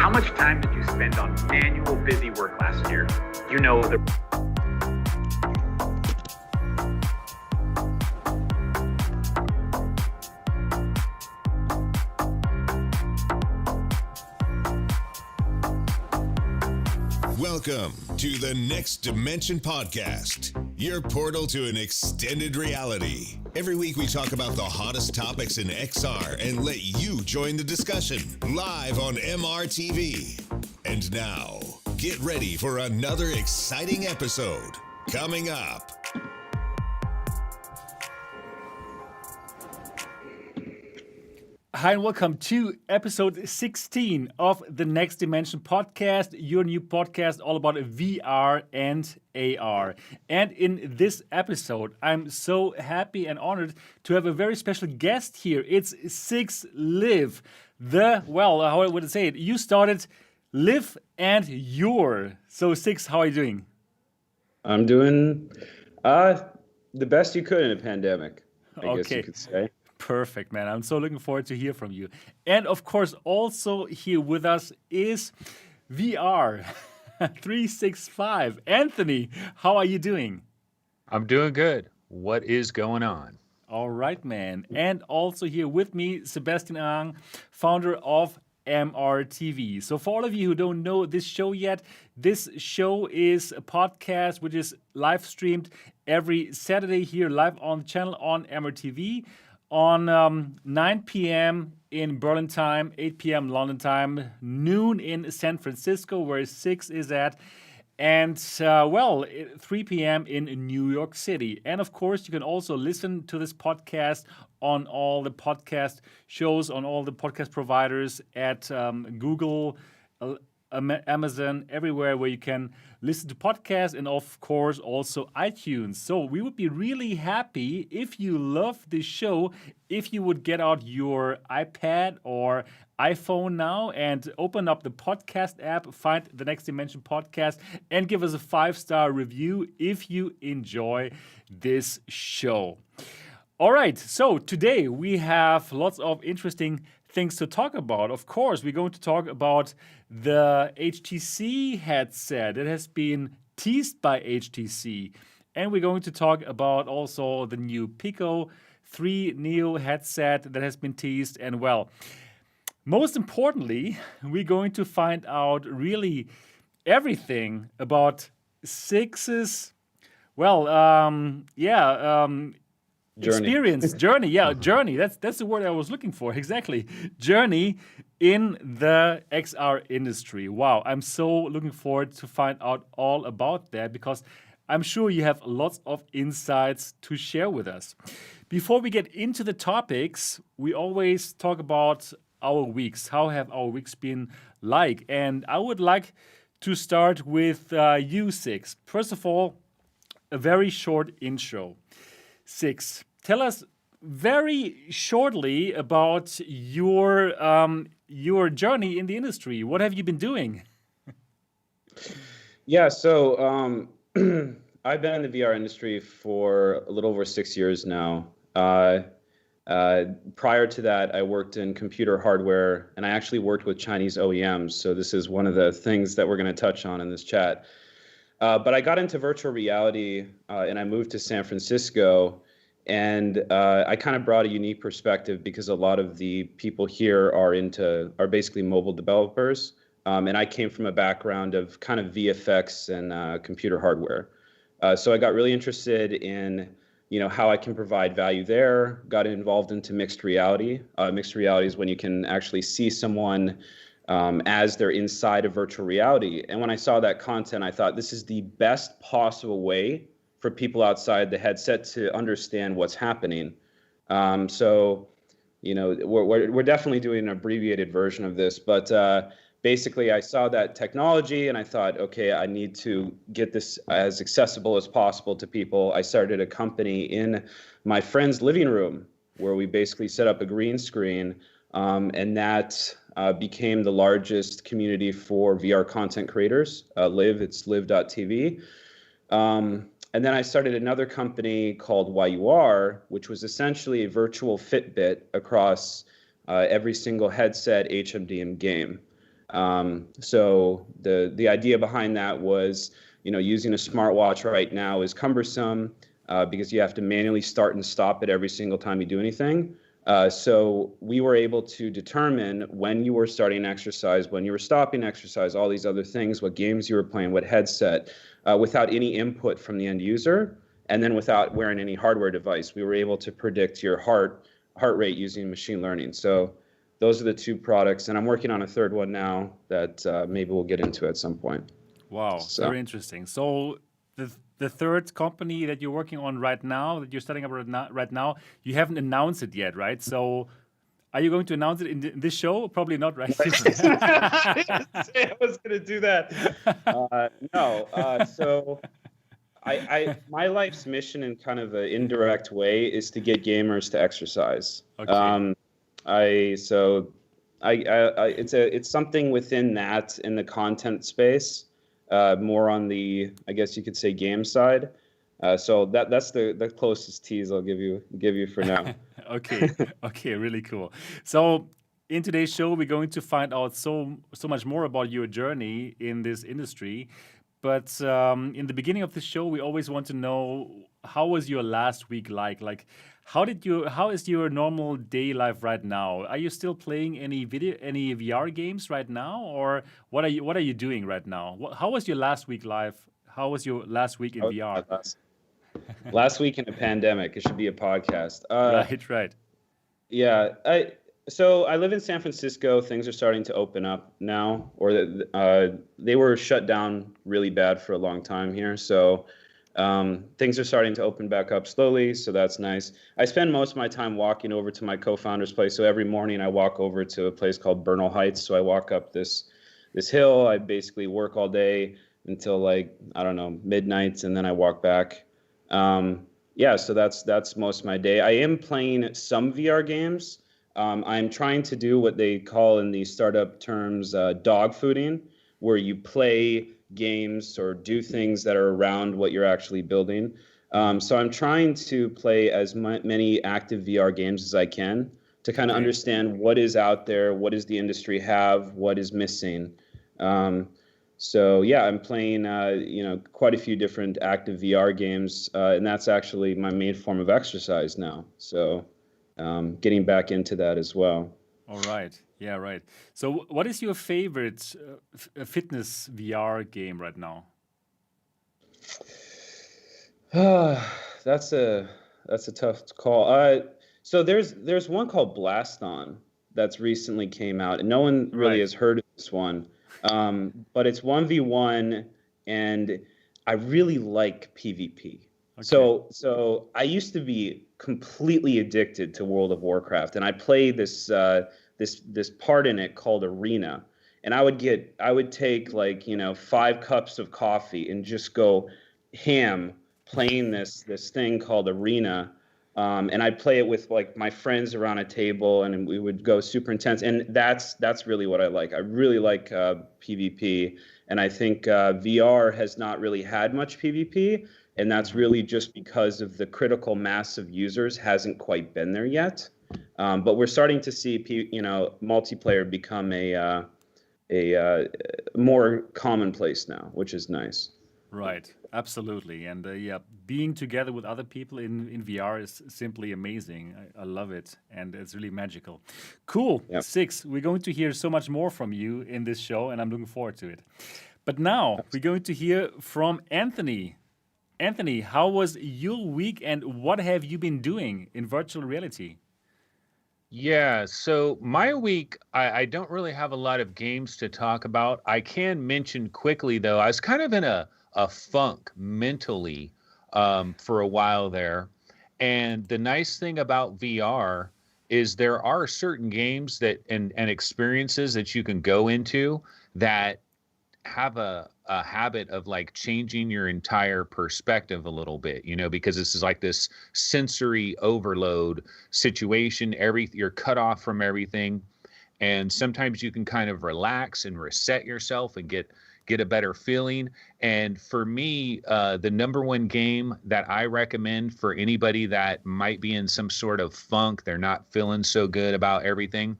How much time did you spend on manual busy work last year? You know, the Welcome to the Next Dimension Podcast, your portal to an extended reality. Every week we talk about the hottest topics in XR and let you join the discussion live on MRTV. And now, get ready for another exciting episode coming up. Hi and welcome to episode 16 of the Next Dimension Podcast, your new podcast all about VR and AR. And in this episode, I'm so happy and honored to have a very special guest here. It's Cix Liv, how I would say it, you started LIV and YUR. So Cix, how are you doing? I'm doing the best you could in a pandemic, I guess you could say. Perfect, man. I'm so looking forward to hear from you. And of course, also here with us is VR 365. Anthony, how are you doing? I'm doing good. What is going on? All right, man. And also here with me, Sebastian, founder of MRTV. So for all of you who don't know this show yet, this show is a podcast which is live streamed every Saturday here live on the channel on MRTV. On 9 p.m. in Berlin time, 8 p.m. London time, noon in San Francisco, where Cix is at, and 3 p.m. in New York City. And of course, you can also listen to this podcast on all the podcast shows, on all the podcast providers at Google, Amazon, everywhere where you can listen to podcasts, and of course also iTunes. So we would be really happy if you love this show, if you would get out your iPad or iPhone now and open up the podcast app, find the Next Dimension Podcast, and give us a 5-star review if you enjoy this show. All right, so today we have lots of interesting things to talk about. Of course, we're going to talk about the HTC headset that has been teased by HTC. And we're going to talk about also the new Pico Neo headset that has been teased. And well, most importantly, we're going to find out really everything about Cix's, journey. That's the word I was looking for. Exactly. Journey in the XR industry. Wow. I'm so looking forward to find out all about that because I'm sure you have lots of insights to share with us. Before we get into the topics, we always talk about our weeks. How have our weeks been like? And I would like to start with you, Cix. First of all, a very short intro. Cix, tell us very shortly about your journey in the industry. What have you been doing? Yeah, so I've been in the VR industry for a little over 6 years now. Prior to that, I worked in computer hardware, and I actually worked with Chinese OEMs. So this is one of the things that we're going to touch on in this chat. But I got into virtual reality and I moved to San Francisco, and I kind of brought a unique perspective because a lot of the people here are basically mobile developers. And I came from a background of kind of VFX and computer hardware. So I got really interested in how I can provide value there, got involved into mixed reality. Mixed reality is when you can actually see someone as they're inside of virtual reality. And when I saw that content, I thought this is the best possible way for people outside the headset to understand what's happening. So, we're definitely doing an abbreviated version of this, but basically I saw that technology and I thought, okay, I need to get this as accessible as possible to people. I started a company in my friend's living room where we basically set up a green screen, and that became the largest community for VR content creators. LIV, it's liv.tv. And then I started another company called YUR, which was essentially a virtual Fitbit across every single headset, HMD, and game. So the idea behind that was, using a smartwatch right now is cumbersome because you have to manually start and stop it every single time you do anything. So we were able to determine when you were starting exercise, when you were stopping exercise, all these other things, what games you were playing, what headset, without any input from the end user, and then without wearing any hardware device. We were able to predict your heart rate using machine learning. So those are the two products, and I'm working on a third one now that maybe we'll get into at some point. Wow, So. very interesting. So the third company that you're working on right now, that you're setting up right now, you haven't announced it yet, right? So are you going to announce it in this show? Probably not, right? I didn't say I was going to do that. No. So my life's mission in kind of an indirect way is to get gamers to exercise. Okay. It's something within that in the content space, more on the, I guess you could say, game side. So that's the closest tease I'll give you for now. Okay, really cool. So in today's show, we're going to find out so much more about your journey in this industry. But in the beginning of the show, we always want to know, how was your last week like? Like, how is your normal day life right now? Are you still playing any VR games right now, or what are you doing right now? How was your last week life? How was your last week in VR? Last week in a pandemic, it should be a podcast. Right. Yeah, so I live in San Francisco. Things are starting to open up now, or they were shut down really bad for a long time here. So things are starting to open back up slowly. So that's nice. I spend most of my time walking over to my co-founder's place. So every morning I walk over to a place called Bernal Heights. So I walk up this hill. I basically work all day until midnight, and then I walk back. So that's most of my day. I am playing some VR games. I'm trying to do what they call in the startup terms dog fooding, where you play games or do things that are around what you're actually building. So I'm trying to play as many active VR games as I can to kind of understand what is out there, what does the industry have, what is missing. So yeah, I'm playing quite a few different active VR games, and that's actually my main form of exercise now. So getting back into that as well. All right. Yeah, right. So what is your favorite fitness VR game right now? That's a tough call. So there's one called Blast On that's recently came out, and no one really has heard of this one. But it's 1v1, and I really like PvP. Okay. So I used to be completely addicted to World of Warcraft, and I played this part in it called Arena, and I would take 5 cups of coffee and just go ham playing this thing called Arena. And I'd play it with my friends around a table, and we would go super intense. And that's really what I like. I really like PvP, and I think VR has not really had much PvP, and that's really just because of the critical mass of users hasn't quite been there yet. But we're starting to see multiplayer become a more commonplace now, which is nice. Right, absolutely. And being together with other people in VR is simply amazing. I love it, and it's really magical. Cool. Yep. Cix, we're going to hear so much more from you in this show, and I'm looking forward to it. But now we're going to hear from Anthony. Anthony, how was your week, and what have you been doing in virtual reality? Yeah, so my week, I don't really have a lot of games to talk about. I can mention quickly, though, I was kind of in a funk mentally for a while there. And the nice thing about VR is there are certain games that and experiences that you can go into that have a habit of changing your entire perspective a little bit, because this is this sensory overload situation. You're cut off from everything. And sometimes you can kind of relax and reset yourself and get a better feeling. And for me, the number one game that I recommend for anybody that might be in some sort of funk, they're not feeling so good about everything,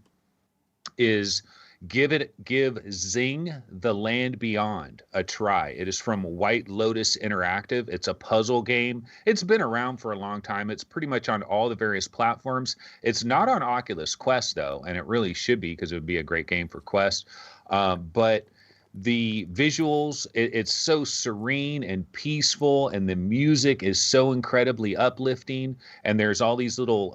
is give Zing the Land Beyond a try. It is from White Lotus Interactive. It's a puzzle game. It's been around for a long time. It's pretty much on all the various platforms. It's not on Oculus Quest though, and it really should be because it would be a great game for Quest. But the visuals, it's so serene and peaceful, and the music is so incredibly uplifting. And there's all these little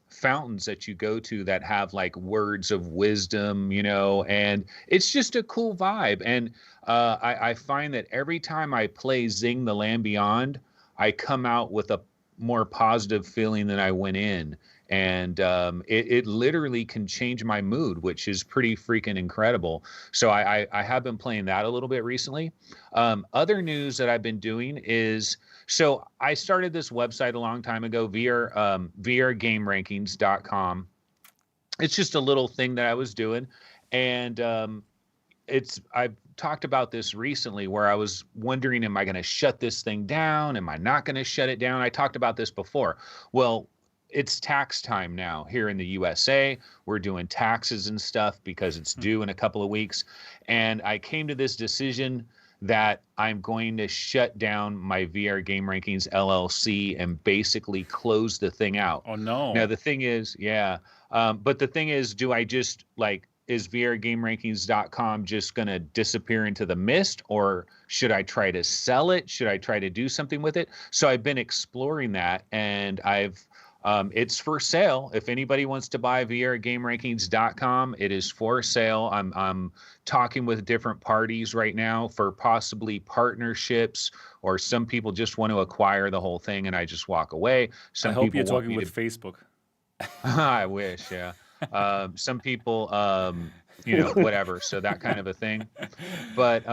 fountains that you go to that have like words of wisdom, you know, and it's just a cool vibe. And I find that every time I play Zing the Land Beyond, I come out with a more positive feeling than I went in. And it literally can change my mood, which is pretty freaking incredible. So I have been playing that a little bit recently. Other news that I've been doing is, so I started this website a long time ago, VRGameRankings.com. It's just a little thing that I was doing. And I've talked about this recently where I was wondering, am I going to shut this thing down? Am I not going to shut it down? I talked about this before. Well, it's tax time now here in the USA. We're doing taxes and stuff because it's due in a couple of weeks. And I came to this decision that I'm going to shut down my VR Game Rankings LLC and basically close the thing out. Oh, no. Now, the thing is, yeah. But the thing is, do I just is VRGameRankings.com just going to disappear into the mist, or should I try to sell it? Should I try to do something with it? So I've been exploring that, and it's for sale. If anybody wants to buy VRGameRankings.com, it is for sale. I'm talking with different parties right now for possibly partnerships, or some people just want to acquire the whole thing and I just walk away. Some I hope people you're talking with Facebook. I wish, yeah. Some people, whatever. So that kind of a thing. But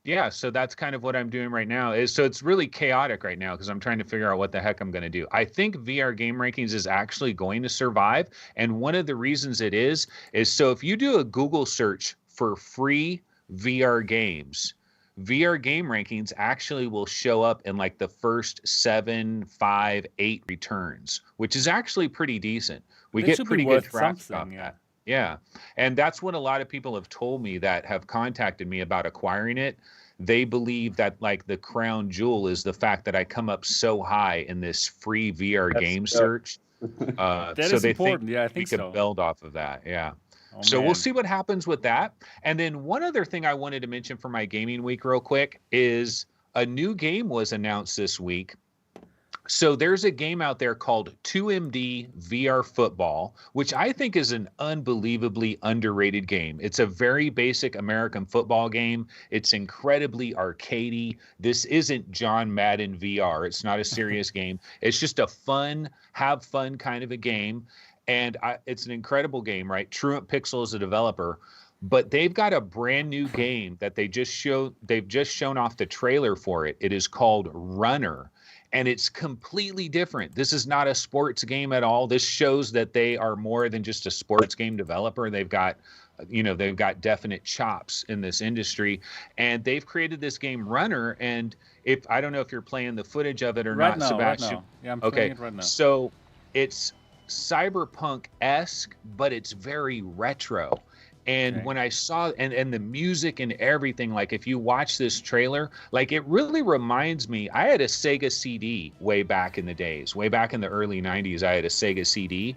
yeah, so that's kind of what I'm doing right now. So it's really chaotic right now because I'm trying to figure out what the heck I'm going to do. I think VR Game Rankings is actually going to survive. And one of the reasons it is so if you do a Google search for free VR games, VR Game Rankings actually will show up in like the first 7, 5, 8 returns, which is actually pretty decent. We get pretty good traffic off that. Yeah. And that's what a lot of people have told me that have contacted me about acquiring it. They believe that like the crown jewel is the fact that I come up so high in this free VR game search. That so is they important. think I think we could build off of that. Yeah. Oh, so man. we'll see what happens with that. And then one other thing I wanted to mention for my gaming week real quick is a new game was announced this week. So there's a game out there called 2MD VR Football, which I think is an unbelievably underrated game. It's a very basic American football game. It's incredibly arcadey. This isn't John Madden VR. It's not a serious game. It's just a fun, have fun kind of a game. And it's an incredible game, right? Truant Pixel is a developer. But they've got a brand new game that they've just shown off the trailer for it. It is called Runner. And it's completely different. This is not a sports game at all. This shows that they are more than just a sports game developer. They've got, they've got definite chops in this industry, and they've created this game Runner. And I don't know if you're playing the footage of it or not, Sebastian. Right now. Yeah, I'm playing it right now. So it's cyberpunk-esque, but it's very retro. And when I saw and the music and everything, like if you watch this trailer, like it really reminds me, I had a Sega CD way back in the days, way back in the early 90s, I had a Sega CD.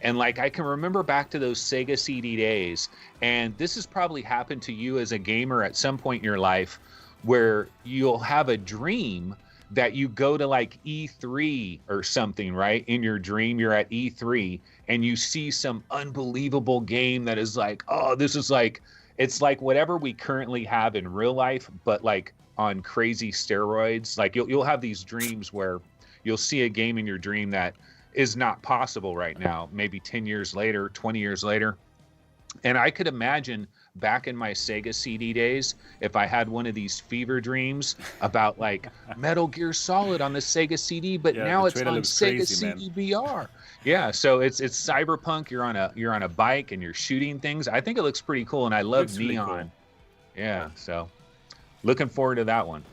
And like I can remember back to those Sega CD days. And this has probably happened to you as a gamer at some point in your life where you'll have a dream that you go to like E3 or something, right? In your dream, you're at E3 and you see some unbelievable game that is like, oh, this is like, it's like whatever we currently have in real life, but like on crazy steroids. Like you'll have these dreams where you'll see a game in your dream that is not possible right now, maybe 10 years later, 20 years later. And I could imagine back in my Sega CD days, if I had one of these fever dreams about like Metal Gear Solid on the Sega CD, but now it's on Sega crazy, CD VR. Yeah, so it's cyberpunk. You're on a bike and you're shooting things. I think it looks pretty cool, and I love neon. Really cool. Yeah, so looking forward to that one.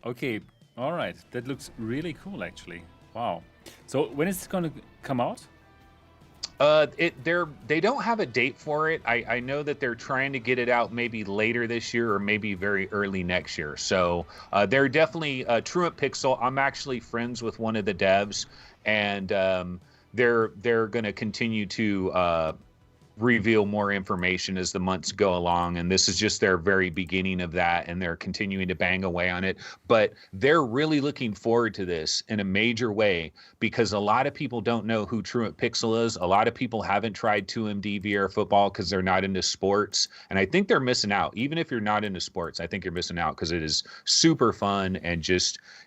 Okay, all right. That looks really cool, actually. Wow. So when is it going to come out? They don't have a date for it. I know that they're trying to get it out maybe later this year or maybe very early next year. So they're definitely Truant Pixel. I'm actually friends with one of the devs, and they're going to continue to reveal more information as the months go along, and this is just their very beginning of that, and they're continuing to bang away on it. But they're really looking forward to this in a major way, because a lot of people don't know who Truant Pixel is. A lot of people haven't tried 2MD VR football because they're not into sports, and I think they're missing out. Even if you're not into sports, I think you're missing out, because it is super fun, and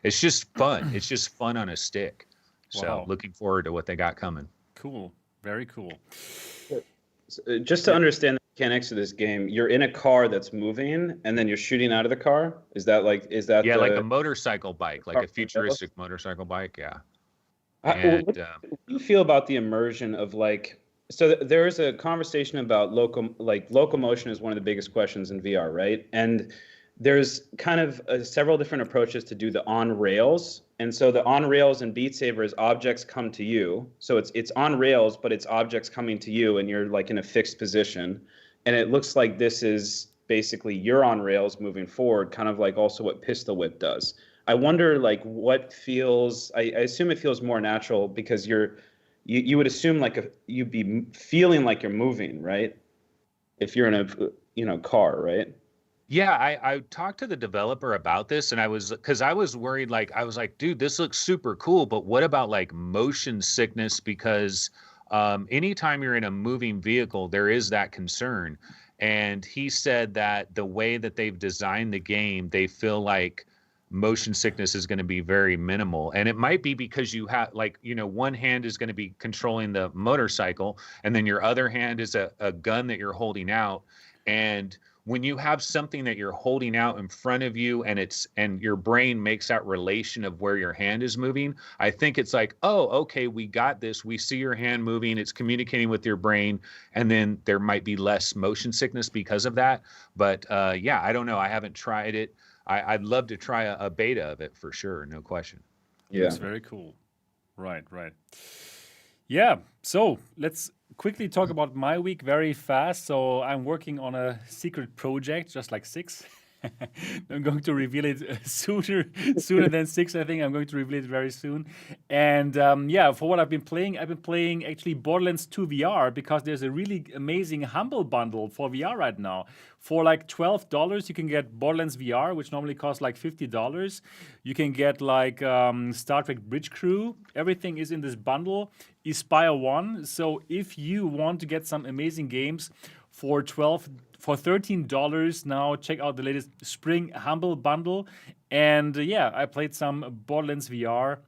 it's just fun. It's just fun on a stick. So Wow. looking forward to what they got coming. Cool. Very cool. Just to understand the mechanics of this game, you're in a car that's moving, and then you're shooting out of the car. Is that Yeah, like a the, motorcycle bike, like car- a futuristic motorcycle bike. Yeah. How- And what do you feel about the immersion of like? So there is a conversation about locomotion is one of the biggest questions in VR, right? And there's kind of several different approaches to do the on rails. And so the on rails in Beat Saber is objects come to you. So it's on rails, but it's objects coming to you, and you're like in a fixed position. And it looks like this is basically you're on rails moving forward, kind of like also what Pistol Whip does. I wonder like what feels. I assume it feels more natural because you would assume like you'd be feeling like you're moving, right? If you're in a car, right? yeah, I talked to the developer about this, and I was worried, like, I was like, dude, this looks super cool, but what about like motion sickness? Because anytime you're in a moving vehicle, there is that concern. And he said that the way that they've designed the game, they feel like motion sickness is going to be very minimal. And it might be because you have, like, one hand is going to be controlling the motorcycle, and then your other hand is a gun that you're holding out. And when you have something that you're holding out in front of you, and your brain makes that relation of where your hand is moving, I think it's like, oh, okay, we got this. We see your hand moving. It's communicating with your brain. And then there might be less motion sickness because of that. But yeah, I don't know. I haven't tried it. I'd love to try a beta of it for sure. No question. Yeah. It's very cool. Right. Yeah. So let's quickly talk about my week very fast. So I'm working on a secret project, just like Cix. I'm going to reveal it sooner than Cix. I think I'm going to reveal it very soon. And yeah, for what I've been playing actually Borderlands 2 VR, because there's a really amazing Humble bundle for VR right now. For like $12, you can get Borderlands VR, which normally costs like $50. You can get like Star Trek Bridge Crew. Everything is in this bundle. Aspire 1. So if you want to get some amazing games for $13 now, check out the latest Spring Humble bundle. And yeah, I played some Borderlands 2 VR,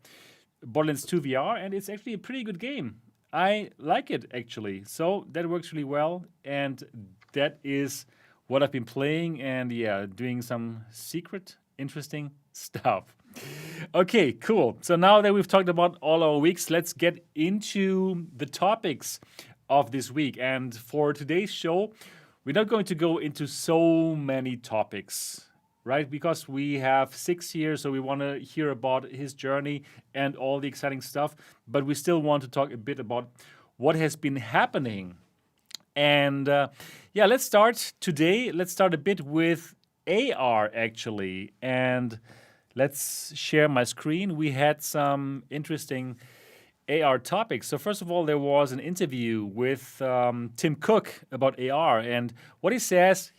and it's actually a pretty good game. I like it actually. So that works really well, and that is what I've been playing, and yeah, doing some secret interesting stuff. Okay, cool. So now that we've talked about all our weeks, let's get into the topics of this week. And for today's show, we're not going to go into so many topics, right? Because we have Cix here, so we want to hear about his journey and all the exciting stuff. But we still want to talk a bit about what has been happening. And yeah, let's start today. Let's start a bit with AR, actually. And let's share my screen. We had some interesting AR topics. So first of all, there was an interview with Tim Cook about AR, and what he says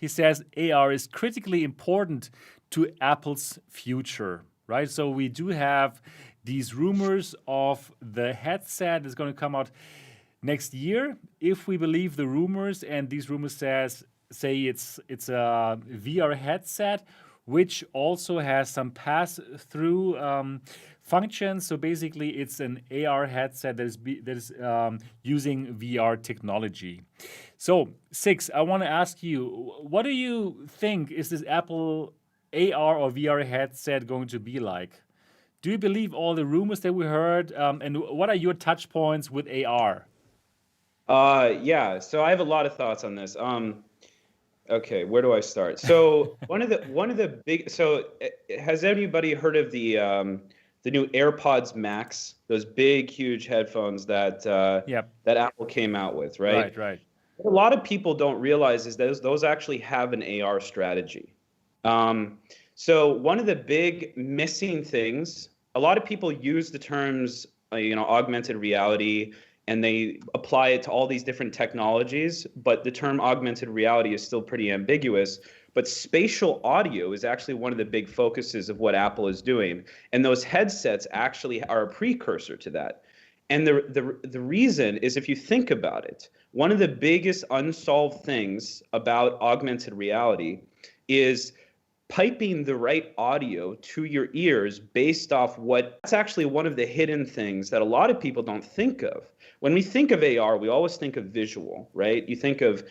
AR is critically important to Apple's future, right? So we do have these rumors of the headset that's going to come out next year, if we believe the rumors, and these rumors say it's a VR headset, which also has some pass-through functions. So basically, it's an AR headset that is using VR technology. So, Cix, I want to ask you, what do you think is this Apple AR or VR headset going to be like? Do you believe all the rumors that we heard? And what are your touch points with AR? Yeah, so I have a lot of thoughts on this. Okay, where do I start? So one of the big. So has anybody heard of the the new AirPods Max, those big, huge headphones that that Apple came out with, right? Right. What a lot of people don't realize is those actually have an AR strategy. So one of the big missing things, a lot of people use the terms, augmented reality, and they apply it to all these different technologies, but the term augmented reality is still pretty ambiguous. But spatial audio is actually one of the big focuses of what Apple is doing. And those headsets actually are a precursor to that. And the reason is, if you think about it, one of the biggest unsolved things about augmented reality is piping the right audio to your ears based off that's actually one of the hidden things that a lot of people don't think of. When we think of AR, we always think of visual, right? You think of,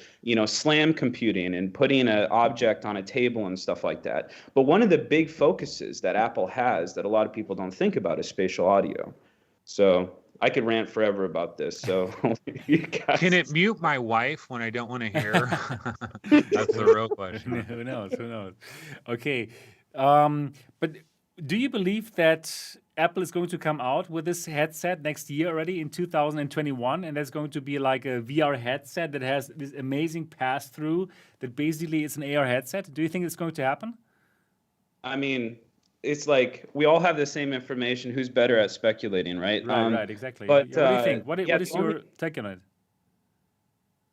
slam computing and putting an object on a table and stuff like that. But one of the big focuses that Apple has that a lot of people don't think about is spatial audio. So I could rant forever about this. So you guys... Can it mute my wife when I don't want to hear? That's the real question. Who knows? Okay. But do you believe that Apple is going to come out with this headset next year already in 2021, and that's going to be like a VR headset that has this amazing pass-through that basically is an AR headset? Do you think it's going to happen? I mean, it's like we all have the same information. Who's better at speculating, right? Right, exactly. But what do you think? What is your take on it?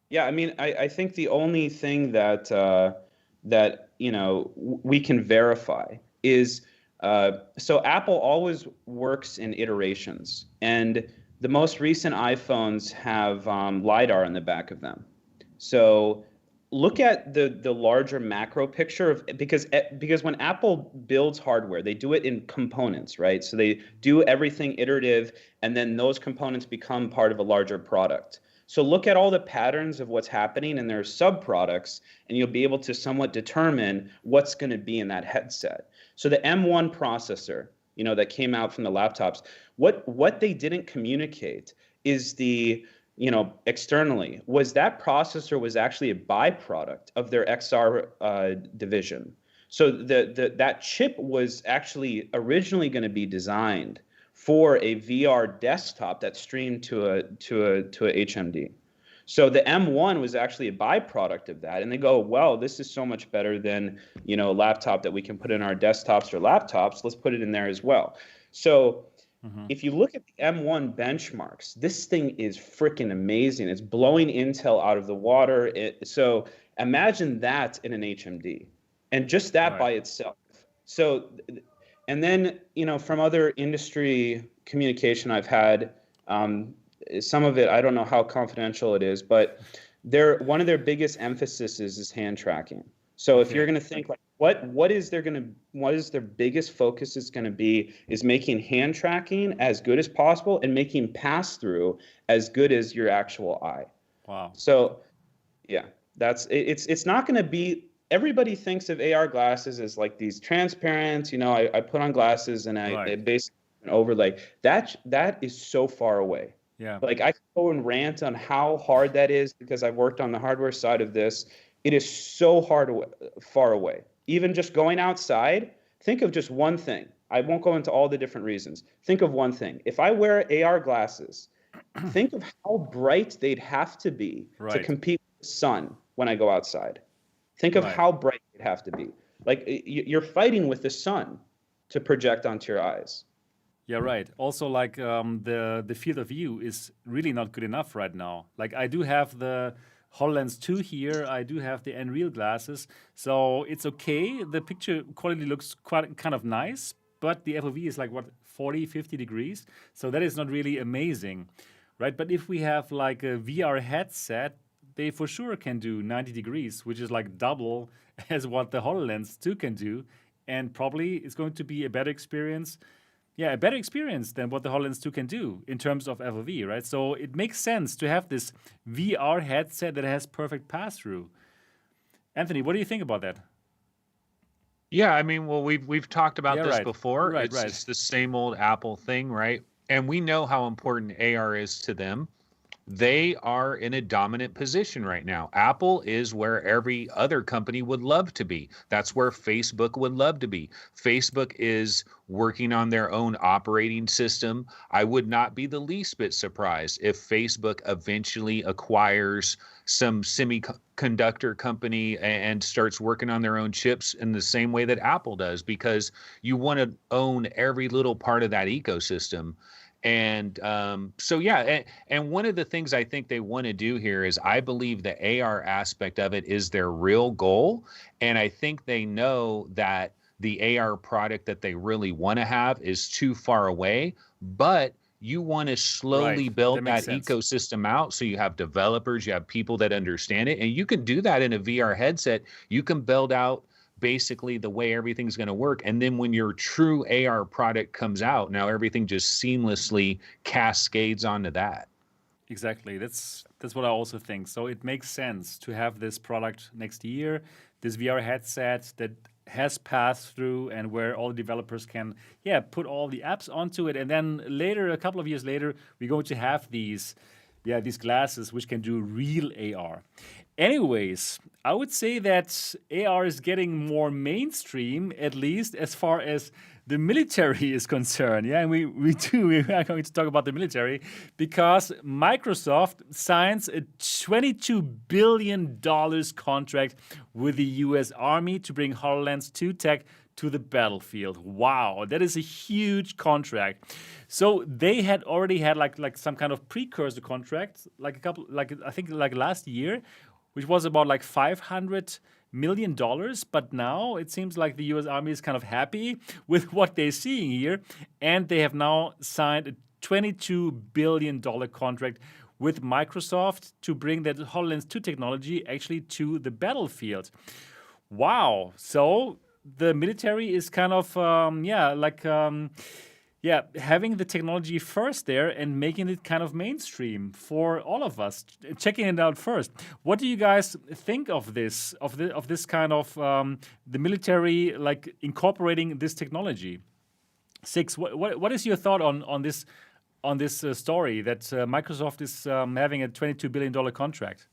Yeah, I mean, I think the only thing that we can verify is so Apple always works in iterations, and the most recent iPhones have LiDAR in the back of them. So look at the larger macro picture because when Apple builds hardware, they do it in components, right? So they do everything iterative, and then those components become part of a larger product. So look at all the patterns of what's happening in their sub-products, and you'll be able to somewhat determine what's going to be in that headset. So the M1 processor, that came out from the laptops, what they didn't communicate is externally was that processor was actually a byproduct of their XR division. So that chip was actually originally going to be designed for a VR desktop that streamed to a HMD. So the M1 was actually a byproduct of that, and they go, well, this is so much better than a laptop that we can put in our desktops or laptops. Let's put it in there as well. So if you look at the M1 benchmarks, this thing is freaking amazing. It's blowing Intel out of the water. So imagine that in an HMD, and just that by itself. So, and then, from other industry communication I've had, some of it, I don't know how confidential it is, but one of their biggest emphasis is hand tracking. So if you're going to think like, what is their biggest focus is going to be is making hand tracking as good as possible and making pass through as good as your actual eye. Wow. So yeah, it's not going to be, everybody thinks of AR glasses as like these transparent, I put on glasses and I basically an overlay. That is so far away. Yeah. Like I could go and rant on how hard that is because I've worked on the hardware side of this. It is so far away. Even just going outside, think of just one thing. I won't go into all the different reasons. Think of one thing. If I wear AR glasses, think of how bright they'd have to be to compete with the sun when I go outside. Think of how bright they'd have to be. Like you're fighting with the sun to project onto your eyes. Yeah, right. Also, like the field of view is really not good enough right now. Like I do have the HoloLens 2 here. I do have the Unreal glasses. So it's okay. The picture quality looks kind of nice, but the FOV is like, 40, 50 degrees. So that is not really amazing, right? But if we have like a VR headset, they for sure can do 90 degrees, which is like double as what the HoloLens 2 can do. And probably it's going to be a better experience. Yeah, a better experience than what the HoloLens 2 can do in terms of FOV, right? So it makes sense to have this VR headset that has perfect pass-through. Anthony, what do you think about that? Yeah, I mean, well, we've talked about this before. It's just the same old Apple thing, right? And we know how important AR is to them. they are in a dominant position right now. Apple is where every other company would love to be. That's where Facebook would love to be. Facebook is working on their own operating system. I would not be the least bit surprised if Facebook eventually acquires some semiconductor company and starts working on their own chips in the same way that Apple does, because you want to own every little part of that ecosystem. And so, yeah, and one of the things I think they want to do here is, I believe the AR aspect of it is their real goal. And I think they know that the AR product that they really want to have is too far away, but you want to slowly Right. build That that makes sense. ecosystem out. So you have developers, you have people that understand it, and you can do that in a VR headset. You can build out basically the way everything's going to work. And then when your true AR product comes out, now everything just seamlessly cascades onto that. Exactly. That's what I also think. So it makes sense to have this product next year, this VR headset that has passed through, and where all the developers can, put all the apps onto it. And then later, a couple of years later, we're going to have these glasses which can do real AR. Anyways, I would say that AR is getting more mainstream, at least as far as the military is concerned. Yeah, and we are going to talk about the military, because Microsoft signs a $22 billion contract with the US Army to bring HoloLens 2 tech to the battlefield. Wow, that is a huge contract. So they had already had like some kind of precursor contract, I think last year, which was about like $500 million. But now it seems like the US Army is kind of happy with what they're seeing here. And they have now signed a $22 billion contract with Microsoft to bring that HoloLens 2 technology actually to the battlefield. Wow. So the military is kind of, having the technology first there and making it kind of mainstream for all of us, checking it out first. What do you guys think of this, of this kind of the military like incorporating this technology? Cix, what is your thought on this story that Microsoft is having a $22 billion contract?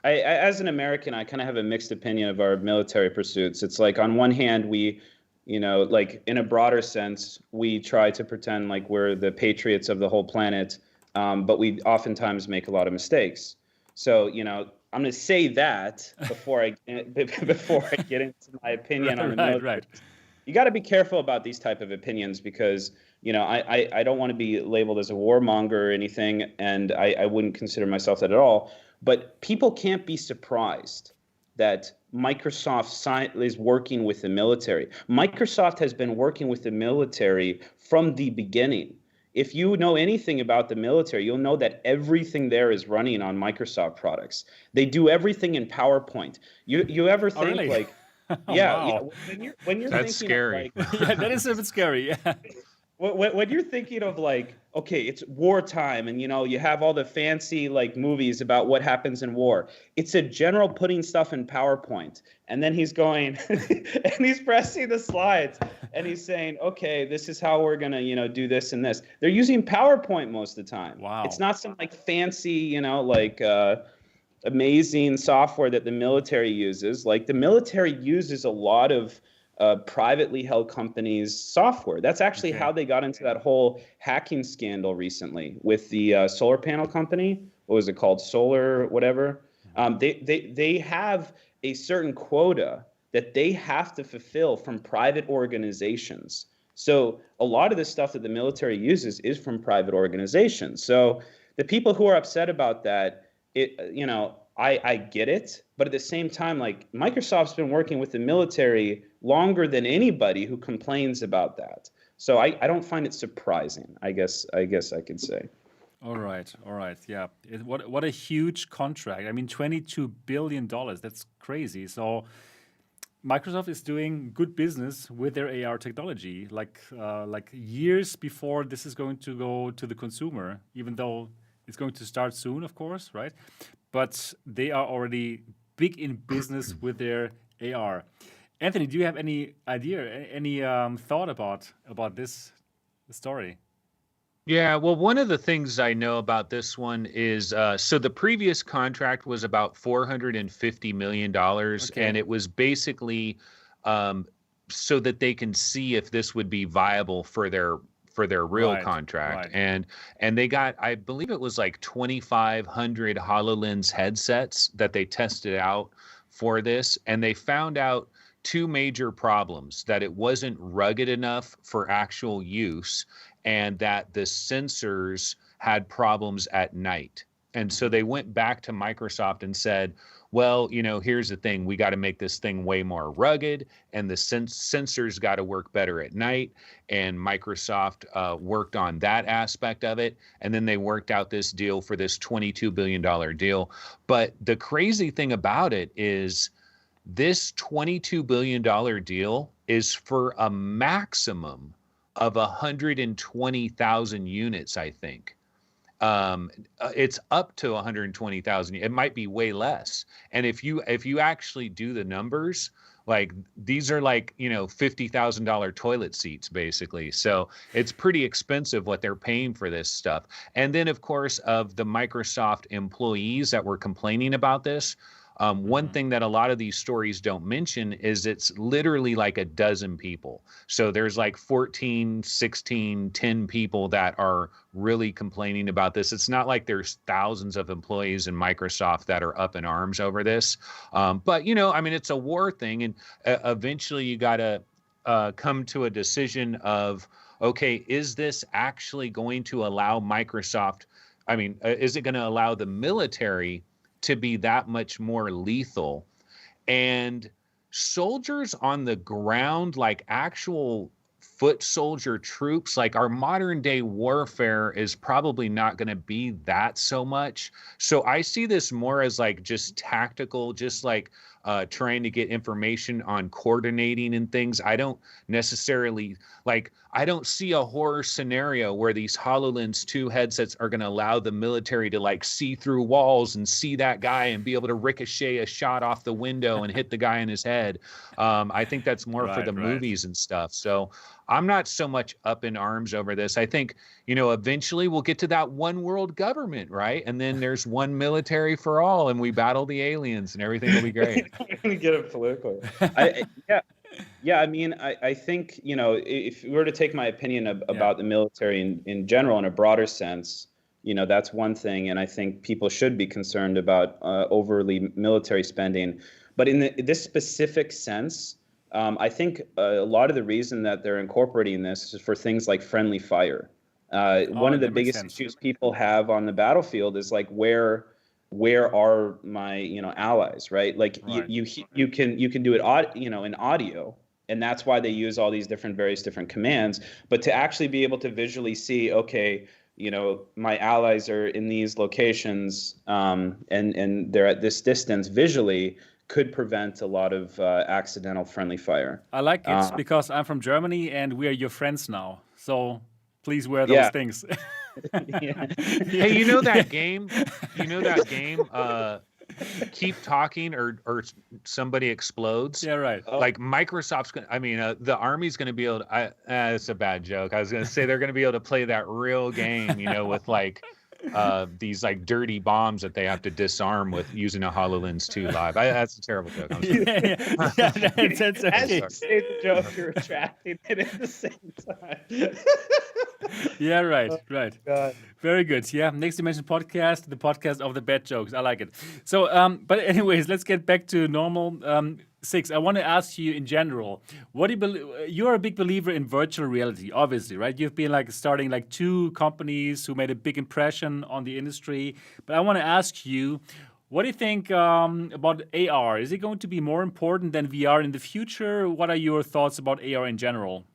I, as an American, I kind of have a mixed opinion of our military pursuits. It's like, on one hand, we, like in a broader sense, we try to pretend like we're the patriots of the whole planet, but we oftentimes make a lot of mistakes. So, I'm going to say that before I get into my opinion on the military. Right. You got to be careful about these type of opinions, because I don't want to be labeled as a warmonger or anything, and I wouldn't consider myself that at all. But people can't be surprised that Microsoft is working with the military. Microsoft has been working with the military from the beginning. If you know anything about the military, you'll know that everything there is running on Microsoft products. They do everything in PowerPoint. You ever think really? like, Wow. yeah, when you're That's thinking scary. of like, Yeah, that is a bit scary. Yeah. when you're thinking of like, okay, it's wartime, and you have all the fancy like movies about what happens in war. It's a general putting stuff in PowerPoint, and then he's going and he's pressing the slides, and he's saying, okay, this is how we're gonna do this and this. They're using PowerPoint most of the time. Wow. It's not some like fancy amazing software that the military uses. Like, the military uses a lot of privately held companies' software. That's actually how they got into that whole hacking scandal recently with the solar panel company. What was it called? Solar whatever. They have a certain quota that they have to fulfill from private organizations. So a lot of the stuff that the military uses is from private organizations. So the people who are upset about that, I get it, but at the same time, like, Microsoft's been working with the military longer than anybody who complains about that. So I don't find it surprising, I guess I could say. All right. Yeah. What a huge contract. I mean, $22 billion. That's crazy. So Microsoft is doing good business with their AR technology, like years before this is going to go to the consumer, even though it's going to start soon, of course, right? But they are already big in business with their AR. Anthony, do you have any idea, any thought about this story? Yeah, well, one of the things I know about this one is so the previous contract was about $450 million, Okay. and it was basically um, so that they can see if this would be viable for their real Right. contract. Right. And they got, I believe it was like 2,500 HoloLens headsets that they tested out for this, and they found out two major problems: that it wasn't rugged enough for actual use, and that the sensors had problems at night. And so they went back to Microsoft and said, well, here's the thing. We got to make this thing way more rugged, and the sensors got to work better at night. And Microsoft worked on that aspect of it. And then they worked out this deal for this $22 billion deal. But the crazy thing about it is this $22 billion deal is for a maximum of 120,000 units, I think. It's up to 120,000. It might be way less. And if you actually do the numbers, like these are like, $50,000 toilet seats basically. So it's pretty expensive what they're paying for this stuff. And then of course, of the Microsoft employees that were complaining about this, one thing that a lot of these stories don't mention is it's literally like a dozen people. So there's like 14, 16, 10 people that are really complaining about this. It's not like there's thousands of employees in Microsoft that are up in arms over this. But, it's a war thing. And eventually you got to come to a decision of, okay, is this actually going to allow Microsoft? Is it going to allow the military to be that much more lethal? And soldiers on the ground, like actual foot soldier troops, like our modern day warfare is probably not going to be that so much. So I see this more as like just tactical, just like trying to get information on coordinating and things. I don't necessarily I don't see a horror scenario where these HoloLens 2 headsets are going to allow the military to like see through walls and see that guy and be able to ricochet a shot off the window and hit the guy in his head. I think that's more for the movies and stuff. So I'm not so much up in arms over this. I think, eventually we'll get to that one world government, right? And then there's one military for all, and we battle the aliens and everything will be great. I'm going to get it political. Yeah. I think, if we were to take my opinion about the military in general, in a broader sense, that's one thing. And I think people should be concerned about overly military spending. But in this specific sense, I think a lot of the reason that they're incorporating this is for things like friendly fire. One of the biggest issues people have on the battlefield is like, where are my allies, right? Like you can do it in audio, and that's why they use all these various different commands. But to actually be able to visually see, okay, my allies are in these locations, and they're at this distance visually, could prevent a lot of accidental friendly fire. I like it because I'm from Germany and we are your friends now. So please wear those things. Hey, that game? Keep talking or somebody explodes. Yeah, right. Like Microsoft's gonna, the Army's gonna be able to, it's a bad joke. I was gonna say they're gonna be able to play that real game, with like these like dirty bombs that they have to disarm with using a HoloLens 2 Live. That's a terrible joke. I'm sorry. That's okay. As you say the joke, you're retracting it at the same time. Yeah, right. God. Very good. Yeah, Next Dimension Podcast, the podcast of the bad jokes. I like it. So, but anyways, let's get back to normal. Cix, I want to ask you in general, what do you believe? You're a big believer in virtual reality, obviously, right? You've been starting 2 companies who made a big impression on the industry. But I want to ask you, what do you think about AR? Is it going to be more important than VR in the future? What are your thoughts about AR in general?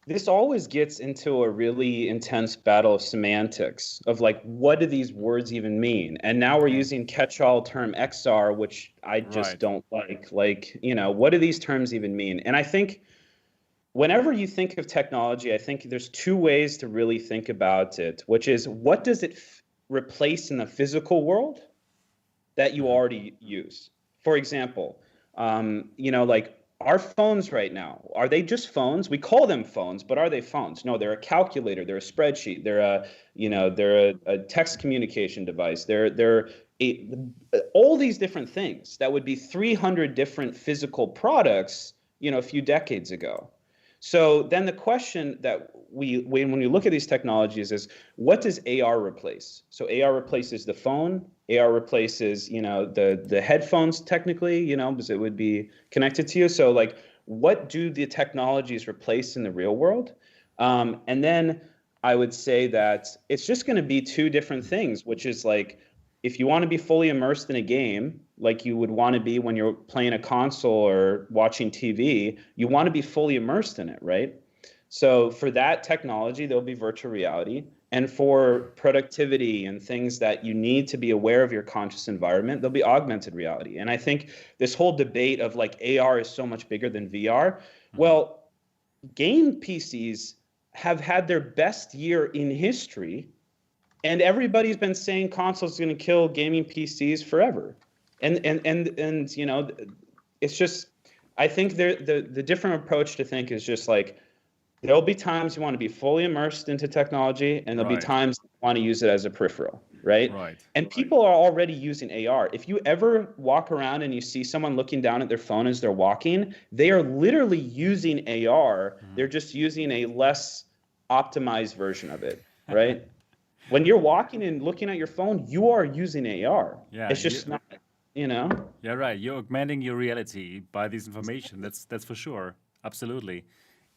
This always gets into a really intense battle of semantics of what do these words even mean? And now we're using catch-all term XR, which I just don't like. What do these terms even mean? And I think whenever you think of technology, I think there's 2 ways to really think about it, which is what does it replace in the physical world that you already use? For example, our phones right now, are they just phones? We call them phones, but are they phones? No, they're a calculator, they're a spreadsheet, they're a text communication device. They're all these different things that would be 300 different physical products, a few decades ago. So then the question that when we look at these technologies is, what does AR replace? So AR replaces the phone. AR replaces, the headphones technically, because it would be connected to you. So like, what do the technologies replace in the real world? And then I would say that it's just going to be two different things, which is like, if you want to be fully immersed in a game, like you would want to be when you're playing a console or watching TV, you want to be fully immersed in it, right? So for that technology, there'll be virtual reality. And for productivity and things that you need to be aware of your conscious environment, there'll be augmented reality. And I think this whole debate of like AR is so much bigger than VR. Well, game PCs have had their best year in history. And everybody's been saying consoles are going to kill gaming PCs forever. And it's just, I think the different approach to think is just like, there'll be times you want to be fully immersed into technology, and there'll be times you want to use it as a peripheral, right? And people are already using AR. If you ever walk around and you see someone looking down at their phone as they're walking, they are literally using AR. They're just using a less optimized version of it, right? When you're walking and looking at your phone, you are using AR. Yeah, it's just not, Yeah, right. You're augmenting your reality by this information. That's for sure. Absolutely.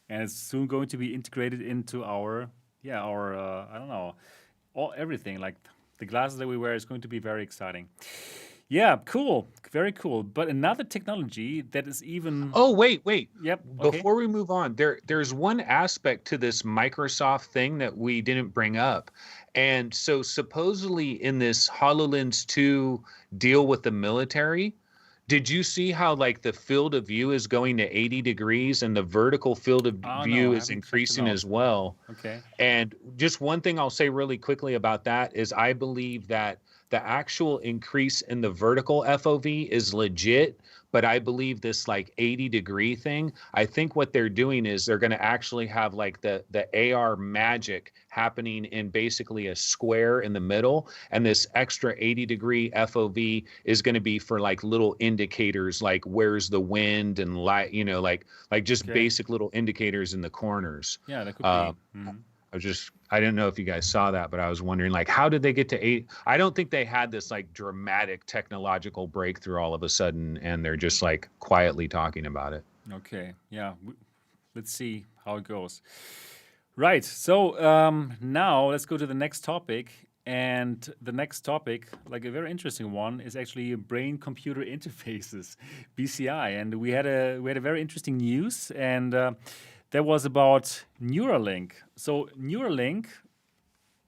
And it's soon going to be integrated into our I don't know, everything. Like the glasses that we wear is going to be very exciting. Yeah, cool. Very cool. But another technology that is even... Oh, wait. Yep. Okay. Before we move on, there's one aspect to this Microsoft thing that we didn't bring up. And so supposedly in this HoloLens 2 deal with the military, did you see how like the field of view is going to 80 degrees and the vertical field of view is increasing as well? Okay. And just one thing I'll say really quickly about that is I believe that the actual increase in the vertical FOV is legit, but I believe this like 80-degree thing, I think what they're doing is they're going to actually have like the AR magic happening in basically a square in the middle, and this extra 80-degree FOV is going to be for like little indicators, like where's the wind and light, like just basic little indicators in the corners. Yeah, that could be. I didn't know if you guys saw that, but I was wondering, like, how did they get to 8? I don't think they had this like dramatic technological breakthrough all of a sudden, and they're just like quietly talking about it. Okay. Yeah. Let's see how it goes. Right. So now let's go to the next topic. And the next topic, like a very interesting one, is actually brain-computer interfaces, BCI. And we had a very interesting news, and that was about Neuralink. So Neuralink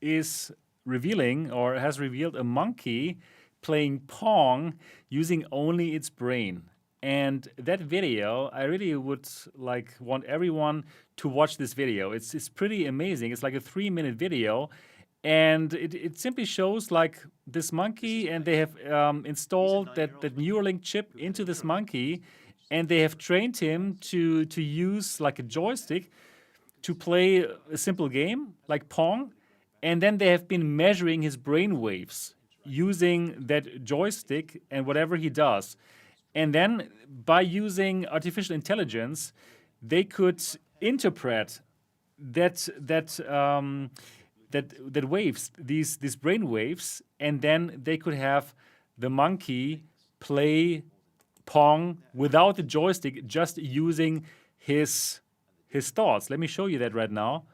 is revealing or has revealed a monkey playing Pong using only its brain. And that video, I really would want everyone to watch this video. It's pretty amazing. It's like a 3-minute video. And it simply shows like this monkey, and they have installed that Neuralink chip into this monkey, and they have trained him to use like a joystick to play a simple game like Pong, and then they have been measuring his brain waves using that joystick and whatever he does. And then by using artificial intelligence, they could interpret that waves, these brain waves, and then they could have the monkey play Pong without the joystick, just using his thoughts. Let me show you that right now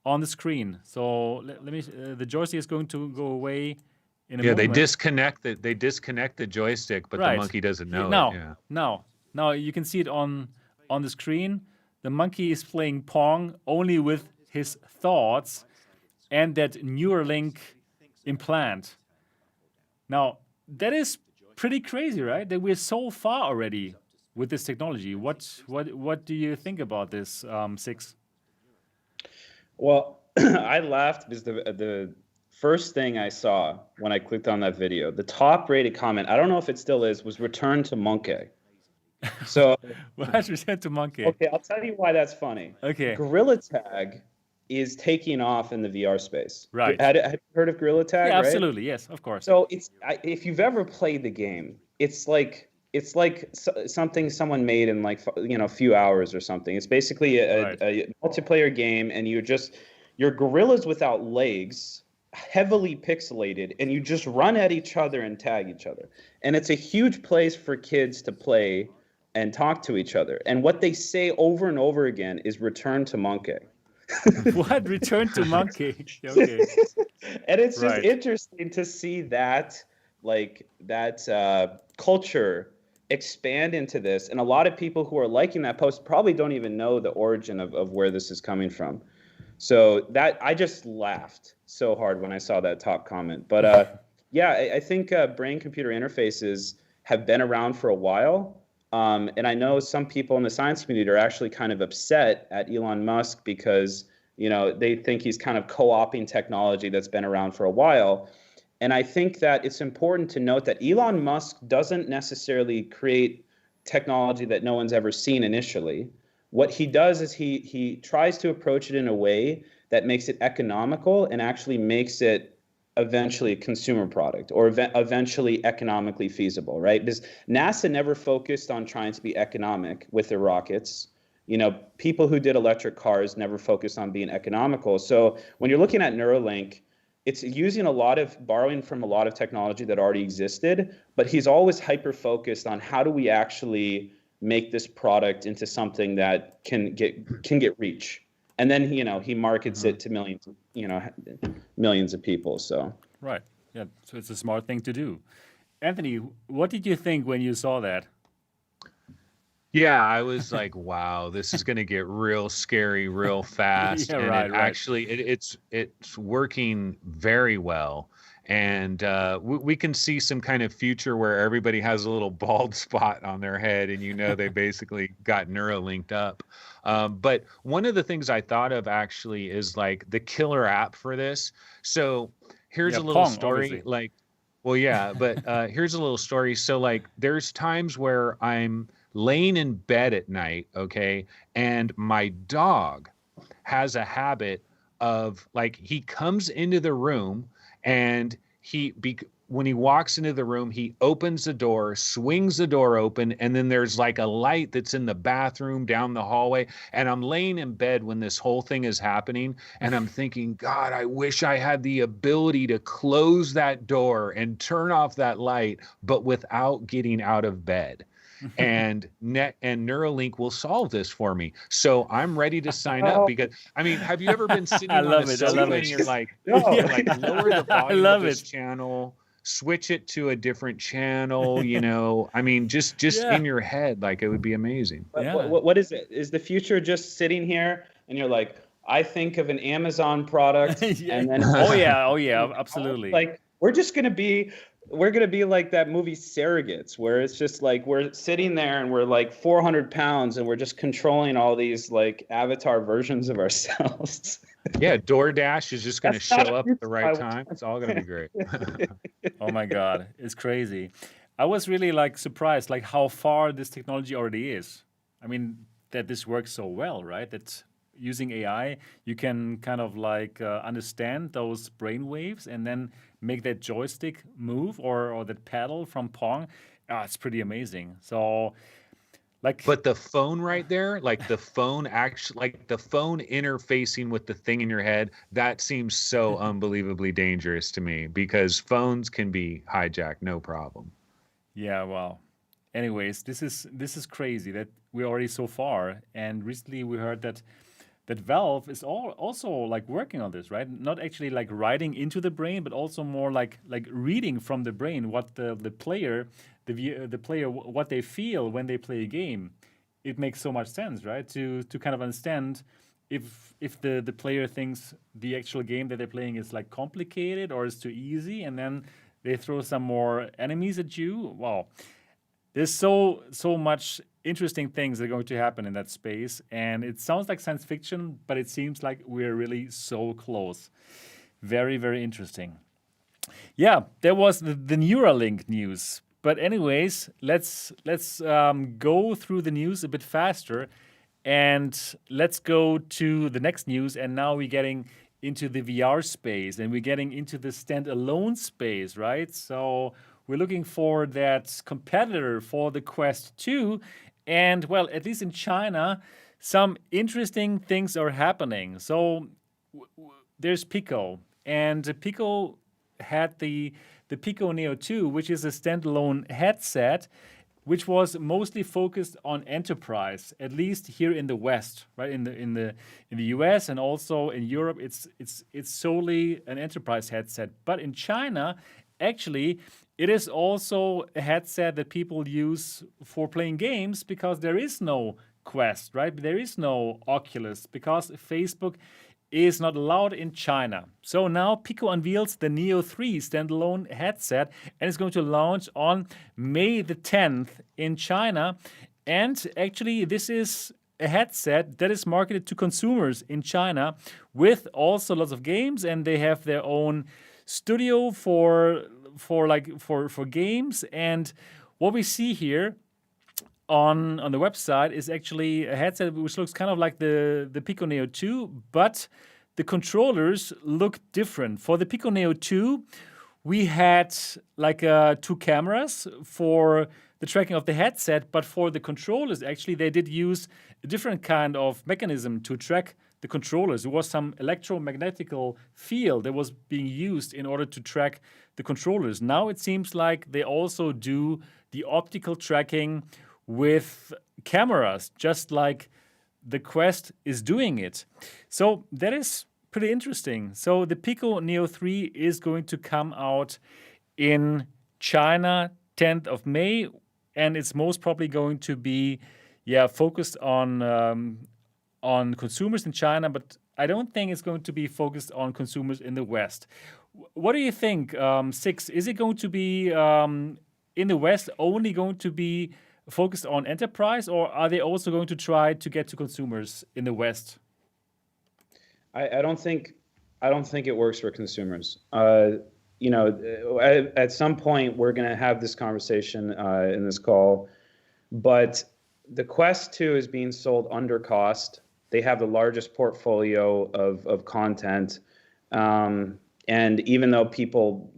on the screen. So let me. The joystick is going to go away in a moment. They disconnect the joystick, but the monkey doesn't know it. Yeah. Now you can see it on the screen. The monkey is playing Pong only with his thoughts and that Neuralink implant. Now, that is pretty crazy, right? That we're so far already with this technology. What do you think about this, Cix? Well, I laughed because the first thing I saw when I clicked on that video, the top rated comment, I don't know if it still is, was "return to monkey." So, What? Return to monkey. okay, I'll tell you why that's funny. Okay. Gorilla Tag is taking off in the VR space. Right. Had you heard of Gorilla Tag, Yeah, right? absolutely. Yes, of course. So if you've ever played the game, it's like something someone made in like a few hours or something. It's basically a multiplayer game, and you're gorillas without legs, heavily pixelated, and you just run at each other and tag each other. And it's a huge place for kids to play and talk to each other. And what they say over and over again is "return to monkey." What? Return to monkey? Okay. And it's just Right. interesting to see that culture expand into this. And a lot of people who are liking that post probably don't even know the origin of where this is coming from. So that I just laughed so hard when I saw that top comment. But yeah, I think brain-computer interfaces have been around for a while. And I know some people in the science community are actually kind of upset at Elon Musk because, they think he's kind of co-opting technology that's been around for a while. And I think that it's important to note that Elon Musk doesn't necessarily create technology that no one's ever seen initially. What he does is he tries to approach it in a way that makes it economical and actually makes it eventually a consumer product or eventually economically feasible, right? Because NASA never focused on trying to be economic with their rockets. People who did electric cars never focused on being economical. So when you're looking at Neuralink, it's borrowing from a lot of technology that already existed, but he's always hyper-focused on how do we actually make this product into something that can get reach. And then, he markets it to millions of people. So Right. Yeah. So it's a smart thing to do. Anthony, what did you think when you saw that? Yeah, I was like, wow, this is going to get real scary real fast. Yeah, And right, it right. actually, it's working very well. And we can see some kind of future where everybody has a little bald spot on their head and they basically got Neuralinked up. But one of the things I thought of actually is like the killer app for this. So here's Yeah, a little Pong, story. obviously. Well, yeah, but here's a little story. So like there's times where I'm laying in bed at night, okay, and my dog has a habit of like he comes into the room and when he walks into the room, he opens the door, swings the door open, and then there's like a light that's in the bathroom down the hallway. And I'm laying in bed when this whole thing is happening, and I'm thinking, God, I wish I had the ability to close that door and turn off that light, but without getting out of bed. And Neuralink will solve this for me. So I'm ready to sign up because have you ever been sitting on a sofa and you're like, No. you're like lower the volume love of this it. channel, switch it to a different channel, just Yeah. in your head, like it would be amazing. But Yeah. what is it? Is the future just sitting here and you're like, I think of an Amazon product, Yeah. and then Oh yeah, absolutely. like we're going to be like that movie Surrogates, where it's just like we're sitting there and we're like 400 pounds and we're just controlling all these like avatar versions of ourselves. Yeah, DoorDash is just going to That's not show a up at the future right I want. time. It's all going to be great. Oh my God, it's crazy. I was really like surprised like how far this technology already is. I mean, that this works so well, right? That using AI, you can kind of like understand those brain waves and then make that joystick move or that paddle from Pong. It's pretty amazing. So like But the phone right there, like the phone interfacing with the thing in your head, that seems so unbelievably dangerous to me because phones can be hijacked, no problem. yeah, wow. Anyways, this is crazy that we're already so far. And recently we heard that Valve is also like working on this, right? Not actually like writing into the brain, but also more like reading from the brain what the player what they feel when they play a game. It makes so much sense, right? To kind of understand if the player thinks the actual game that they're playing is like complicated or is too easy, and then they throw some more enemies at you. Wow. There's so much interesting things that are going to happen in that space, and it sounds like science fiction, but it seems like we're really so close. Very, very interesting. Yeah, there was the Neuralink news, But anyways, let's go through the news a bit faster, and let's go to the next news. And now we're getting into the VR space, and we're getting into the standalone space, right? So we're looking for that competitor for the Quest 2, and well, at least in China, some interesting things are happening. So there's Pico, and Pico had the Pico Neo 2, which is a standalone headset, which was mostly focused on enterprise, at least here in the West, right? In the US and also in Europe, it's solely an enterprise headset. But in China, actually, it is also a headset that people use for playing games because there is no Quest, right? There is no Oculus because Facebook is not allowed in China. So now Pico unveils the Neo 3 standalone headset, and it's going to launch on May the 10th in China. And actually, this is a headset that is marketed to consumers in China with also lots of games, and they have their own studio for games. And what we see here on the website is actually a headset which looks kind of like the Pico Neo 2, but the controllers look different. For the Pico Neo 2, we had like 2 cameras for the tracking of the headset, but for the controllers, actually, they did use a different kind of mechanism to track the controllers. There was some electromagnetical field that was being used in order to track the controllers. Now it seems like they also do the optical tracking with cameras, just like the Quest is doing it. So that is pretty interesting. So the Pico Neo 3 is going to come out in China 10th of May, and it's most probably going to be focused on consumers in China, but I don't think it's going to be focused on consumers in the West. What do you think, Cix? Is it going to be in the West only going to be focused on enterprise, or are they also going to try to get to consumers in the West? I don't think it works for consumers. At some point we're going to have this conversation in this call, but the Quest 2 is being sold under cost. They have the largest portfolio of content. And even though people,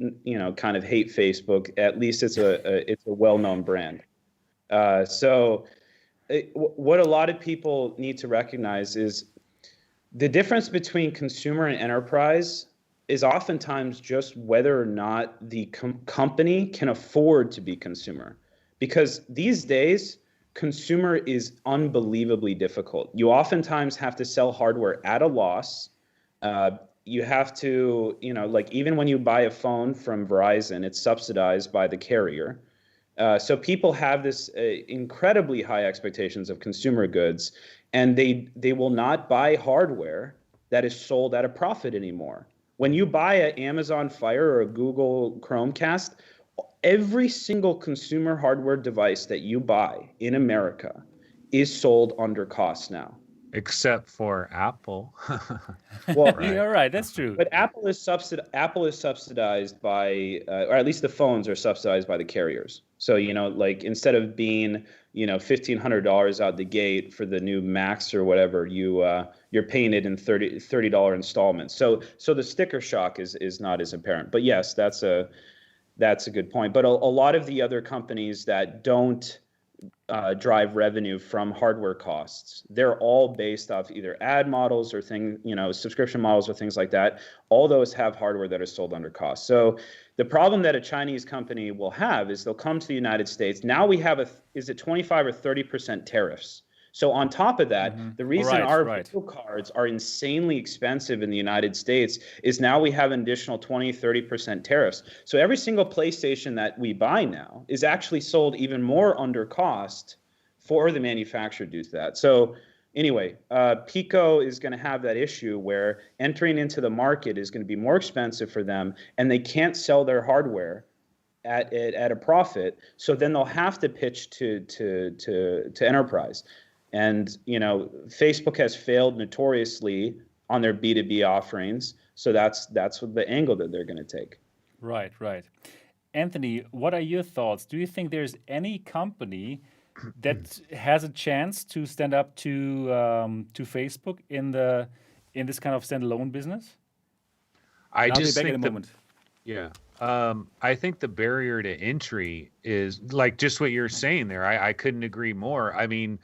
kind of hate Facebook, at least it's a well-known brand. What a lot of people need to recognize is the difference between consumer and enterprise is oftentimes just whether or not the company can afford to be consumer. Because these days, consumer is unbelievably difficult. You oftentimes have to sell hardware at a loss. You have to, even when you buy a phone from Verizon, it's subsidized by the carrier. So people have this incredibly high expectations of consumer goods, and they will not buy hardware that is sold at a profit anymore. When you buy an Amazon Fire or a Google Chromecast, every single consumer hardware device that you buy in America is sold under cost now. Except for Apple. Well, right. You're right. That's true. But Apple is subsidized by, or at least the phones are subsidized by the carriers. So, instead of being, $1,500 out the gate for the new Max or whatever, you're paying it in $30 installments. So the sticker shock is not as apparent. But yes, that's a good point. But a lot of the other companies that don't drive revenue from hardware costs, they're all based off either ad models or subscription models or things like that. All those have hardware that is sold under cost. So the problem that a Chinese company will have is they'll come to the United States. Now we have is it 25 or 30% tariffs? So on top of that, the reason our video cards are insanely expensive in the United States is now we have an additional 20, 30% tariffs. So every single PlayStation that we buy now is actually sold even more under cost for the manufacturer due to that. So anyway, Pico is going to have that issue where entering into the market is going to be more expensive for them, and they can't sell their hardware at a profit. So then they'll have to pitch to enterprise. And, Facebook has failed notoriously on their B2B offerings. So that's what the angle that they're going to take. Right. Anthony, what are your thoughts? Do you think there's any company that has a chance to stand up to Facebook in this kind of standalone business? I And I'll be just back in a think the moment. Yeah. I think the barrier to entry is like just what you're saying there. I couldn't agree more. I mean,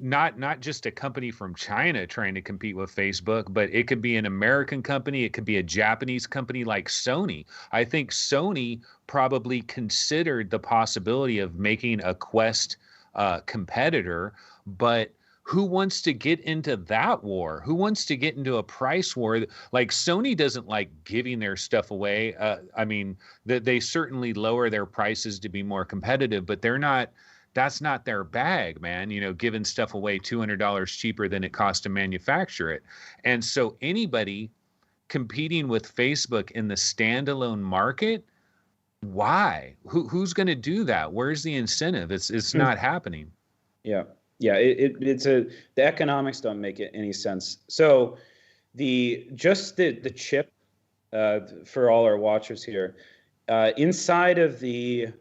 not just a company from China trying to compete with Facebook, but it could be an American company. It could be a Japanese company like Sony. I think Sony probably considered the possibility of making a Quest competitor, but who wants to get into that war? Who wants to get into a price war? Like Sony doesn't like giving their stuff away. I mean, they certainly lower their prices to be more competitive, but that's not their bag, man. You know, giving stuff away $200 cheaper than it costs to manufacture it. And so anybody competing with Facebook in the standalone market, why? Who's going to do that? Where's the incentive? It's not happening. Yeah. Yeah, the economics don't make any sense. So the chip for all our watchers here, inside of the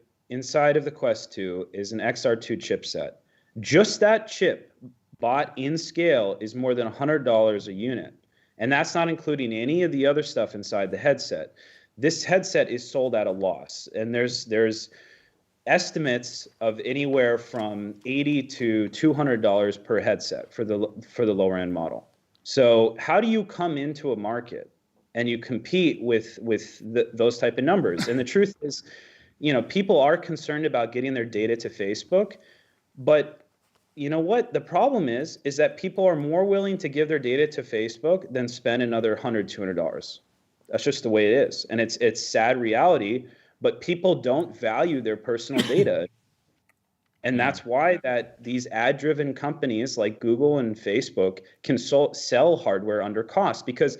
Quest 2 is an XR2 chipset. Just that chip bought in scale is more than $100 a unit, and that's not including any of the other stuff inside the headset. This headset is sold at a loss, and there's estimates of anywhere from $80 to $200 per headset for the lower end model. So how do you come into a market and you compete with those type of numbers? And the truth is, you know, people are concerned about getting their data to Facebook, but you know what? The problem is that people are more willing to give their data to Facebook than spend another $100, $200. That's just the way it is, and it's sad reality. But people don't value their personal data. And that's why that these ad-driven companies like Google and Facebook can sell hardware under cost. Because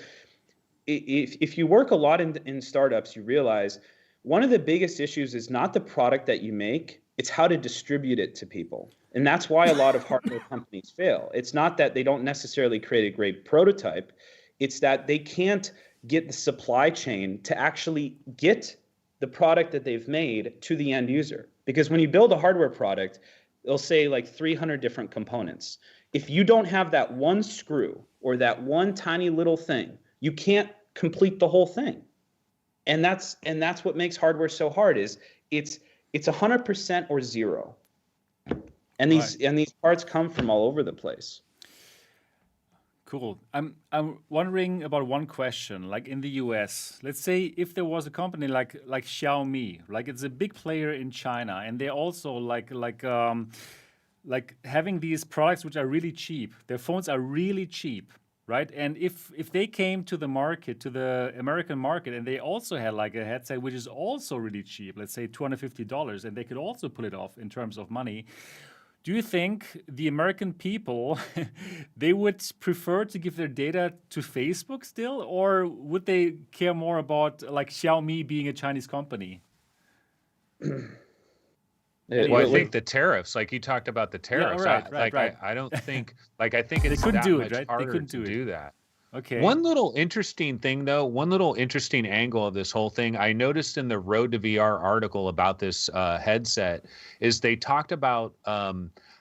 if you work a lot in startups, you realize one of the biggest issues is not the product that you make, it's how to distribute it to people. And that's why a lot of hardware companies fail. It's not that they don't necessarily create a great prototype. It's that they can't get the supply chain to actually get the product that they've made to the end user. Because when you build a hardware product, they'll say like 300 different components. If you don't have that one screw or that one tiny little thing, you can't complete the whole thing. And that's what makes hardware so hard is it's 100% or zero. And these parts come from all over the place. Cool. I'm wondering about one question. Like in the US, let's say if there was a company like Xiaomi, like it's a big player in China, and they also like having these products which are really cheap. Their phones are really cheap, right? And if they came to the market, to the American market, and they also had like a headset which is also really cheap, let's say $250, and they could also pull it off in terms of money. Do you think the American people, they would prefer to give their data to Facebook still, or would they care more about like Xiaomi being a Chinese company? Well, I think the tariffs, like you talked about the tariffs. Right. I don't think, like I think it's they couldn't that do much it, right? harder They couldn't to do that. Okay. One little interesting thing, though, one little interesting angle of this whole thing, I noticed in the Road to VR article about this headset, is they talked about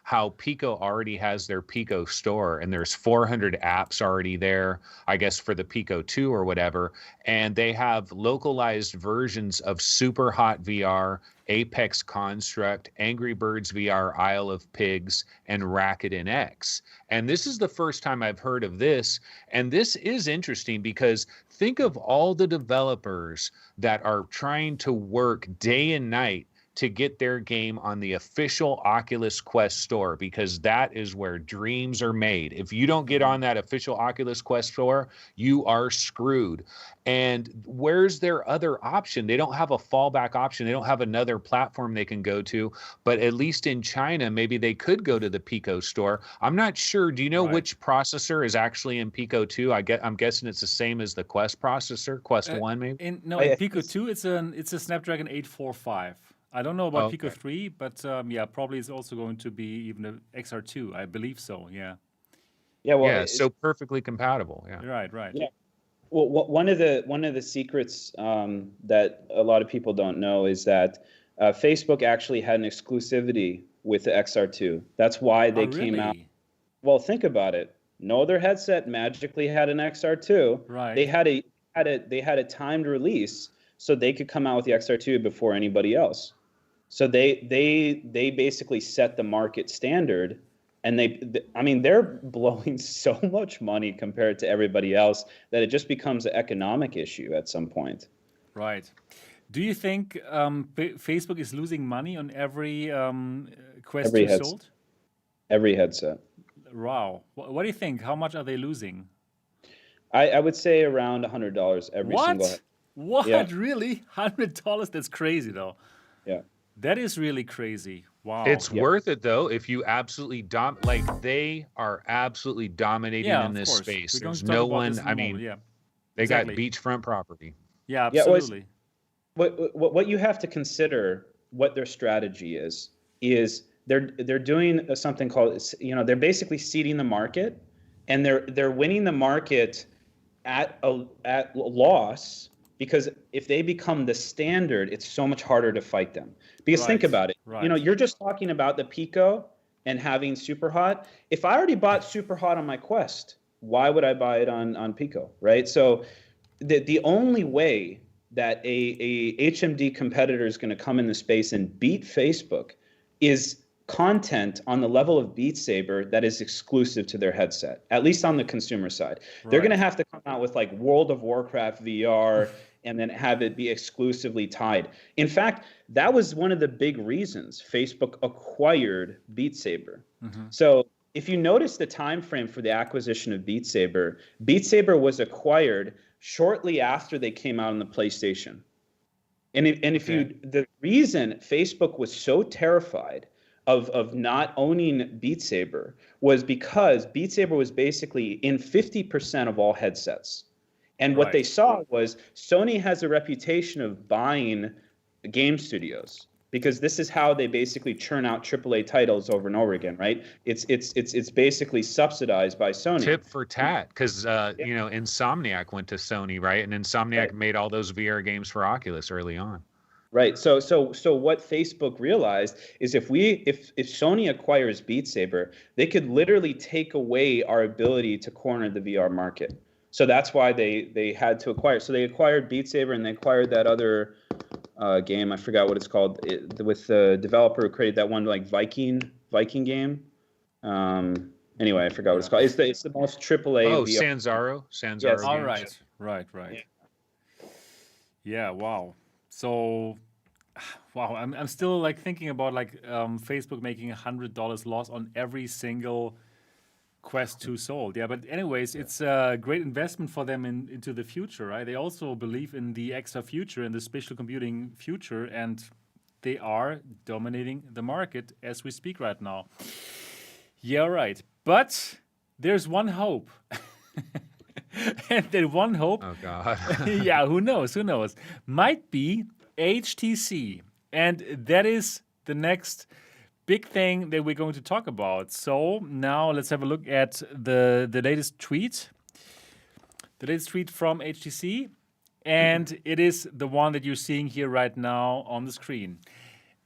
how Pico already has their Pico store, and there's 400 apps already there, I guess, for the Pico 2 or whatever. And they have localized versions of Super Hot VR, Apex Construct, Angry Birds VR, Isle of Pigs, and Rakuten X. And this is the first time I've heard of this. And this is interesting because think of all the developers that are trying to work day and night to get their game on the official Oculus Quest store, because that is where dreams are made. If you don't get on that official Oculus Quest store, you are screwed. And where's their other option? They don't have a fallback option. They don't have another platform they can go to. But at least in China, maybe they could go to the Pico store. I'm not sure. Do you know which processor is actually in Pico 2? I'm guessing it's the same as the Quest processor, Quest 1 maybe? In Pico 2, it's a Snapdragon 845. I don't know about Pico 3, but yeah, probably it's also going to be even an XR2. I believe so, yeah. Yeah, well, so perfectly compatible, yeah. Right. Yeah. Well, one of the secrets that a lot of people don't know is that Facebook actually had an exclusivity with the XR2. That's why they came out. Really? Well, think about it. No other headset magically had an XR2. Right. They had a timed release, so they could come out with the XR2 before anybody else. So they basically set the market standard, and they're blowing so much money compared to everybody else that it just becomes an economic issue at some point. Right. Do you think Facebook is losing money on every Quest Every 2 headset. sold? Every headset. Wow. What do you think? How much are they losing? I would say around $100 every single headset. What? Yeah. Really? $100? That's crazy, though. Yeah. That is really crazy. Wow. It's worth it though if you absolutely they are absolutely dominating Yeah, in of this course. space. We're going There's to talk no about one. this in a I moment, mean, yeah. they Exactly. got beachfront property. Yeah, Yeah, well, absolutely. what you have to consider, what their strategy is they're doing something called, they're basically seeding the market, and they're winning the market at loss, because if they become the standard, it's so much harder to fight them. Because think Right, about it. right. You're just talking about the Pico and having Super Hot. If I already bought Super Hot on my Quest, why would I buy it on Pico, right? So the only way that a HMD competitor is going to come in the space and beat Facebook is content on the level of Beat Saber that is exclusive to their headset, at least on the consumer side. They're Right. going to have to come out with like World of Warcraft VR and then have it be exclusively tied. In fact, that was one of the big reasons Facebook acquired Beat Saber. So if you notice the time frame for the acquisition of Beat Saber was acquired shortly after they came out on the PlayStation. And the reason Facebook was so terrified of not owning Beat Saber was because Beat Saber was basically in 50% of all headsets. And what they saw was Sony has a reputation of buying game studios, because this is how they basically churn out AAA titles over and over again, right? It's basically subsidized by Sony. Tip for tat, because Insomniac went to Sony, right? And Insomniac made all those VR games for Oculus early on. Right. So what Facebook realized is if Sony acquires Beat Saber, they could literally take away our ability to corner the VR market. So that's why they had to acquire. So they acquired Beat Saber, and they acquired that other game. I forgot what it's called, with the developer who created that one like Viking game. Anyway, I forgot what it's called. It's the most AAA. Oh, VR. Sanzaro. Yes. All games. right. Yeah, wow. So, wow, I'm still like thinking about like Facebook making $100 loss on every single Quest 2 sold. Yeah, but anyways, it's a great investment for them into the future, right? They also believe in the extra future, in the spatial computing future, and they are dominating the market as we speak right now. Yeah, right. But there's one hope. And that one hope, Oh God. yeah, who knows, might be HTC. And that is the next big thing that we're going to talk about. So now let's have a look at the latest tweet. The latest tweet from HTC. And it is the one that you're seeing here right now on the screen.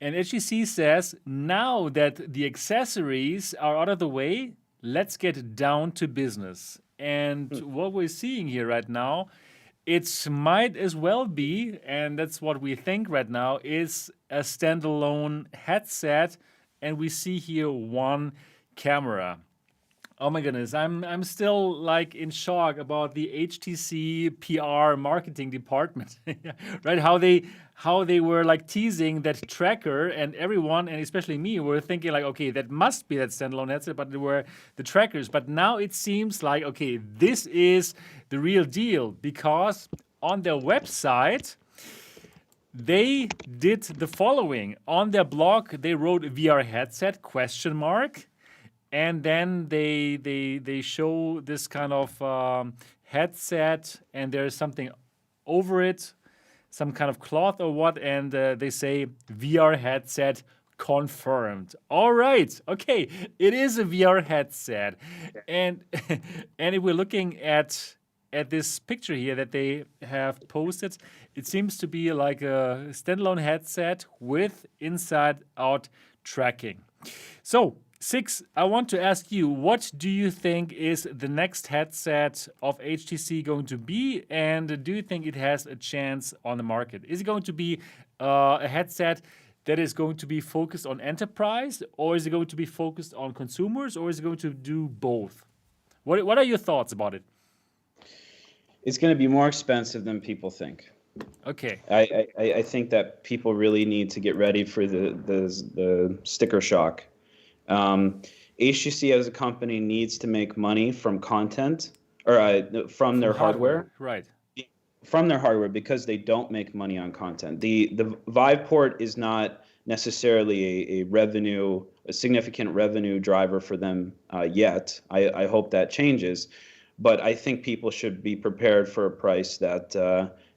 And HTC says, now that the accessories are out of the way, let's get down to business. And what we're seeing here right now, it might as well be, and that's what we think right now, is a standalone headset. And we see here one camera. Oh my goodness, I'm still like in shock about the HTC PR marketing department, right? How they were like teasing that tracker, and everyone, and especially me, were thinking like, okay, that must be that standalone headset, but they were the trackers. But now it seems like, okay, this is the real deal, because on their website, they did the following. On their blog, they wrote VR headset ? And then they show this kind of headset, and there's something over it, some kind of cloth or what, and they say VR headset confirmed. All right, okay, it is a VR headset, and if we're looking at at this picture here that they have posted, it seems to be like a standalone headset with inside-out tracking. So, Cix, I want to ask you, what do you think is the next headset of HTC going to be, and do you think it has a chance on the market? Is it going to be a headset that is going to be focused on enterprise, or is it going to be focused on consumers, or is it going to do both? What are your thoughts about it? It's going to be more expensive than people think. Okay. I think that people really need to get ready for the sticker shock. HTC as a company needs to make money from content, or from their hardware. Right. From their hardware, because they don't make money on content. The Vive port is not necessarily a significant revenue driver for them yet. I hope that changes, but I think people should be prepared for a price that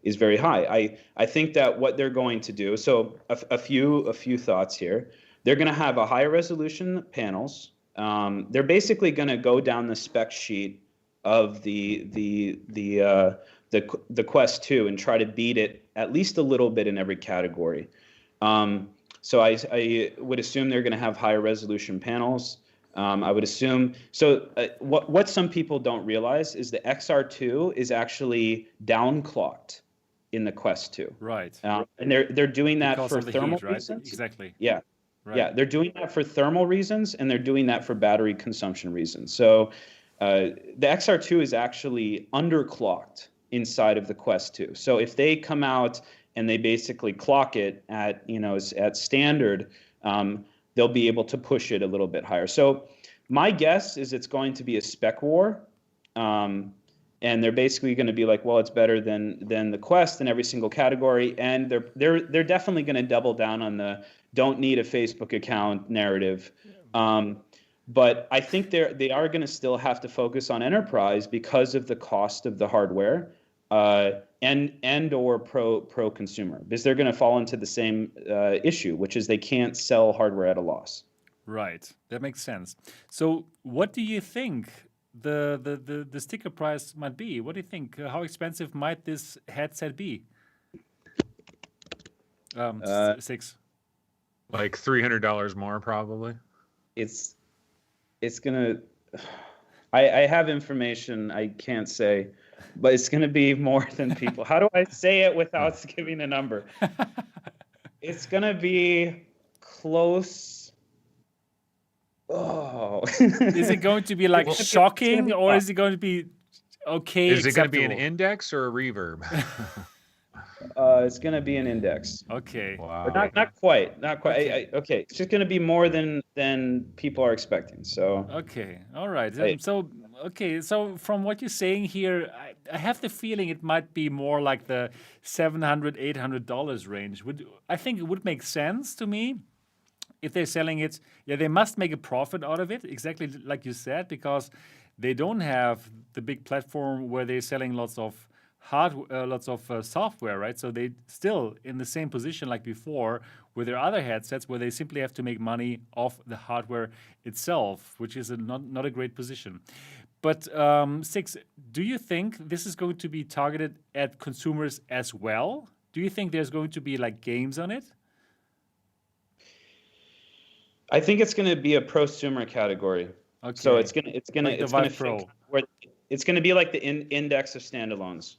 is very high. I think that what they're going to do, so a few thoughts here. They're going to have a higher resolution panels. They're basically going to go down the spec sheet of the Quest 2 and try to beat it at least a little bit in every category. So I would assume they're going to have higher resolution panels. I would assume so. What some people don't realize is the XR2 is actually downclocked in the Quest 2. Right. And they're doing that Because for of the thermal heat, right? reasons. Exactly. Yeah. Right. Yeah, they're doing that for thermal reasons, and they're doing that for battery consumption reasons. So the XR2 is actually underclocked inside of the Quest 2. So if they come out and they basically clock it at at standard, they'll be able to push it a little bit higher. So my guess is it's going to be a spec war, and they're basically going to be like, well, it's better than the Quest in every single category, and they're definitely going to double down on the don't need a Facebook account narrative. But I think they are going to still have to focus on enterprise because of the cost of the hardware, and or pro consumer, because they're going to fall into the same issue, which is they can't sell hardware at a loss. Right. That makes sense. So, what do you think the sticker price might be? What do you think? How expensive might this headset be? Cix. Like $300 more, probably. It's gonna. I have information I can't say, but it's gonna be more than people. How do I say it without giving a number? It's gonna be close. Oh. Is it going to be like shocking, or is it going to be okay? Is it going to be an acceptable? index or a reverb? It's gonna be an index. Okay. Wow. But not quite. Not quite. Okay. It's just gonna be more than people are expecting. So. Okay. All right. Hey. So So from what you're saying here, I have the feeling it might be more like the $700, $800 range. I think it would make sense to me if they're selling it. Yeah, they must make a profit out of it, exactly like you said, because they don't have the big platform where they're selling lots of software, right? So they still in the same position like before with their other headsets, where they simply have to make money off the hardware itself, which is not a great position. But Cix, do you think this is going to be targeted at consumers as well? Do you think there's going to be like games on it? I think it's going to be a prosumer category. Okay. So it's gonna Like the it's gonna Vive Pro. think where it's going to be like the index of standalones.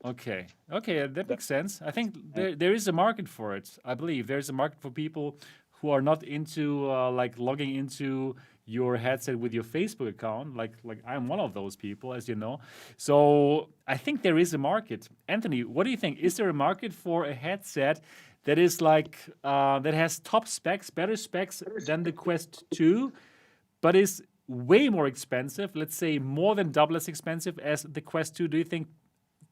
Okay, that makes sense. I think there is a market for it. I believe there's a market for people who are not into like logging into your headset with your Facebook account. Like I'm one of those people, as you know. So I think there is a market. Anthony, what do you think? Is there a market for a headset that is like that has top specs, better specs than the Quest 2, but is way more expensive? Let's say more than double as expensive as the Quest 2. Do you think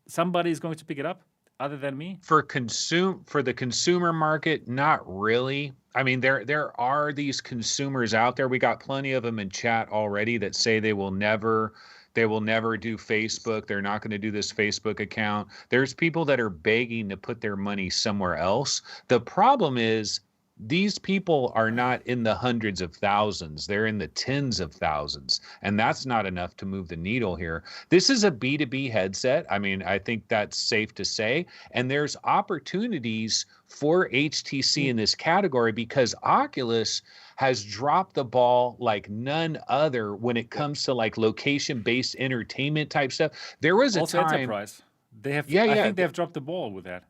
somebody is going to pick it up other than me? For the consumer market, not really. I mean, there are these consumers out there. We got plenty of them in chat already that say they will never do Facebook. They're not going to do this Facebook account. There's people that are begging to put their money somewhere else. The problem is these people are not in the hundreds of thousands. They're in the tens of thousands. And that's not enough to move the needle here. This is a B2B headset. I mean, I think that's safe to say. And there's opportunities for HTC in this category because Oculus has dropped the ball like none other when it comes to like location-based entertainment type stuff. There was a Also time. enterprise. They have. Yeah, I yeah. think they have dropped the ball with that.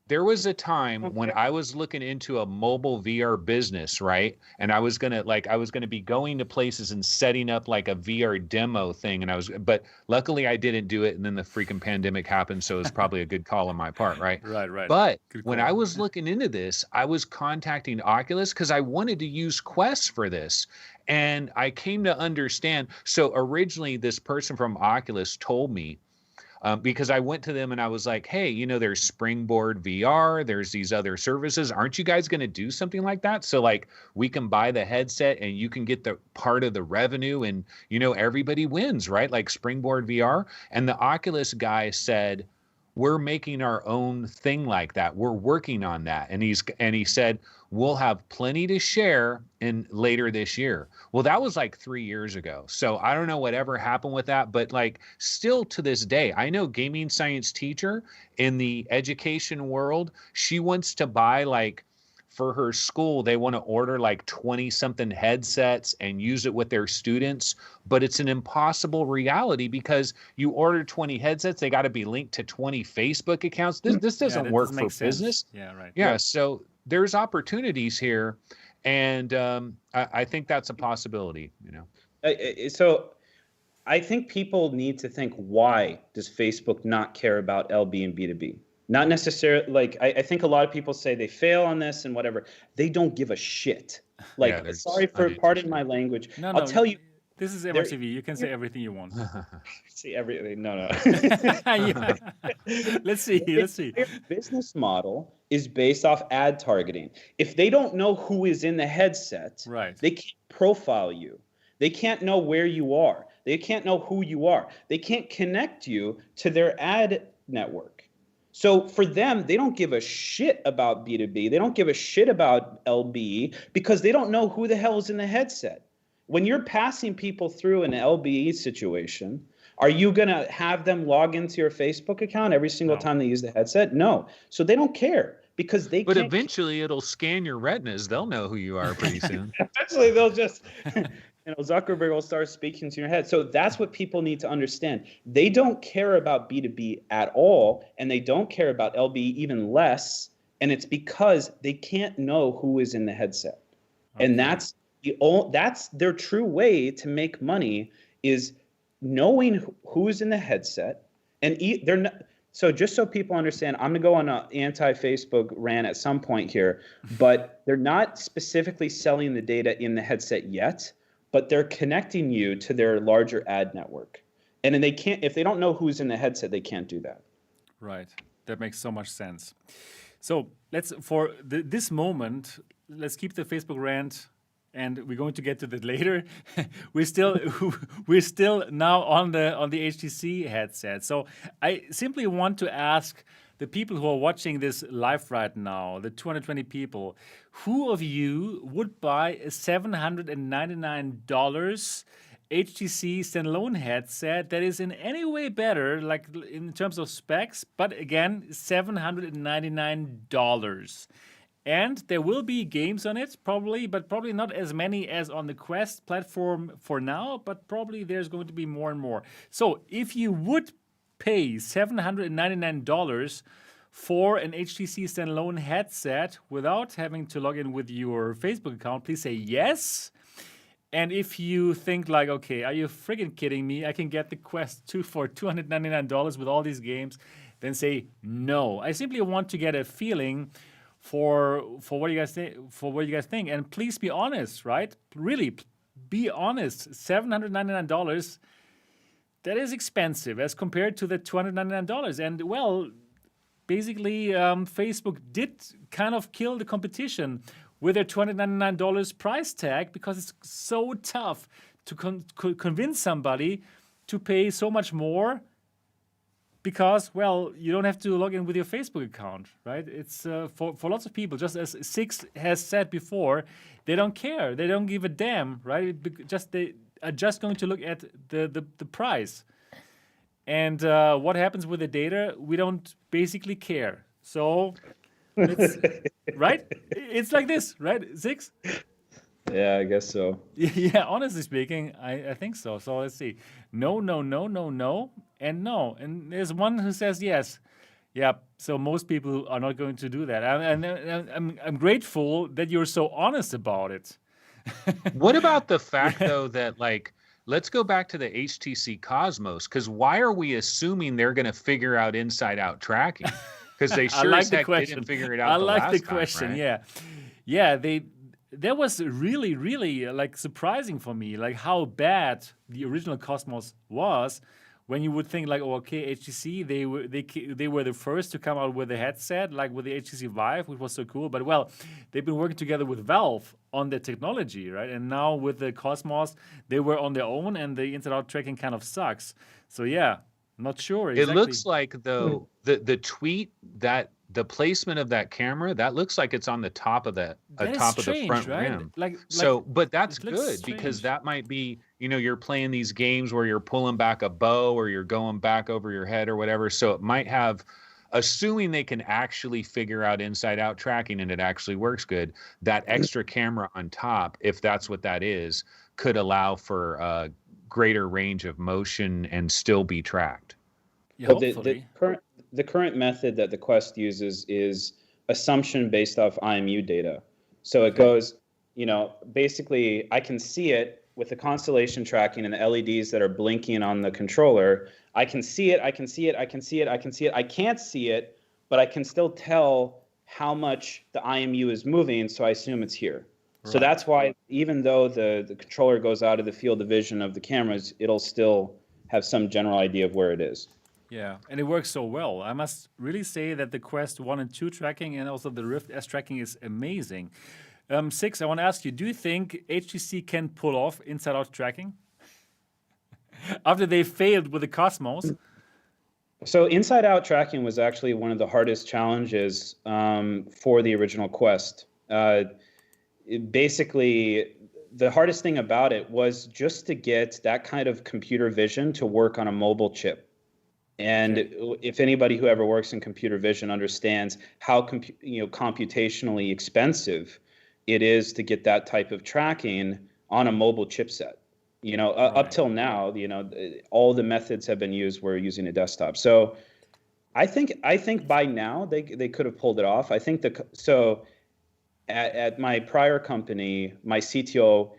There was a time when I was looking into a mobile VR business, right? And I was gonna be going to places and setting up like a VR demo thing. But luckily I didn't do it. And then the freaking pandemic happened. So it was probably a good call on my part, right? Right. But Good when call. I was looking into this, I was contacting Oculus because I wanted to use Quest for this. And I came to understand. So originally this person from Oculus told me, because I went to them and I was like, hey, you know, there's Springboard VR, there's these other services. Aren't you guys going to do something like that? So like we can buy the headset and you can get the part of the revenue and, you know, everybody wins, right? Like Springboard VR. And the Oculus guy said, we're making our own thing like that. We're working on that. And he said, we'll have plenty to share in later this year. Well, that was like 3 years ago. So I don't know whatever happened with that, but like still to this day, I know gaming science teacher in the education world, she wants to buy like for her school, they want to order like 20 something headsets and use it with their students, but it's an impossible reality because you order 20 headsets, they got to be linked to 20 Facebook accounts. This doesn't that work doesn't for make sense. business. Yeah, right. Yeah, so there's opportunities here, and I think that's a possibility, you know. So I think people need to think, why does Facebook not care about LB and B2B? Not necessarily, like, I think a lot of people say they fail on this and whatever. They don't give a shit. Like, Yeah, sorry for pardon my language. I'll tell you. This is MRTV. You can say everything you want. See everything. No. Yeah. Let's see. Their business model is based off ad targeting. If they don't know who is in the headset, Right. they can't profile you. They can't know where you are. They can't know who you are. They can't connect you to their ad network. So for them, they don't give a shit about B2B. They don't give a shit about LBE because they don't know who the hell is in the headset. When you're passing people through an LBE situation, are you going to have them log into your Facebook account every single time they use the headset? No. So they don't care because they But can't. eventually it'll scan your retinas. They'll know who you are pretty soon. Eventually they'll just, Zuckerberg will start speaking to your head. So that's what people need to understand. They don't care about B2B at all, and they don't care about LBE even less. And it's because they can't know who is in the headset. Okay. And that's their true way to make money, is knowing who's in the headset. And they're not. So just so people understand, I'm going to go on an anti-Facebook rant at some point here, but they're not specifically selling the data in the headset yet, but they're connecting you to their larger ad network. And then they can't, if they don't know who's in the headset, they can't do that. Right. That makes so much sense. So for this moment, let's keep the Facebook rant, and we're going to get to that later. we're still now on the HTC headset. So I simply want to ask the people who are watching this live right now, the 220 people, who of you would buy a $799 HTC standalone headset that is in any way better, like in terms of specs, but again, $799. And there will be games on it, probably, but probably not as many as on the Quest platform for now, but probably there's going to be more and more. So if you would pay $799 for an HTC standalone headset without having to log in with your Facebook account, please say yes. And if you think like, okay, are you friggin' kidding me? I can get the Quest 2 for $299 with all these games, then say no. I simply want to get a feeling for what you guys think, and please be honest, right? Really, be honest. $799, that is expensive as compared to the $299. And well, basically, Facebook did kind of kill the competition with their $299 price tag because it's so tough to convince somebody to pay so much more because, well, you don't have to log in with your Facebook account, right? It's for lots of people, just as Cix has said before, they don't care. They don't give a damn, right? They are just going to look at the price. And what happens with the data, we don't basically care. So, it's, right? It's like this, right, Cix? Yeah, I guess so. Yeah, honestly speaking, I think so. So let's see. No, no, no, no, no, and no. And there's one who says yes. Yeah, so most people are not going to do that. I'm grateful that you're so honest about it. What about the fact, though, that like, let's go back to the HTC Cosmos, because why are we assuming they're going to figure out inside-out tracking? Because they sure as heck didn't figure it out the last time, I like the question, right? Yeah, that was really, really like surprising for me, like how bad the original Cosmos was. When you would think like, oh, okay, HTC, they were the first to come out with a headset, like with the HTC Vive, which was so cool. But well, they've been working together with Valve on the technology, right? And now with the Cosmos, they were on their own, and the inside-out tracking kind of sucks. So yeah, not sure exactly. It looks like, though, the tweet, that the placement of that camera, that looks like it's on the top of the front rim. But that's good, because that might be, you're playing these games where you're pulling back a bow or you're going back over your head or whatever. So it might have, assuming they can actually figure out inside-out tracking and it actually works good, that extra camera on top, if that's what that is, could allow for a greater range of motion and still be tracked. Yeah, well, the current method that the Quest uses is assumption based off IMU data. So it goes, basically I can see it with the constellation tracking and the LEDs that are blinking on the controller. I can see it, I can see it, I can see it, I can see it. I can't see it, but I can still tell how much the IMU is moving, so I assume it's here. Right. So that's why even though the controller goes out of the field of vision of the cameras, it'll still have some general idea of where it is. Yeah, and it works so well. I must really say that the Quest 1 and 2 tracking and also the Rift S tracking is amazing. Cix, I want to ask you, do you think HTC can pull off inside-out tracking? After they failed with the Cosmos? So inside-out tracking was actually one of the hardest challenges for the original Quest. Basically, the hardest thing about it was just to get that kind of computer vision to work on a mobile chip. And if anybody who ever works in computer vision understands how computationally expensive it is to get that type of tracking on a mobble chipset. Up till now, all the methods have been used where using a desktop. So I think by now they could have pulled it off. I think at my prior company, my CTO,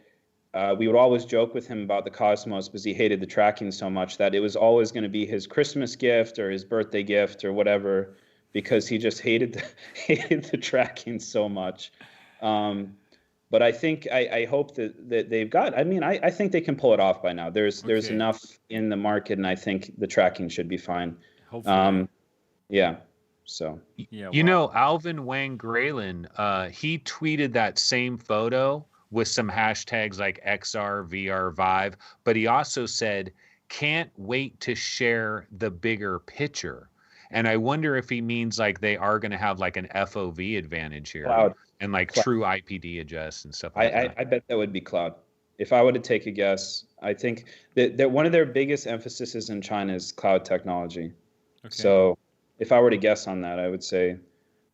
we would always joke with him about the Cosmos because he hated the tracking so much that it was always going to be his Christmas gift or his birthday gift or whatever, because he just hated the tracking so much. But I think I hope that they've got. I mean, I think they can pull it off by now. There's enough in the market, and I think the tracking should be fine. Hopefully. Yeah. So. Yeah. Alvin Wang Graylin, he tweeted that same photo with some hashtags like XR, VR, Vive, but he also said, can't wait to share the bigger picture. And I wonder if he means like they are going to have like an FOV advantage here. Cloud. And like Cloud. true IPD adjust and stuff like that. I bet that would be cloud. If I were to take a guess, I think that one of their biggest emphases in China is cloud technology. Okay. So if I were to guess on that, I would say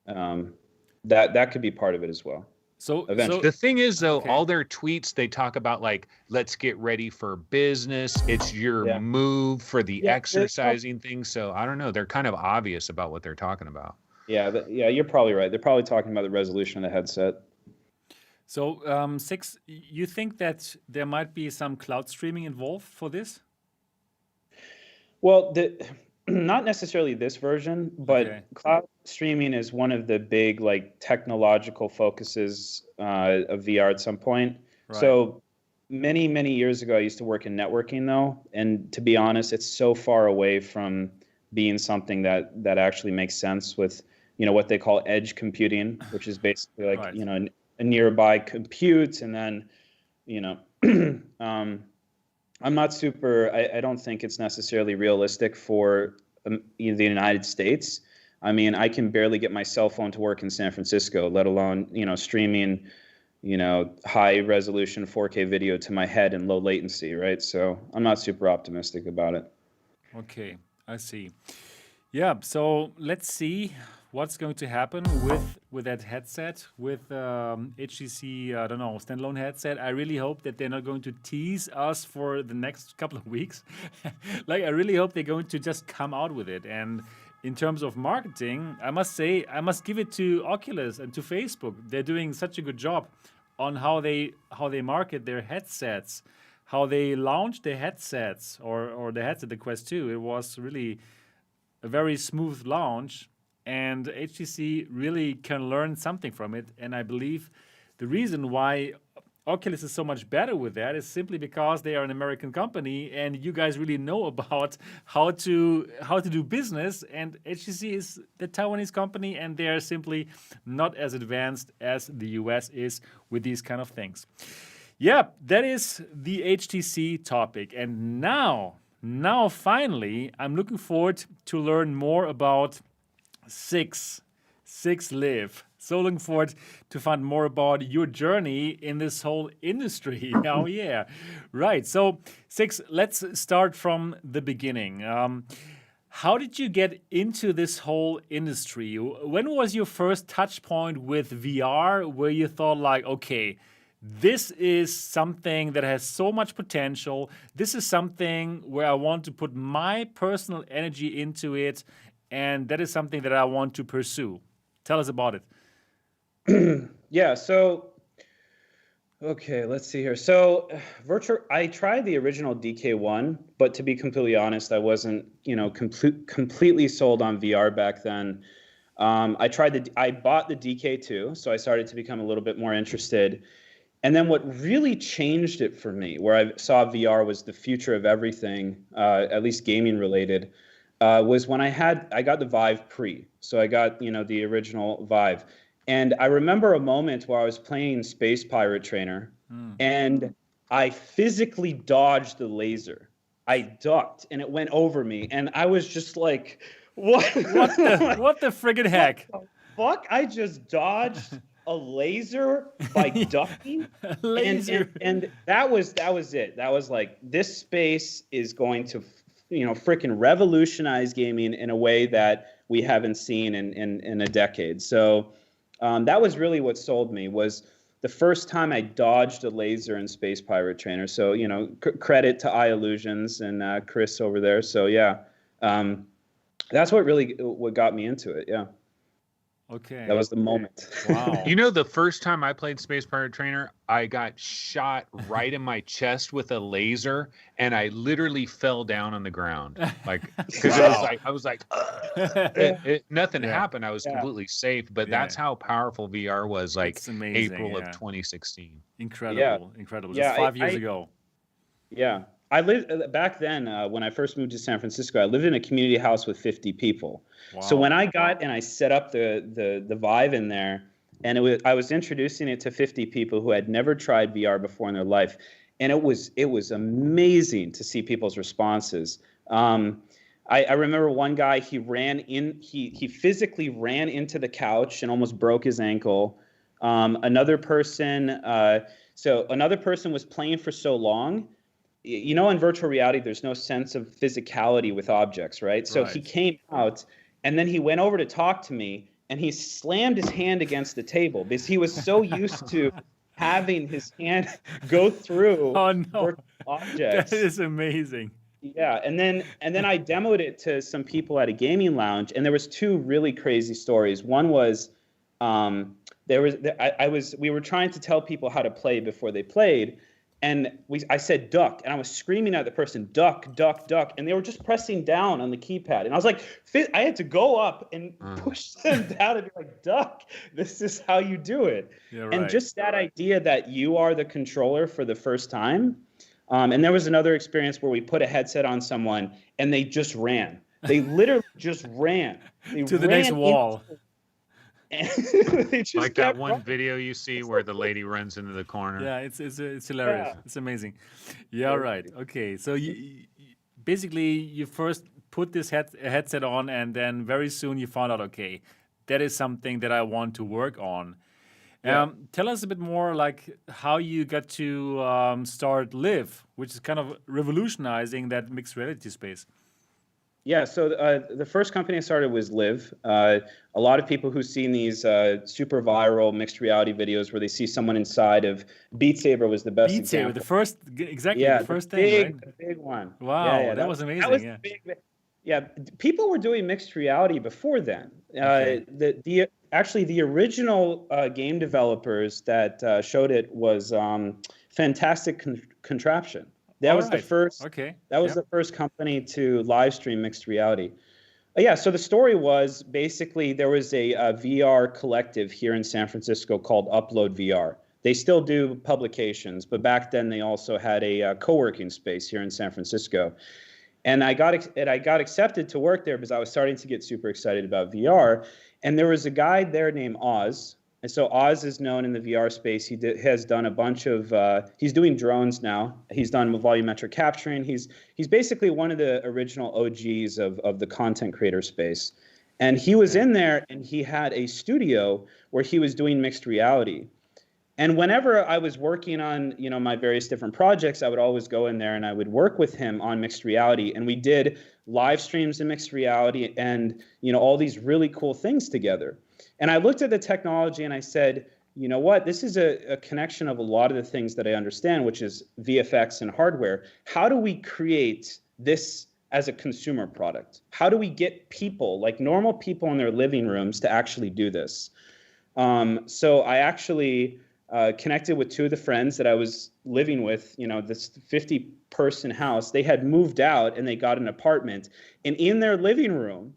that could be part of it as well. So eventually. The thing is, though, all their tweets, they talk about like, let's get ready for business. It's your move for the exercising thing. So I don't know. They're kind of obvious about what they're talking about. Yeah, you're probably right. They're probably talking about the resolution of the headset. So, Cix, you think that there might be some cloud streaming involved for this? Well, not necessarily this version, but cloud streaming is one of the big like technological focuses of VR at some point. Right. So many years ago, I used to work in networking though, and to be honest, it's so far away from being something that actually makes sense with what they call edge computing, which is basically like a nearby compute, and then I'm not super. I don't think it's necessarily realistic for the United States. I mean, I can barely get my cell phone to work in San Francisco, let alone, streaming, high resolution 4K video to my head in low latency, right? So I'm not super optimistic about it. Okay, I see. Yeah, so let's see what's going to happen with that headset, with HTC, I don't know, standalone headset. I really hope that they're not going to tease us for the next couple of weeks. Like, I really hope they're going to just come out with it. And in terms of marketing, I must say, I must give it to Oculus and to Facebook. They're doing such a good job on how they market their headsets, how they launch their headsets or the headset, the Quest 2. It was really a very smooth launch, and HTC really can learn something from it. And I believe the reason why Oculus is so much better with that is simply because they are an American company, and you guys really know about how to do business. And HTC is the Taiwanese company, and they are simply not as advanced as the US is with these kind of things. Yeah, that is the HTC topic. And now finally, I'm looking forward to learn more about Cix Liv. So looking forward to find more about your journey in this whole industry. Oh yeah, right. So Cix, let's start from the beginning. How did you get into this whole industry? When was your first touch point with VR where you thought like, okay, this is something that has so much potential. This is something where I want to put my personal energy into it, and that is something that I want to pursue. Tell us about it. Yeah, so, okay, let's see here. So, I tried the original DK1, but to be completely honest, I wasn't, completely sold on VR back then. I bought the DK2, so I started to become a little bit more interested. And then what really changed it for me, where I saw VR was the future of everything, at least gaming related, was when I got the Vive Pre. So I got, the original Vive. And I remember a moment where I was playing Space Pirate Trainer, and I physically dodged the laser. I ducked, and it went over me. And I was just like, what? What the friggin' heck? What the fuck? I just dodged a laser by ducking. Laser. And that was it. That was like, this space is going to freaking revolutionize gaming in a way that we haven't seen in a decade. So that was really what sold me, was the first time I dodged a laser in Space Pirate Trainer. So credit to Eye Illusions and Chris over there. So yeah, that's what got me into it. Yeah. Okay. That was the moment. Wow. The first time I played Space Pirate Trainer, I got shot right in my chest with a laser, and I literally fell down on the ground. Like, because I was like, nothing happened. I was completely safe, but that's how powerful VR was, like amazing, April of 2016. Incredible. Just 5 years ago. Yeah. I lived back then when I first moved to San Francisco. I lived in a community house with 50 people. Wow. So when I got and I set up the Vive in there, and I was introducing it to 50 people who had never tried VR before in their life, and it was amazing to see people's responses. I remember one guy, he physically ran into the couch and almost broke his ankle. Another person was playing for so long. In virtual reality, there's no sense of physicality with objects, right? So he came out, and then he went over to talk to me, and he slammed his hand against the table because he was so used to having his hand go through virtual objects. That is amazing. Yeah, and then I demoed it to some people at a gaming lounge, and there was two really crazy stories. One was we were trying to tell people how to play before they played. And I said duck, and I was screaming at the person, duck, duck, duck, and they were just pressing down on the keypad. And I was like, I had to go up and push them down and be like, duck, this is how you do it. Yeah, right. And just that idea that you are the controller for the first time. And there was another experience where we put a headset on someone, and they just ran. They literally just ran. They to the next wall. Like that one video you see where the lady runs into the corner. Yeah, it's hilarious. Yeah. It's amazing. Yeah, right. Okay, so basically your first put this headset on, and then very soon you found out, okay, that is something that I want to work on. Tell us a bit more, like how you got to start LIV, which is kind of revolutionizing that mixed reality space. Yeah, so the first company I started was LIV. A lot of people who've seen these super viral mixed reality videos where they see someone inside of Beat Saber was the best Beat Saber, example. the first, exactly, the first thing, right? The big one. Wow, that was amazing. That was the big. Yeah, people were doing mixed reality before then. Actually, the original game developers that showed it was Fantastic Contraption. That was the first. Okay. That was the first company to live stream mixed reality. Yeah. So the story was basically there was a VR collective here in San Francisco called Upload VR. They still do publications, but back then they also had a co-working space here in San Francisco. And I got accepted to work there because I was starting to get super excited about VR. And there was a guy there named Oz. And so Oz is known in the VR space. He has done a bunch of, he's doing drones now. He's done volumetric capturing. He's basically one of the original OGs of the content creator space. And he was in there and he had a studio where he was doing mixed reality. And whenever I was working on, my various different projects, I would always go in there and I would work with him on mixed reality. And we did live streams in mixed reality and, all these really cool things together. And I looked at the technology and I said, you know what, this is a connection of a lot of the things that I understand, which is VFX and hardware. How do we create this as a consumer product? How do we get people, like normal people in their living rooms, to actually do this? So I actually connected with two of the friends that I was living with, this 50-person house. They had moved out and they got an apartment. And in their living room,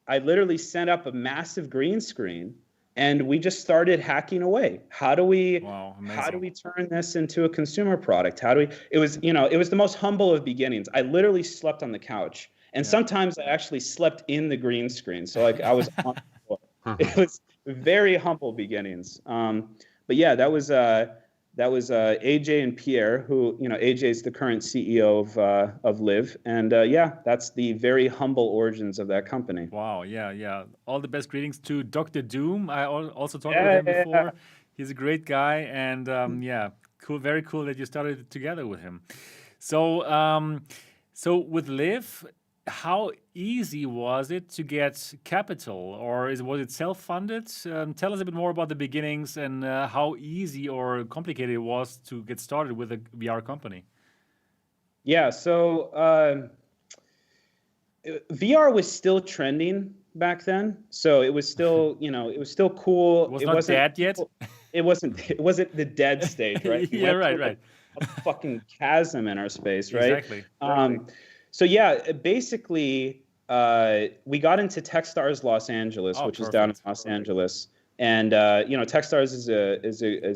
I literally set up a massive green screen and we just started hacking away. How do we turn this into a consumer product? It was the most humble of beginnings. I literally slept on the couch and sometimes I actually slept in the green screen. So like I was on the floor. It was very humble beginnings. But yeah, that was AJ and Pierre, who AJ is the current CEO of LIV, and that's the very humble origins of that company. Wow, yeah. All the best greetings to Dr. Doom. I also talked with him before. Yeah. He's a great guy, and cool, very cool that you started together with him. So, with LIV, how easy was it to get capital, or was it self-funded? Tell us a bit more about the beginnings and how easy or complicated it was to get started with a VR company. Yeah, so VR was still trending back then, so it was still, it was still cool. It wasn't dead yet. It wasn't the dead stage, right? Yeah, right. A fucking chasm in our space, right? Exactly. So yeah, basically, we got into Techstars Los Angeles, which is down in Los Angeles, and Techstars is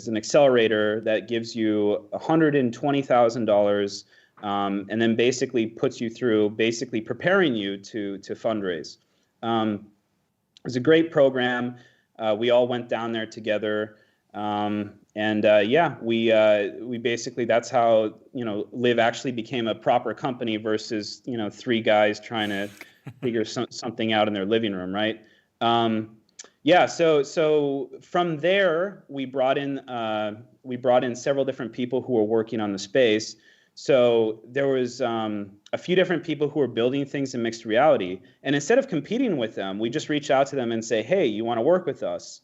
an accelerator that gives you $120,000, and then basically puts you through preparing you to fundraise. It's a great program. We all went down there together. We basically, that's how, LIV actually became a proper company versus, three guys trying to figure something out in their living room, right? So from there, we brought in several different people who were working on the space. So there was a few different people who were building things in mixed reality. And instead of competing with them, we just reached out to them and say, hey, you want to work with us?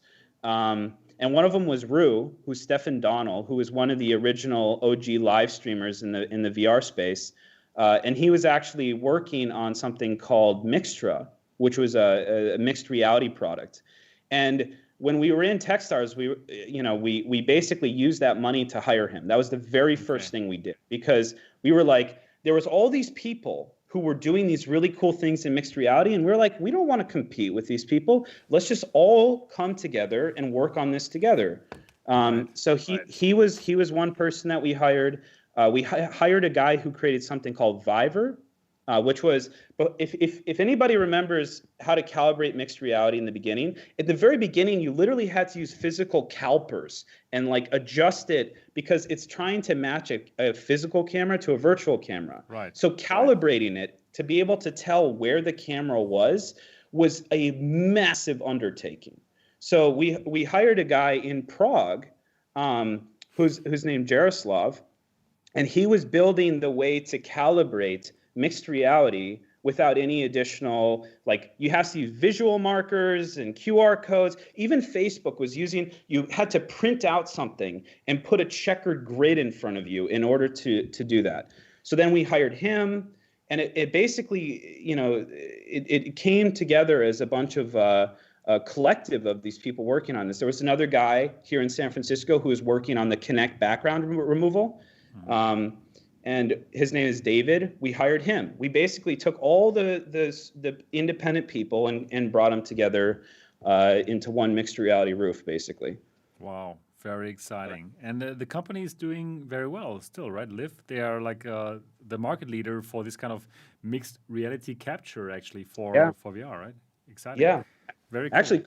And one of them was Rue, who's Stefan Donnell, who was one of the original OG live streamers in the VR space. And he was actually working on something called Mixtra, which was a mixed reality product. And when we were in Techstars, we basically used that money to hire him. That was the very first thing we did, because we were like, there was all these people who were doing these really cool things in mixed reality, and we're like, we don't want to compete with these people. Let's just all come together and work on this together. So he was one person that we hired. We hired a guy who created something called Viver, which was, if anybody remembers how to calibrate mixed reality in the beginning, at the very beginning, you literally had to use physical calipers and like adjust it because it's trying to match a physical camera to a virtual camera. Right. So calibrating it to be able to tell where the camera was a massive undertaking. So we hired a guy in Prague, who's named Jaroslav, and he was building the way to calibrate mixed reality without any additional, like, you have to use visual markers and QR codes. Even Facebook was using, you had to print out something and put a checkered grid in front of you in order to do that. So then we hired him, and it basically, you know, it came together as a bunch of a collective of these people working on this. There was another guy here in San Francisco who was working on the Kinect background removal. And his name is David. We hired him. We basically took all the independent people and brought them together into one mixed reality roof, basically. Wow, very exciting. And the company is doing very well still, right? LIV, they are like the market leader for this kind of mixed reality capture, actually, for VR, right? Exciting. Yeah. Very cool. Actually,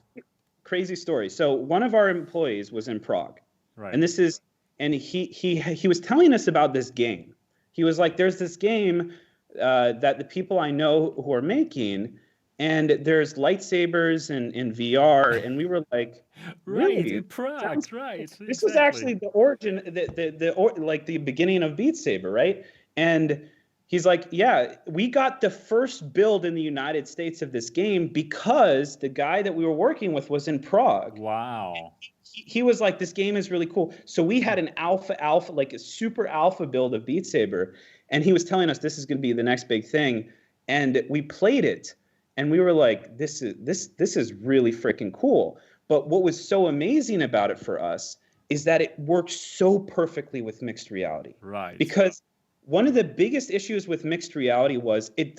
crazy story. So one of our employees was in Prague. Right. And he was telling us about this game. He was like, there's this game that the people I know who are making, and there's lightsabers in VR, and we were like, right, really? in Prague, right. This was actually the origin, the beginning of Beat Saber, right? And he's like, yeah, we got the first build in the United States of this game because the guy that we were working with was in Prague. Wow. He was like, this game is really cool. So we had an alpha, like a super alpha build of Beat Saber. And he was telling us this is going to be the next big thing. And we played it. And we were like, this is really freaking cool. But what was so amazing about it for us is that it works so perfectly with mixed reality. Right. Because one of the biggest issues with mixed reality was it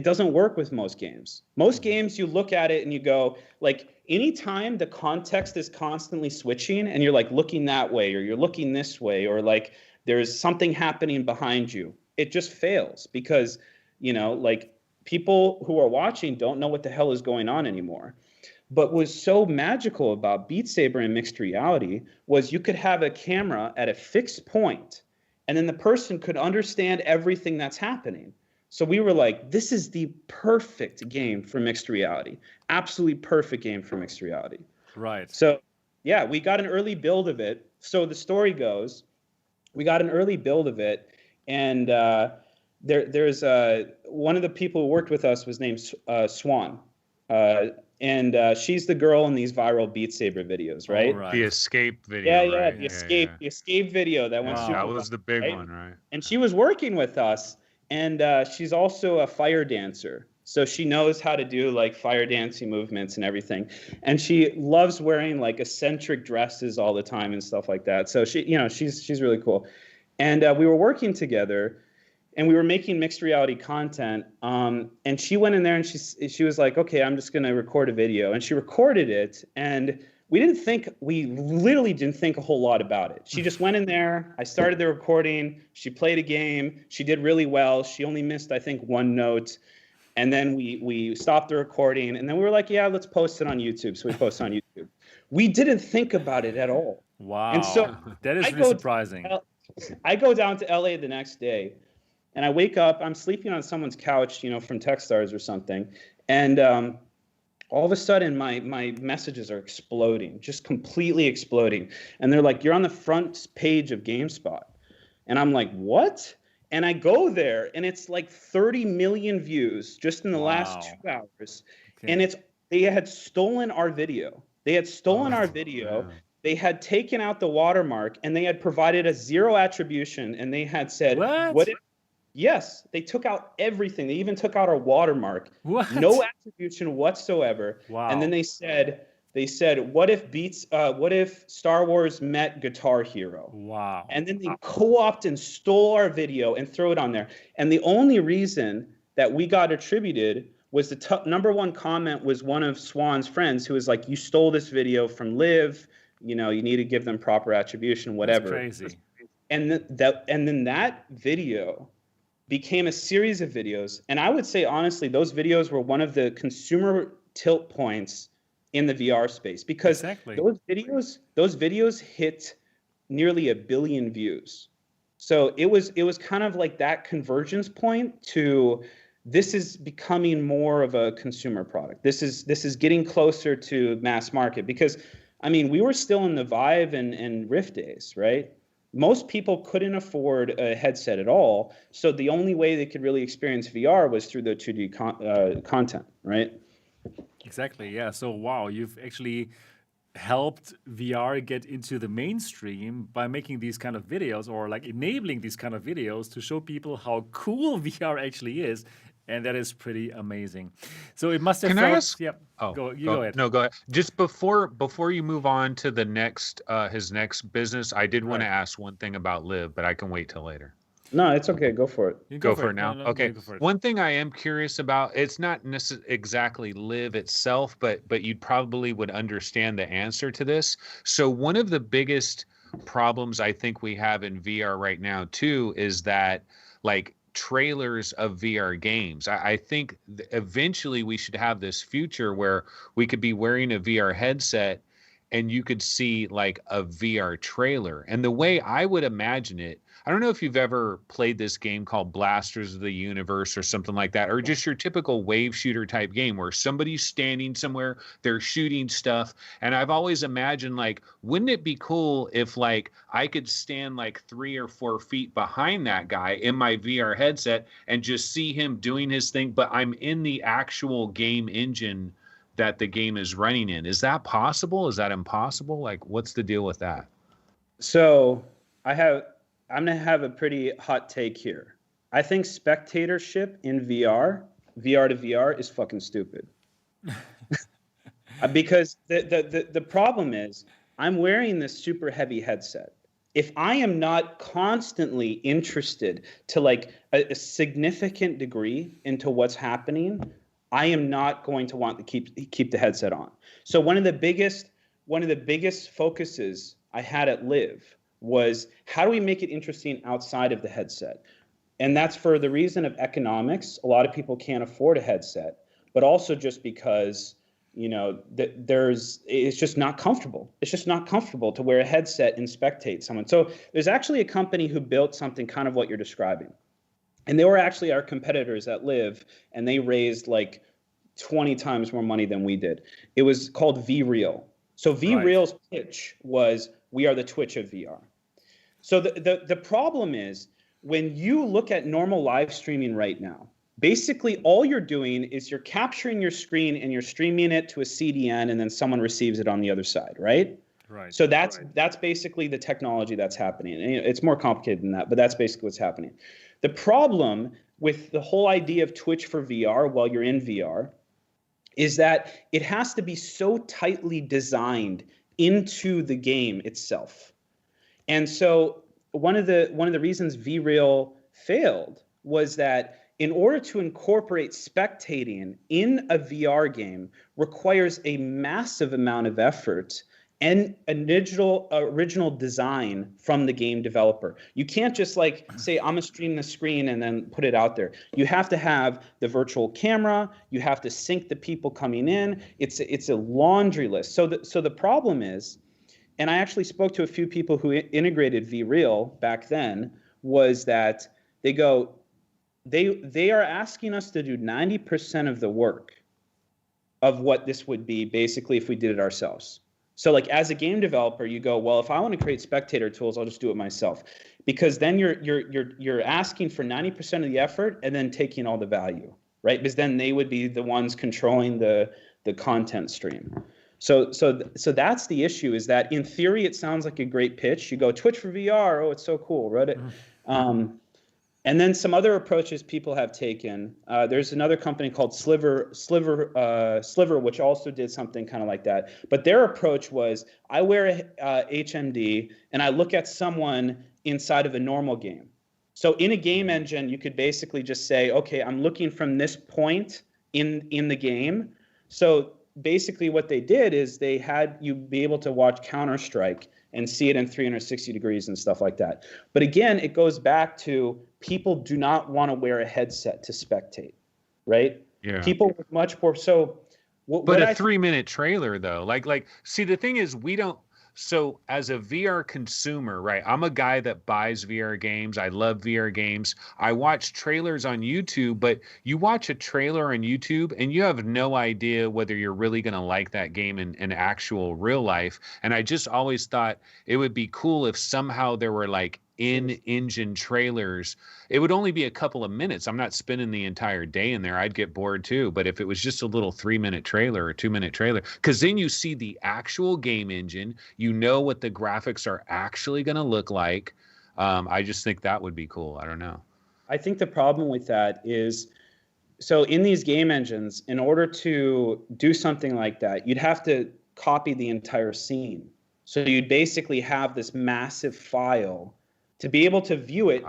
doesn't work with most games. Most games, you look at it and you go, like, anytime the context is constantly switching and you're like looking that way or you're looking this way or like there's something happening behind you, it just fails because, you know, like people who are watching don't know what the hell is going on anymore. But what was so magical about Beat Saber and mixed reality was you could have a camera at a fixed point and then the person could understand everything that's happening. So we were like, this is the perfect game for mixed reality. Absolutely perfect game for mixed reality. Right. So, yeah, we got an early build of it. So the story goes, we got an early build of it, and there's one of the people who worked with us was named Swan. And she's the girl in these viral Beat Saber videos, right? Right. The escape video. Yeah, right? the escape video that went super That was the big right? one, right? And she was working with us. And she's also a fire dancer. So she knows how to do like fire dancing movements and everything. And she loves wearing like eccentric dresses all the time and stuff like that. So she, you know, she's really cool. And we were working together and we were making mixed reality content. And she went in there and she was like, okay, I'm just going to record a video. And she recorded it. And we literally didn't think a whole lot about it. She just went in there. I started the recording. She played a game. She did really well. She only missed, I think, one note. And then we stopped the recording. And then we were like, yeah, let's post it on YouTube. So we posted on YouTube. We didn't think about it at all. Wow. And so that is really surprising. I go down to LA the next day and I wake up. I'm sleeping on someone's couch, you know, from Techstars or something. And all of a sudden, my messages are exploding, just completely exploding. And they're like, you're on the front page of GameSpot. And I'm like, what? And I go there, and it's like 30 million views just in the last 2 hours. Okay. And they had stolen our video. They had stolen our video. Yeah. They had taken out the watermark, and they had provided a 0 attribution. And they had said, what if? Yes, they took out everything. They even took out our watermark. What? No attribution whatsoever. Wow. And then they said, what if Star Wars met Guitar Hero? Wow. And then they co-opted and stole our video and threw it on there. And the only reason that we got attributed was the number one comment was one of Swan's friends who was like, you stole this video from LIV. You know, you need to give them proper attribution, whatever. That's crazy. And then that video became a series of videos. And I would say, honestly, those videos were one of the consumer tilt points in the VR space because those videos hit nearly 1 billion views. So it was kind of like that convergence point to this is becoming more of a consumer product. This is getting closer to mass market because, I mean, we were still in the Vive and Rift days, right? Most people couldn't afford a headset at all. So the only way they could really experience VR was through the 2D content, right? Exactly. Yeah. So wow, you've actually helped VR get into the mainstream by making these kind of videos or like enabling these kind of videos to show people how cool VR actually is. And that is pretty amazing. So it must have Can felt, I ask? yeah. Oh, Go ahead. No, go ahead. Just before you move on to the next his next business, I did want to Right. ask one thing about Liv, but I can wait till later. No, it's okay. Go for it. You Go for it. it now. No, Okay. you go for it. One thing I am curious about, it's not exactly Liv itself, but you probably would understand the answer to this. So one of the biggest problems I think we have in VR right now too is that like trailers of VR games. I think eventually we should have this future where we could be wearing a VR headset and you could see like a VR trailer. And the way I would imagine it, I don't know if you've ever played this game called Blasters of the Universe or something like that, or just your typical wave shooter type game where somebody's standing somewhere, they're shooting stuff. And I've always imagined like, wouldn't it be cool if like I could stand like 3 or 4 feet behind that guy in my VR headset and just see him doing his thing, but I'm in the actual game engine that the game is running in. Is that possible? Is that impossible? Like, what's the deal with that? So I'm going to have a pretty hot take here. I think spectatorship in VR to VR is fucking stupid. Because the problem is I'm wearing this super heavy headset. If I am not constantly interested to like a significant degree into what's happening, I am not going to want to keep the headset on. So one of the biggest focuses I had at LIV was how do we make it interesting outside of the headset? And that's for the reason of economics. A lot of people can't afford a headset, but also just because, you know, it's just not comfortable. It's just not comfortable to wear a headset and spectate someone. So there's actually a company who built something kind of what you're describing. And they were actually our competitors at LIV, and they raised like 20 times more money than we did. It was called VReal. So VReal's pitch was, we are the Twitch of VR. So the problem is when you look at normal live streaming right now, basically all you're doing is you're capturing your screen and you're streaming it to a CDN and then someone receives it on the other side, right? Right. So that's basically the technology that's happening. And it's more complicated than that, but that's basically what's happening. The problem with the whole idea of Twitch for VR while you're in VR is that it has to be so tightly designed into the game itself. And so one of the reasons VReal failed was that in order to incorporate spectating in a VR game requires a massive amount of effort and original design from the game developer. You can't just like say, I'm gonna stream the screen and then put it out there. You have to have the virtual camera. You have to sync the people coming in. It's a laundry list. So the problem is, and I actually spoke to a few people who integrated VReal back then, was that they are asking us to do 90% of the work of what this would be basically if we did it ourselves. So like as a game developer, you go, well, if I want to create spectator tools, I'll just do it myself. Because then you're asking for 90% of the effort and then taking all the value, right? Because then they would be the ones controlling the content stream. So that's the issue, is that in theory, it sounds like a great pitch. You go Twitch for VR, oh, it's so cool, right? And then some other approaches people have taken. There's another company called Sliver, which also did something kind of like that. But their approach was, I wear a HMD and I look at someone inside of a normal game. So in a game engine, you could basically just say, okay, I'm looking from this point in the game. So basically what they did is they had you be able to watch Counter-Strike and see it in 360 degrees and stuff like that. But again, it goes back to people do not want to wear a headset to spectate, right? Yeah. People with much more. So But a 3-minute trailer though, like see, the thing is, we don't, So as a VR consumer, right? I'm a guy that buys VR games. I love VR games. I watch trailers on YouTube, but you watch a trailer on YouTube and you have no idea whether you're really going to like that game in actual real life. And I just always thought it would be cool if somehow there were like in-engine trailers. It would only be a couple of minutes. I'm not spending the entire day in there. I'd get bored too. But if it was just a little 3-minute trailer or 2-minute trailer, because then you see the actual game engine, you know what the graphics are actually going to look like. I just think that would be cool. I don't know. I think the problem with that is, so in these game engines, in order to do something like that, you'd have to copy the entire scene. So you'd basically have this massive file. To be able to view it,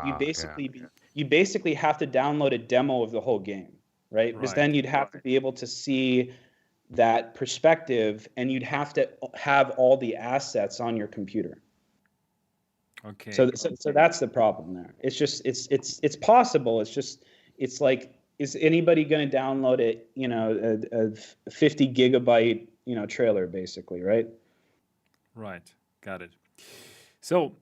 you basically have to download a demo of the whole game, right? Because then you'd have to be able to see that perspective, and you'd have to have all the assets on your computer. Okay. So that's the problem there. It's just it's possible. It's like, is anybody going to download it? You know, a 50 gigabyte trailer, basically, right? Right. Got it. So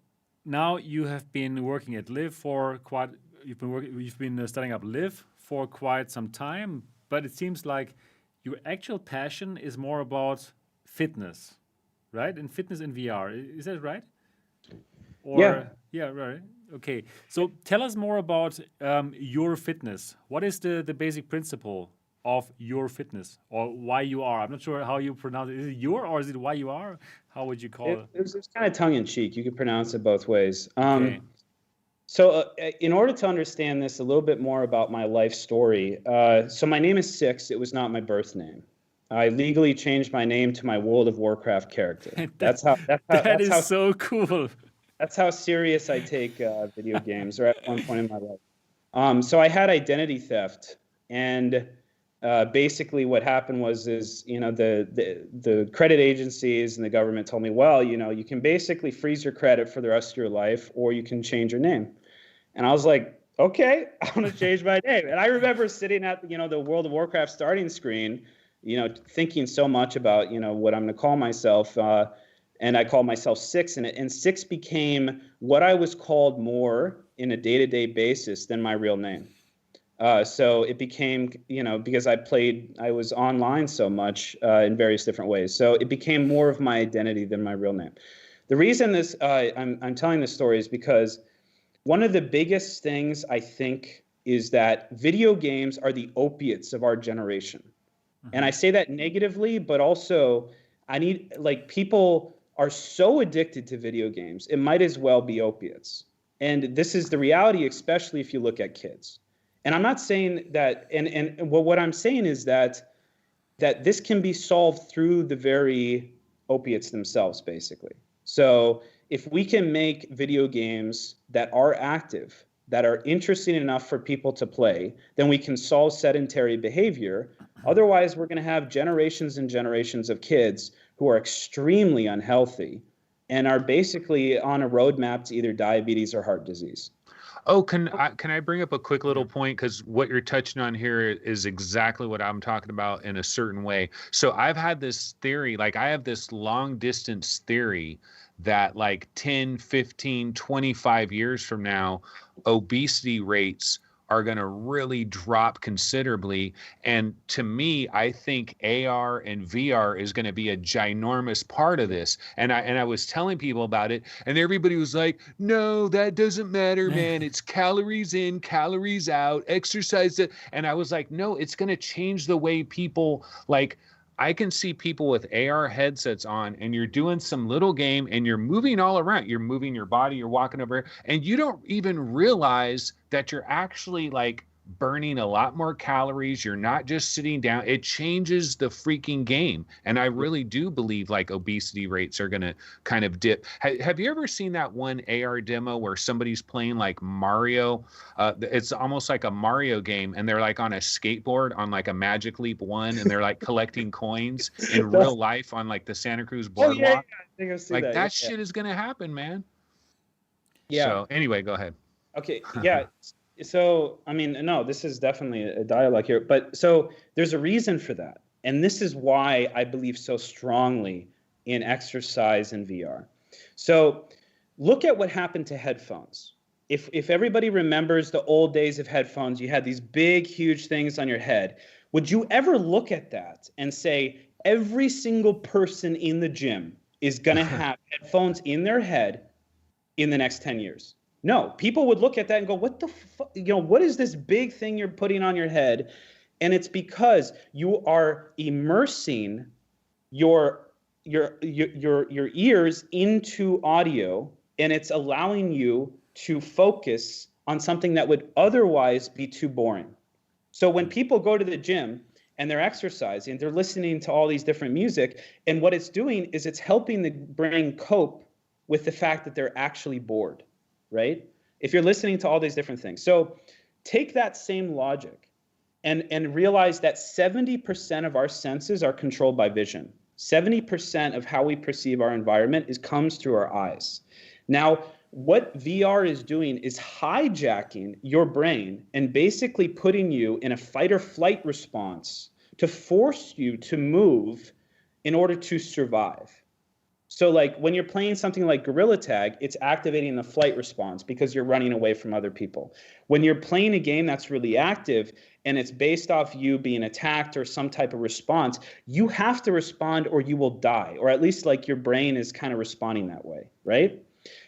now you have been working at LIV for quite. You've been setting up LIV for quite some time, but it seems like your actual passion is more about fitness, right? And fitness in VR. Is that right? Or, yeah, right. Okay. So tell us more about YUR Fitness. What is the basic principle of YUR Fitness, or YUR? I'm not sure how you pronounce it. Is it YUR or is it YUR? How would you call it? It's kind of tongue-in-cheek. You could pronounce it both ways. Okay. So in order to understand this a little bit more about my life story, so my name is Cix. It was not my birth name. I legally changed my name to my World of Warcraft character. That's how so cool. That's how serious I take video games, or at one point in my life. So I had identity theft, and basically what happened was the credit agencies and the government told me, well, you can basically freeze your credit for the rest of your life, or you can change your name. And I was like, okay, I want to change my name. And I remember sitting at the World of Warcraft starting screen, thinking so much about what I'm going to call myself. And I called myself Cix, and Cix became what I was called more in a day-to-day basis than my real name. So it became, because I was online so much in various different ways. So it became more of my identity than my real name. The reason I'm telling this story is because one of the biggest things I think is that video games are the opiates of our generation. Mm-hmm. And I say that negatively, but also people are so addicted to video games, it might as well be opiates. And this is the reality, especially if you look at kids. And I'm not saying that, what I'm saying is that this can be solved through the very opiates themselves, basically. So if we can make video games that are active, that are interesting enough for people to play, then we can solve sedentary behavior. Otherwise, we're going to have generations and generations of kids who are extremely unhealthy and are basically on a roadmap to either diabetes or heart disease. Oh, can I bring up a quick little point? Because what you're touching on here is exactly what I'm talking about in a certain way. So I've had this theory, I have this long distance theory that 10, 15, 25 years from now, obesity rates are going to really drop considerably. And to me, I think AR and VR is going to be a ginormous part of this. And I was telling people about it, and everybody was like, no, that doesn't matter, man. It's calories in, calories out, exercise. And I was like, no, it's going to change the way people I can see people with AR headsets on, and you're doing some little game and you're moving all around. You're moving your body, you're walking over, and you don't even realize that you're actually burning a lot more calories. You're not just sitting down. It changes the freaking game. And I really do believe obesity rates are going to kind of dip. Have you ever seen that one AR demo where somebody's playing Mario? It's almost like a Mario game, and they're on a skateboard on a Magic Leap 1, and they're collecting coins in real life on the Santa Cruz boardwalk. Yeah. I think I've seen that. That shit is going to happen, man. Yeah. So anyway, go ahead. Okay. Yeah. So, no, this is definitely a dialogue here. But so there's a reason for that. And this is why I believe so strongly in exercise and VR. So look at what happened to headphones. If everybody remembers the old days of headphones, you had these big, huge things on your head. Would you ever look at that and say, every single person in the gym is going to have headphones in their head in the next 10 years? No, people would look at that and go, what the fuck, what is this big thing you're putting on your head? And it's because you are immersing your ears into audio, and it's allowing you to focus on something that would otherwise be too boring. So when people go to the gym and they're exercising, they're listening to all these different music, and what it's doing is it's helping the brain cope with the fact that they're actually bored, right? If you're listening to all these different things. So take that same logic and realize that 70% of our senses are controlled by vision. 70% of how we perceive our environment comes through our eyes. Now, what VR is doing is hijacking your brain and basically putting you in a fight or flight response to force you to move in order to survive. So like when you're playing something like Gorilla Tag, it's activating the flight response because you're running away from other people. When you're playing a game that's really active and it's based off you being attacked or some type of response, you have to respond or you will die, or at least like your brain is kind of responding that way, right?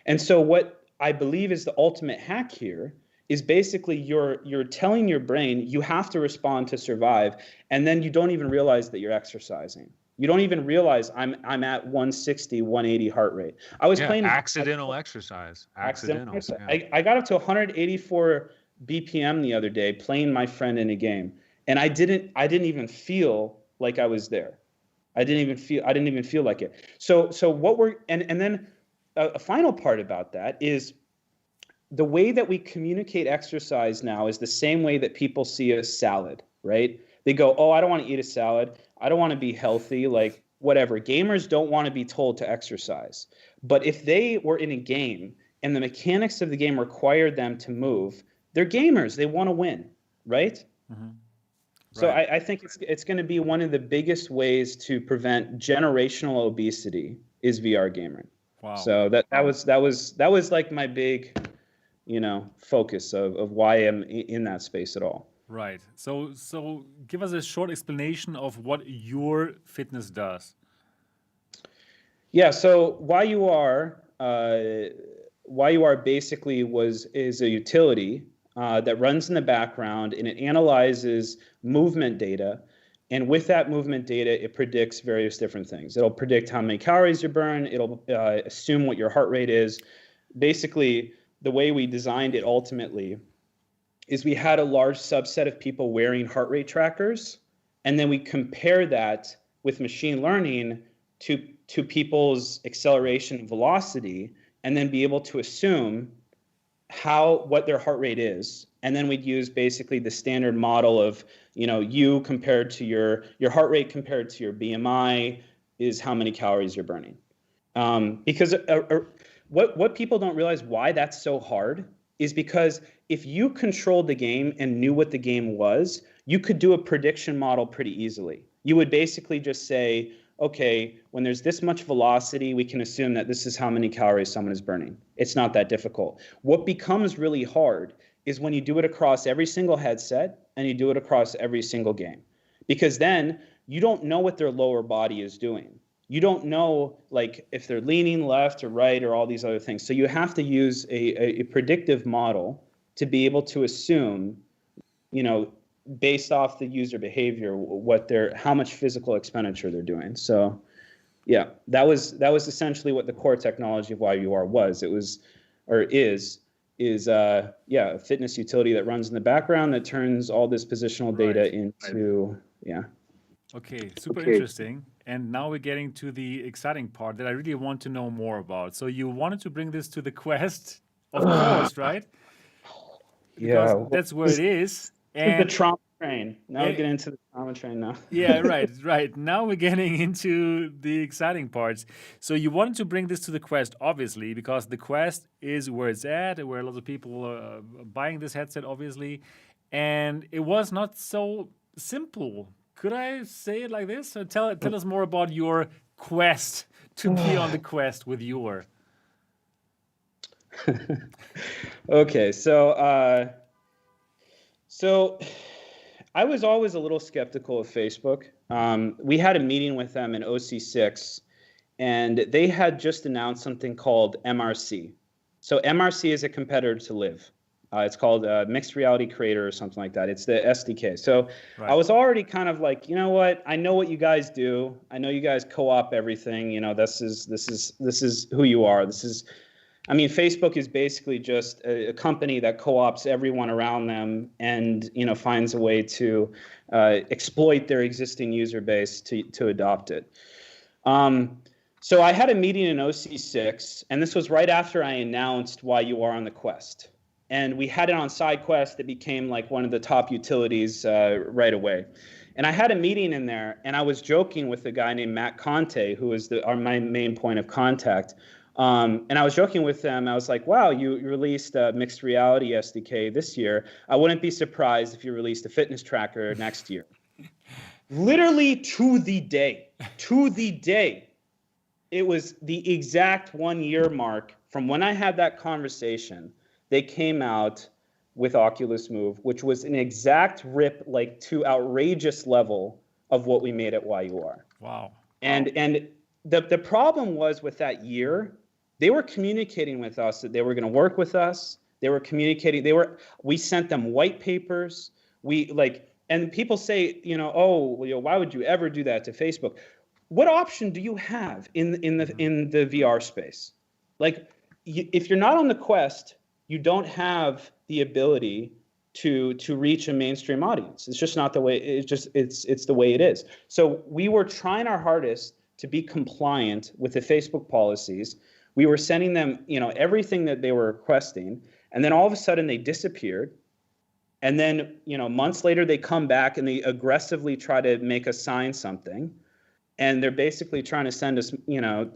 And so what I believe is the ultimate hack here is basically you're telling your brain you have to respond to survive, and then you don't even realize that you're exercising. You don't even realize I'm at 160, 180 heart rate. I was playing accidental exercise. Accidental. Yeah. I got up to 184 BPM the other day playing my friend in a game, and I didn't even feel like I was there. I didn't even feel like it. So what we're and then a final part about that is the way that we communicate exercise now is the same way that people see a salad, right? They go, oh, I don't want to eat a salad. I don't want to be healthy, like whatever. Gamers don't want to be told to exercise. But if they were in a game and the mechanics of the game required them to move, they're gamers. They want to win, right? Mm-hmm. So I think it's going to be one of the biggest ways to prevent generational obesity is VR gaming. Wow. So that was like my big, focus of why I'm in that space at all. Right. So give us a short explanation of what YUR Fitness does. Yeah. So YUR basically is a utility that runs in the background, and it analyzes movement data. And with that movement data, it predicts various different things. It'll predict how many calories you burn. It'll assume what your heart rate is. Basically, the way we designed it ultimately is we had a large subset of people wearing heart rate trackers, and then we compare that with machine learning to people's acceleration and velocity, and then be able to assume what their heart rate is. And then we'd use basically the standard model of, you compared to your heart rate compared to your BMI is how many calories you're burning. Because what people don't realize why that's so hard is because if you controlled the game and knew what the game was, you could do a prediction model pretty easily. You would basically just say, okay, when there's this much velocity, we can assume that this is how many calories someone is burning. It's not that difficult. What becomes really hard is when you do it across every single headset and you do it across every single game. Because then you don't know what their lower body is doing. You don't know like if they're leaning left or right or all these other things. So you have to use a predictive model to be able to assume, based off the user behavior, how much physical expenditure they're doing. So yeah, that was essentially what the core technology of YUR was. It was, or is a fitness utility that runs in the background that turns all this positional data into, Okay, super interesting. And now we're getting to the exciting part that I really want to know more about. So you wanted to bring this to the Quest, of course, right? Because that's where it is. And the trauma train. Now we get into the trauma train now. Yeah, right. Now we're getting into the exciting parts. So you wanted to bring this to the Quest, obviously, because the Quest is where it's at, where a lot of people are buying this headset, obviously. And it was not so simple. Could I say it like this? So tell us more about your quest to be on the quest with YUR? Okay, so I was always a little skeptical of Facebook. We had a meeting with them in OC6, and they had just announced something called MRC. So MRC is a competitor to LIV. It's called Mixed Reality Creator or something like that. It's the SDK. So Right. I was already kind of like, you know what? I know what you guys do. I know you guys co-op everything. You know, this is who you are. I mean, Facebook is basically just a company that co-ops everyone around them and, you know, finds a way to exploit their existing user base to adopt it. So I had a meeting in OC6, and this was right after I announced YUR on the Quest. And we had it on SideQuest. It became like one of the top utilities right away. And I had a meeting in there, and I was joking with a guy named Matt Conte, who is my main point of contact. And I was joking with them. I was like, wow, you released a mixed reality SDK this year. I wouldn't be surprised if you released a fitness tracker next year. Literally to the day, it was the exact 1 year mark from when I had that conversation. They came out with Oculus Move, which was an exact rip, like to outrageous level of what we made at YUR. Wow. And the problem was with that year, they were communicating with us that they were going to work with us. They were communicating. We sent them white papers. And people say, you know, oh, you know, why would you ever do that to Facebook? What option do you have in the VR space? Like, if you're not on the Quest, you don't have the ability to reach a mainstream audience. It's just not the way. It's the way it is. So we were trying our hardest to be compliant with the Facebook policies. We were sending them, you know, everything that they were requesting, and then all of a sudden they disappeared. And then, you know, months later they come back and they aggressively try to make us sign something. And they're basically trying to send us, you know,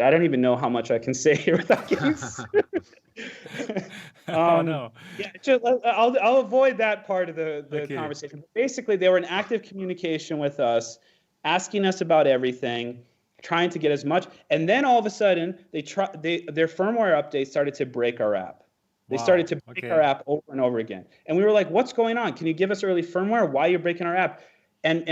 I don't even know how much I can say here without getting sued. Oh no. Yeah, I'll avoid that part of the Okay. conversation. But basically, they were in active communication with us, asking us about everything, trying to get as much. And then all of a sudden, their firmware updates started to break our app. They Wow. started to break Okay. our app over and over again. And we were like, what's going on? Can you give us early firmware? Why are you breaking our app? And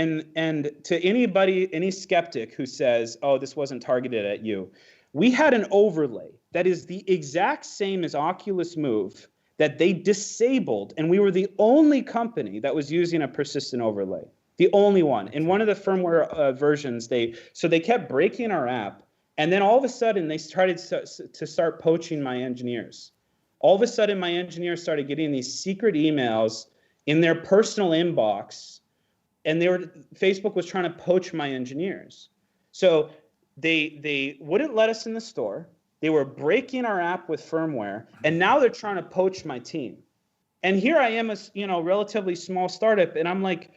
to anybody, any skeptic who says, oh, this wasn't targeted at you, we had an overlay that is the exact same as Oculus Move that they disabled, and we were the only company that was using a persistent overlay. The only one. In one of the firmware versions, they kept breaking our app, and then all of a sudden they started to start poaching my engineers. All of a sudden, my engineers started getting these secret emails in their personal inbox, and Facebook was trying to poach my engineers. So they wouldn't let us in the store. They were breaking our app with firmware, and now they're trying to poach my team. And here I am, relatively small startup, and I'm like,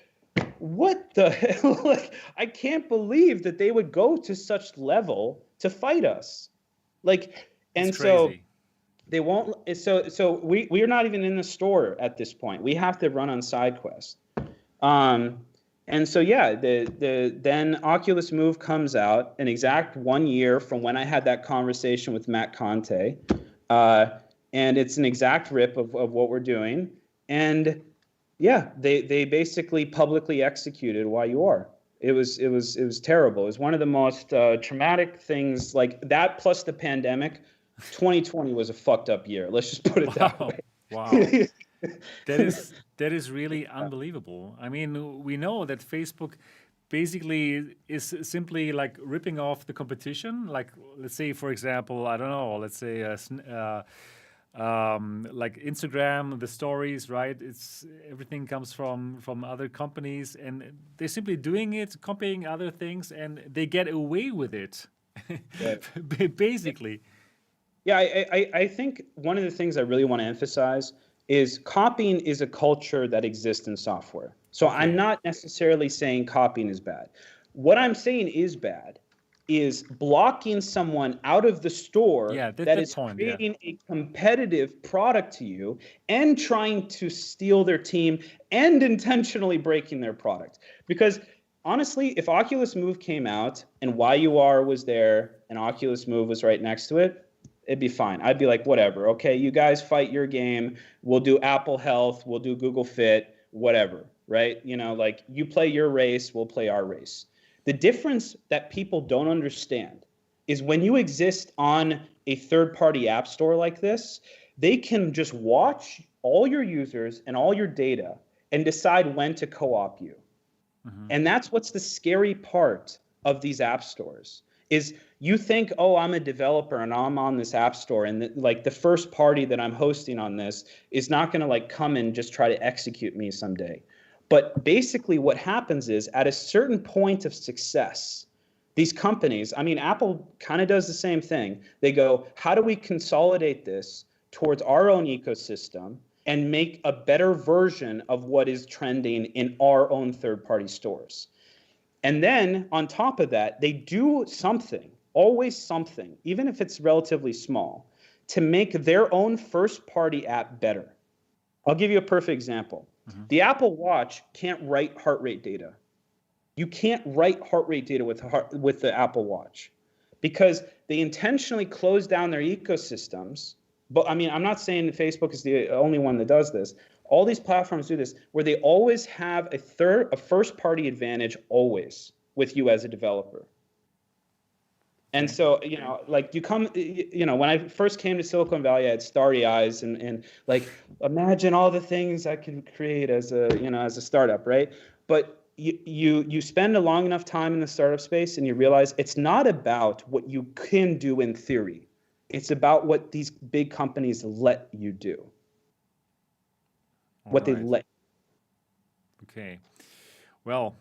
what the hell? Like, I can't believe that they would go to such level to fight us. Like, and It's so crazy. they won't. So we are not even in the store at this point. We have to run on SideQuest. And so, yeah, then Oculus Move comes out an exact 1 year from when I had that conversation with Matt Conte. And it's an exact rip of what we're doing. And yeah, they basically publicly executed YUR. It was terrible. It was one of the most traumatic things, like that plus the pandemic. 2020 was a fucked up year. Let's just put it that way. Wow. That is really unbelievable. I mean, we know that Facebook basically is simply like ripping off the competition. Like, let's say, for example, I don't know, let's say like Instagram, the stories, right? It's everything comes from other companies, and they're simply doing it, copying other things, and they get away with it. Basically. Yeah, I think one of the things I really want to emphasize is copying is a culture that exists in software. So I'm not necessarily saying copying is bad. What I'm saying is bad is blocking someone out of the store that is creating a competitive product to you and trying to steal their team and intentionally breaking their product. Because honestly, if Oculus Move came out and YUR was there and Oculus Move was right next to it, it'd be fine. I'd be like, whatever. Okay, you guys fight your game. We'll do Apple Health. We'll do Google Fit, whatever, right? You know, like you play your race, we'll play our race. The difference that people don't understand is when you exist on a third-party app store like this, they can just watch all your users and all your data and decide when to co-op you. And that's what's the scary part of these app stores is you think, oh, I'm a developer and I'm on this app store and like the first party that I'm hosting on this is not going to like come and just try to execute me someday. But basically what happens is at a certain point of success, these companies, I mean, Apple kind of does the same thing. They go, how do we consolidate this towards our own ecosystem and make a better version of what is trending in our own third-party stores? And then on top of that, they do something, always something, even if it's relatively small, to make their own first-party app better. I'll give you a perfect example. The Apple Watch can't write heart rate data. You can't write heart rate data with the Apple Watch because they intentionally close down their ecosystems. But I mean, I'm not saying Facebook is the only one that does this. All these platforms do this, where they always have a first-party advantage always with you as a developer. And so, you know, like when I first came to Silicon Valley, I had starry eyes and like, imagine all the things I could create as a startup, right? But you spend a long enough time in the startup space and you realize it's not about what you can do in theory. It's about what these big companies let you do. They let. Okay. Well,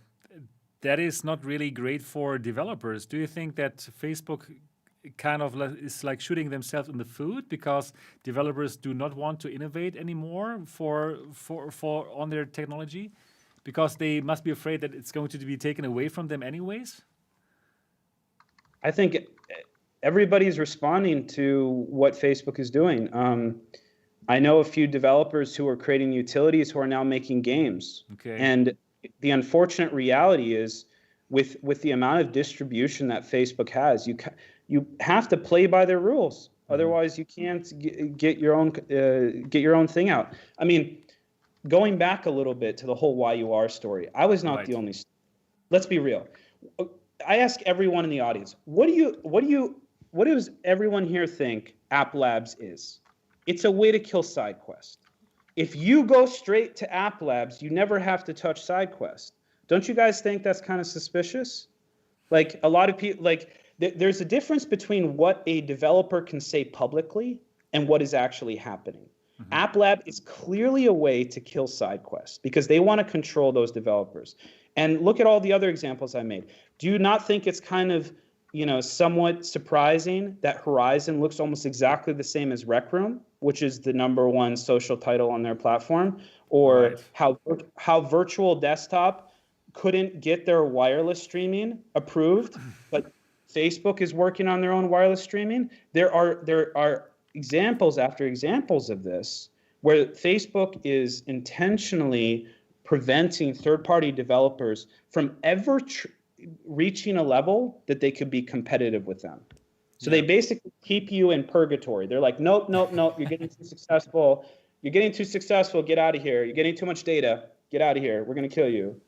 that is not really great for developers. Do you think that Facebook kind of is like shooting themselves in the foot because developers do not want to innovate anymore for on their technology because they must be afraid that it's going to be taken away from them anyways? I think everybody's responding to what Facebook is doing. I know a few developers who are creating utilities who are now making games. Okay. And the unfortunate reality is with the amount of distribution that Facebook has, you have to play by their rules. Otherwise, you can't get your own thing out. I mean, going back a little bit to the whole YUR story, I was not the only. Let's be real. I ask everyone in the audience, what does everyone here think App Labs is? It's a way to kill SideQuest. If you go straight to App Labs, you never have to touch SideQuest. Don't you guys think that's kind of suspicious? Like a lot of people, like there's a difference between what a developer can say publicly and what is actually happening. App Lab is clearly a way to kill SideQuest because they want to control those developers. And look at all the other examples I made. Do you not think it's kind of, somewhat surprising that Horizon looks almost exactly the same as Rec Room, which is the #1 social title on their platform, or how Virtual Desktop couldn't get their wireless streaming approved, but Facebook is working on their own wireless streaming? There are examples after examples of this where Facebook is intentionally preventing third-party developers from ever reaching a level that they could be competitive with them. So they basically keep you in purgatory. They're like, nope, you're getting too successful. Get out of here. You're getting too much data. Get out of here. We're going to kill you.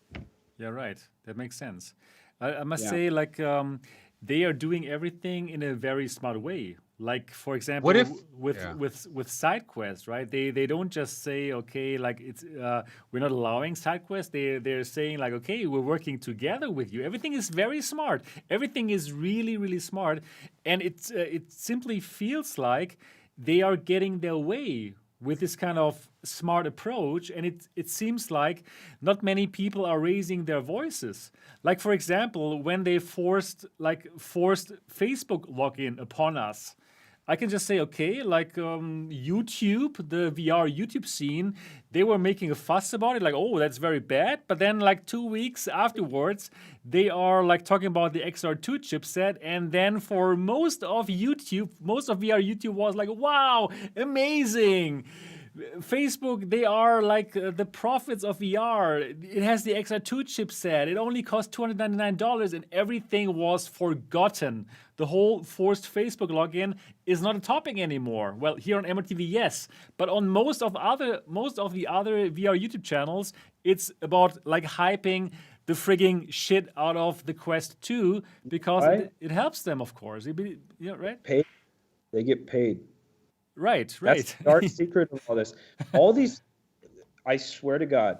Yeah, right. That makes sense. I must say, like, they are doing everything in a very smart way. Like, for example, with SideQuest, right? They don't just say, okay, like it's we're not allowing SideQuest. They're saying like, okay, we're working together with you. Everything is very smart. Everything is really, really smart, and it simply feels like they are getting their way with this kind of smart approach, and it seems like not many people are raising their voices. Like, for example, when they forced Facebook login upon us, I can just say, okay, like YouTube, the VR YouTube scene, they were making a fuss about it, like, oh, that's very bad. But then like 2 weeks afterwards, they are like talking about the XR2 chipset. And then for most of VR YouTube was like, wow, amazing. Facebook, they are like the prophets of VR. It has the XR2 chipset. It only cost $299 and everything was forgotten. The whole forced Facebook login is not a topic anymore. Well, here on MRTV, yes, but on most of the other VR YouTube channels, it's about like hyping the frigging shit out of the Quest 2 because Right. it helps them, of course. Right? Paid. They get paid. Right. That's the dark secret of all this. All these, I swear to God,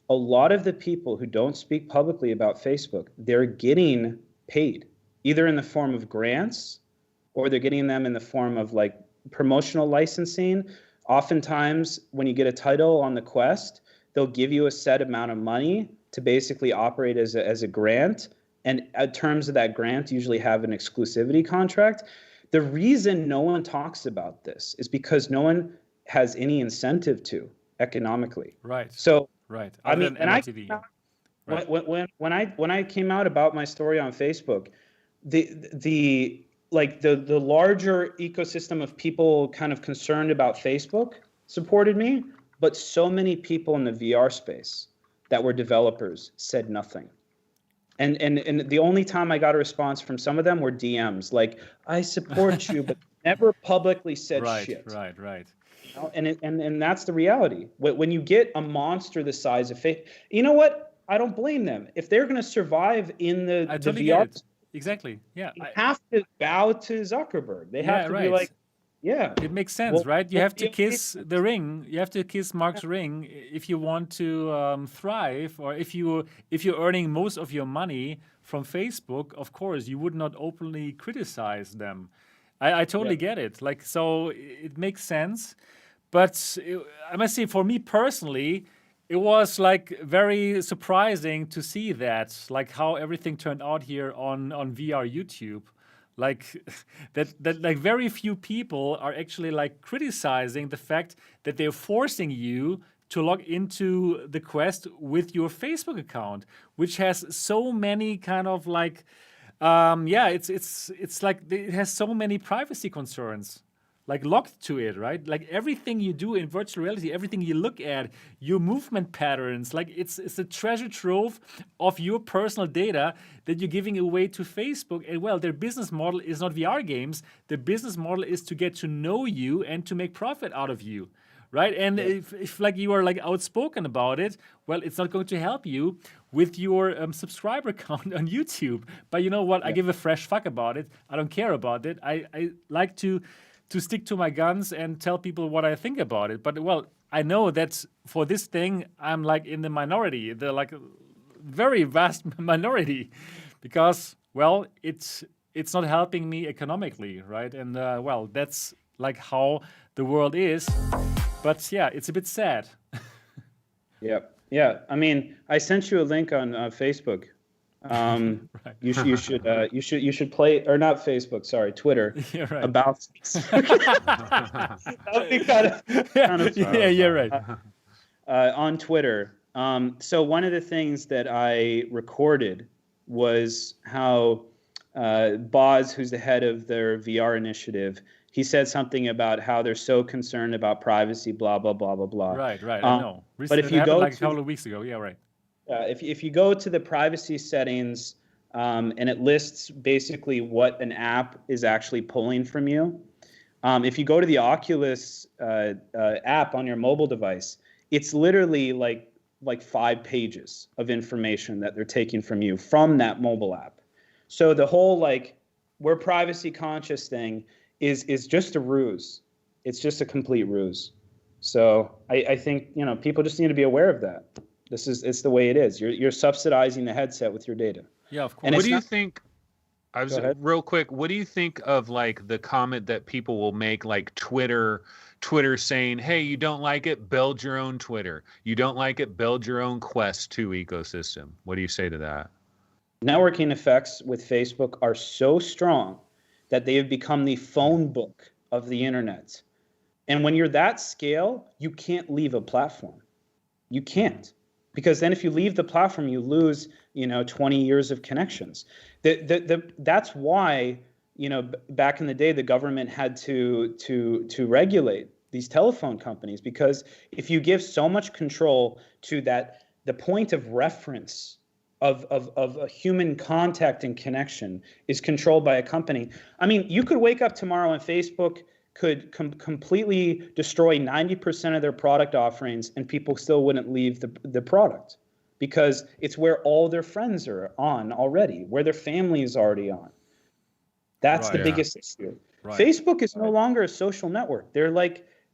a lot of the people who don't speak publicly about Facebook, they're getting paid, either in the form of grants or they're getting them in the form of like promotional licensing. Oftentimes, when you get a title on the Quest, they'll give you a set amount of money to basically operate as a grant. And terms of that grant usually have an exclusivity contract. The reason no one talks about this is because no one has any incentive to economically. Right. So, right. I mean, and MRTV. when I came out about my story on Facebook, the larger ecosystem of people kind of concerned about Facebook supported me, but so many people in the VR space that were developers said nothing. And the only time I got a response from some of them were DMs, like, I support you, but never publicly said shit. Right. You know? And that's the reality. When you get a monster the size of Facebook, you know what? I don't blame them. If they're going to survive in the totally VR, exactly. Yeah. they have to bow to Zuckerberg. They have to be like, yeah. It makes sense, right? You have to kiss the ring. You have to kiss Mark's ring if you want to thrive, or if you're earning most of your money from Facebook. Of course, you would not openly criticize them. I totally get it. Like, so it makes sense. But I must say, for me personally, it was like very surprising to see that, like how everything turned out here on VR YouTube. Like that like very few people are actually like criticizing the fact that they're forcing you to log into the Quest with your Facebook account, which has so many kind of like it's like it has so many privacy concerns like locked to it, right? Like everything you do in virtual reality, everything you look at, your movement patterns, like it's a treasure trove of your personal data that you're giving away to Facebook. And well, their business model is not VR games. Their business model is to get to know you and to make profit out of you, right? And if like you are like outspoken about it, well, it's not going to help you with your subscriber count on YouTube. But you know what? I give a fresh fuck about it. I don't care about it. I like to stick to my guns and tell people what I think about it. But well, I know that for this thing, I'm like in the minority, the like very vast minority, because well, it's not helping me economically, right? And well, that's like how the world is. But yeah, it's a bit sad. Yeah. I mean, I sent you a link on Facebook. Right. You should play, or not Facebook, sorry, Twitter. Yeah, right. About that would be kind of yeah, you're right. On Twitter. So one of the things that I recorded was how Boz, who's the head of their VR initiative, he said something about how they're so concerned about privacy, blah blah blah blah blah. Right. I know. But if you go like a couple of weeks ago, yeah, right. If you go to the privacy settings and it lists basically what an app is actually pulling from you, if you go to the Oculus app on your mobile device, it's literally like 5 pages of information that they're taking from you from that mobile app. So the whole like we're privacy conscious thing is just a ruse. It's just a complete ruse. So I think people just need to be aware of that. It's the way it is. You're subsidizing the headset with your data. Yeah, of course. And What do you think? Real quick. What do you think of like the comment that people will make, like Twitter saying, "Hey, you don't like it? Build your own Twitter. You don't like it? Build your own Quest 2 ecosystem." What do you say to that? Networking effects with Facebook are so strong that they have become the phone book of the internet. And when you're that scale, you can't leave a platform. You can't. Because then if you leave the platform, you lose, 20 years of connections. That's why, back in the day, the government had to regulate these telephone companies, because if you give so much control to that, the point of reference of a human contact and connection is controlled by a company. I mean, you could wake up tomorrow and Facebook could completely destroy 90% of their product offerings and people still wouldn't leave the product, because it's where all their friends are on already, where their family is already on. That's the biggest issue. Right. Facebook is no longer a social network.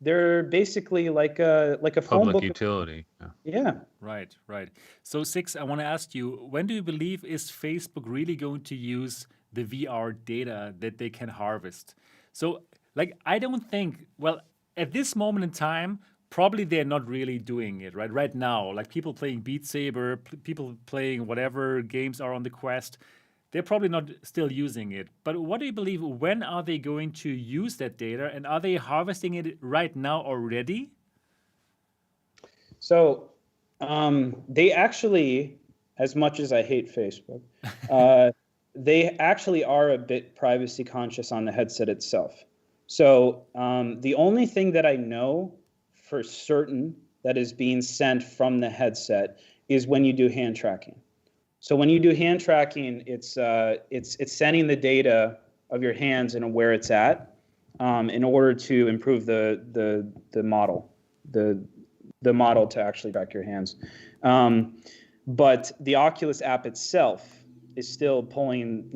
They're basically like a phone public book utility. Yeah. Right. So Cix, I want to ask you, when do you believe is Facebook really going to use the VR data that they can harvest? So like, I don't think, well, at this moment in time, probably they're not really doing it right now. Like people playing Beat Saber, people playing whatever games are on the Quest, they're probably not still using it. But what do you believe, when are they going to use that data, and are they harvesting it right now already? So they actually, as much as I hate Facebook, they actually are a bit privacy conscious on the headset itself. So the only thing that I know for certain that is being sent from the headset is when you do hand tracking. So when you do hand tracking, it's sending the data of your hands and where it's at in order to improve the model, the model to actually track your hands. But the Oculus app itself is still pulling,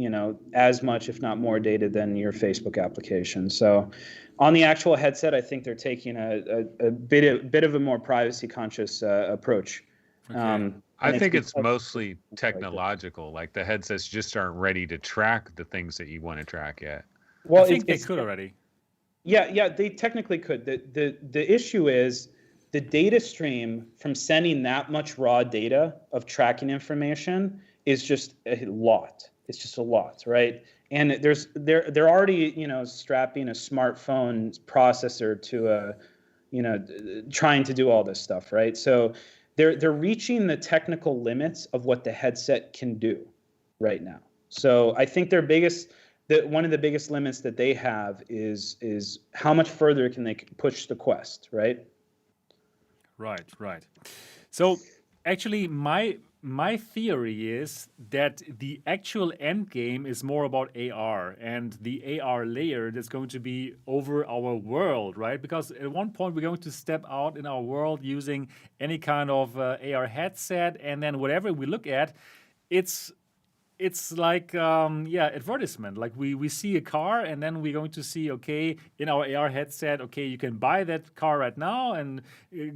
as much, if not more, data than your Facebook application. So on the actual headset, I think they're taking a bit of a more privacy conscious approach. Okay. I think it's mostly technological. Like the headsets just aren't ready to track the things that you want to track yet. Well, I think they could already. Yeah, they technically could. The issue is the data stream from sending that much raw data of tracking information is just a lot. It's just a lot, right? And they're already, strapping a smartphone processor to trying to do all this stuff, right? So they're reaching the technical limits of what the headset can do right now. So I think one of the biggest limits that they have is how much further can they push the Quest, right? Right. So actually, my theory is that the actual end game is more about AR and the AR layer that's going to be over our world, right? Because at one point we're going to step out in our world using any kind of AR headset, and then whatever we look at, it's like advertisement. Like we see a car, and then we're going to see, okay, in our AR headset, okay, you can buy that car right now and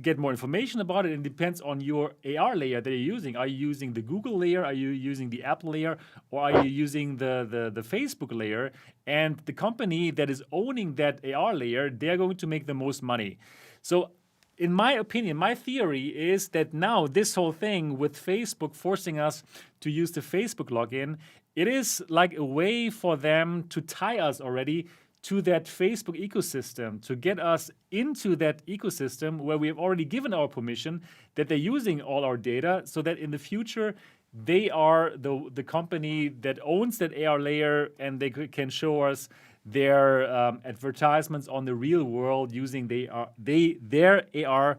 get more information about it. It depends on your AR layer that you're using. Are you using the Google layer? Are you using the Apple layer? Or are you using the Facebook layer? And the company that is owning that AR layer, they're going to make the most money. So in my opinion, my theory is that now this whole thing with Facebook forcing us to use the Facebook login, it is like a way for them to tie us already to that Facebook ecosystem, to get us into that ecosystem where we have already given our permission that they're using all our data, so that in the future they are the company that owns that AR layer, and they can show us their advertisements on the real world using their AR,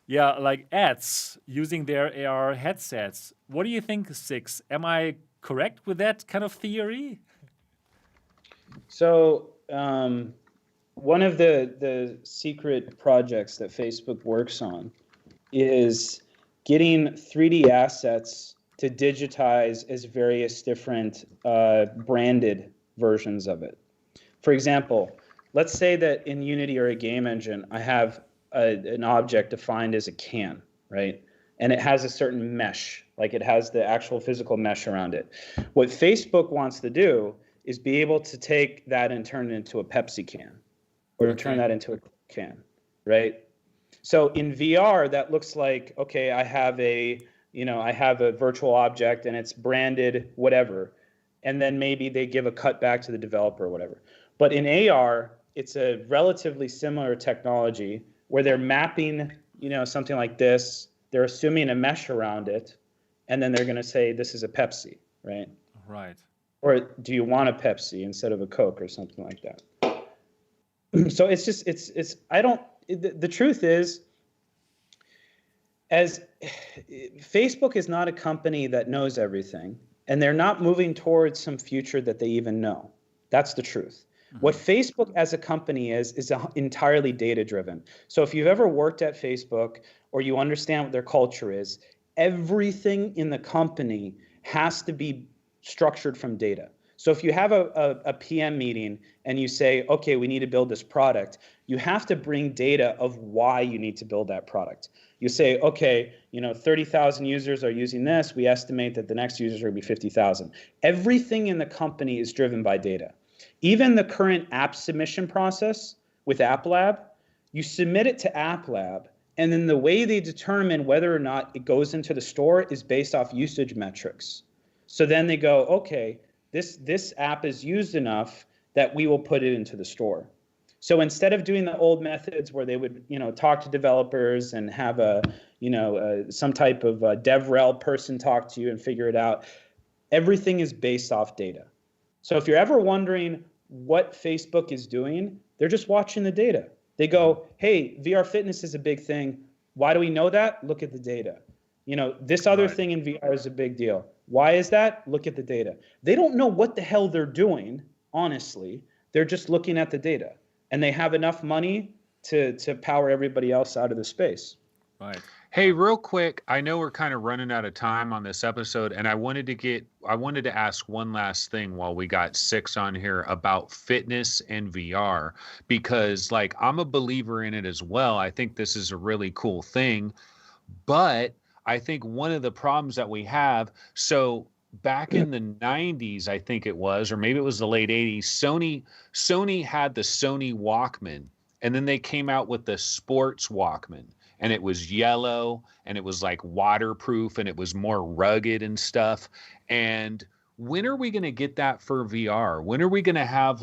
like ads using their AR headsets. What do you think, Cix? Am I correct with that kind of theory? So one of the secret projects that Facebook works on is getting 3D assets to digitize as various different branded versions of it. For example, let's say that in Unity or a game engine, I have an object defined as a can, right? And it has a certain mesh, like it has the actual physical mesh around it. What Facebook wants to do is be able to take that and turn it into a Pepsi can, or turn that into a can, right? So in VR, that looks like, okay, I have a virtual object and it's branded whatever, and then maybe they give a cut back to the developer or whatever. But in AR, it's a relatively similar technology where they're mapping, something like this. They're assuming a mesh around it, and then they're going to say this is a Pepsi, right? Right. Or do you want a Pepsi instead of a Coke or something like that? So it's the truth is, as Facebook is not a company that knows everything, and they're not moving towards some future that they even know. That's the truth. What Facebook as a company is entirely data driven. So if you've ever worked at Facebook or you understand what their culture is, everything in the company has to be structured from data. So if you have a PM meeting and you say, okay, we need to build this product, you have to bring data of why you need to build that product. You say, okay, 30,000 users are using this. We estimate that the next users are going to be 50,000. Everything in the company is driven by data. Even the current app submission process with App Lab, you submit it to App Lab, and then the way they determine whether or not it goes into the store is based off usage metrics. So then they go, okay, this app is used enough that we will put it into the store. So instead of doing the old methods where they would, talk to developers and have some type of DevRel person talk to you and figure it out, everything is based off data. So if you're ever wondering what Facebook is doing, they're just watching the data. They go, hey, VR fitness is a big thing. Why do we know that? Look at the data. This other thing in VR is a big deal. Why is that? Look at the data. They don't know what the hell they're doing, honestly. They're just looking at the data. And they have enough money to power everybody else out of the space. Right. Hey, real quick, I know we're kind of running out of time on this episode, and I wanted to ask one last thing while we got Cix on here about fitness and VR, because I'm a believer in it as well. I think this is a really cool thing, but I think one of the problems that we have, so back in the 90s, I think it was, or maybe it was the late 80s, Sony had the Sony Walkman, and then they came out with the sports Walkman. And it was yellow, and it was waterproof, and it was more rugged and stuff. And when are we going to get that for VR? When are we going to have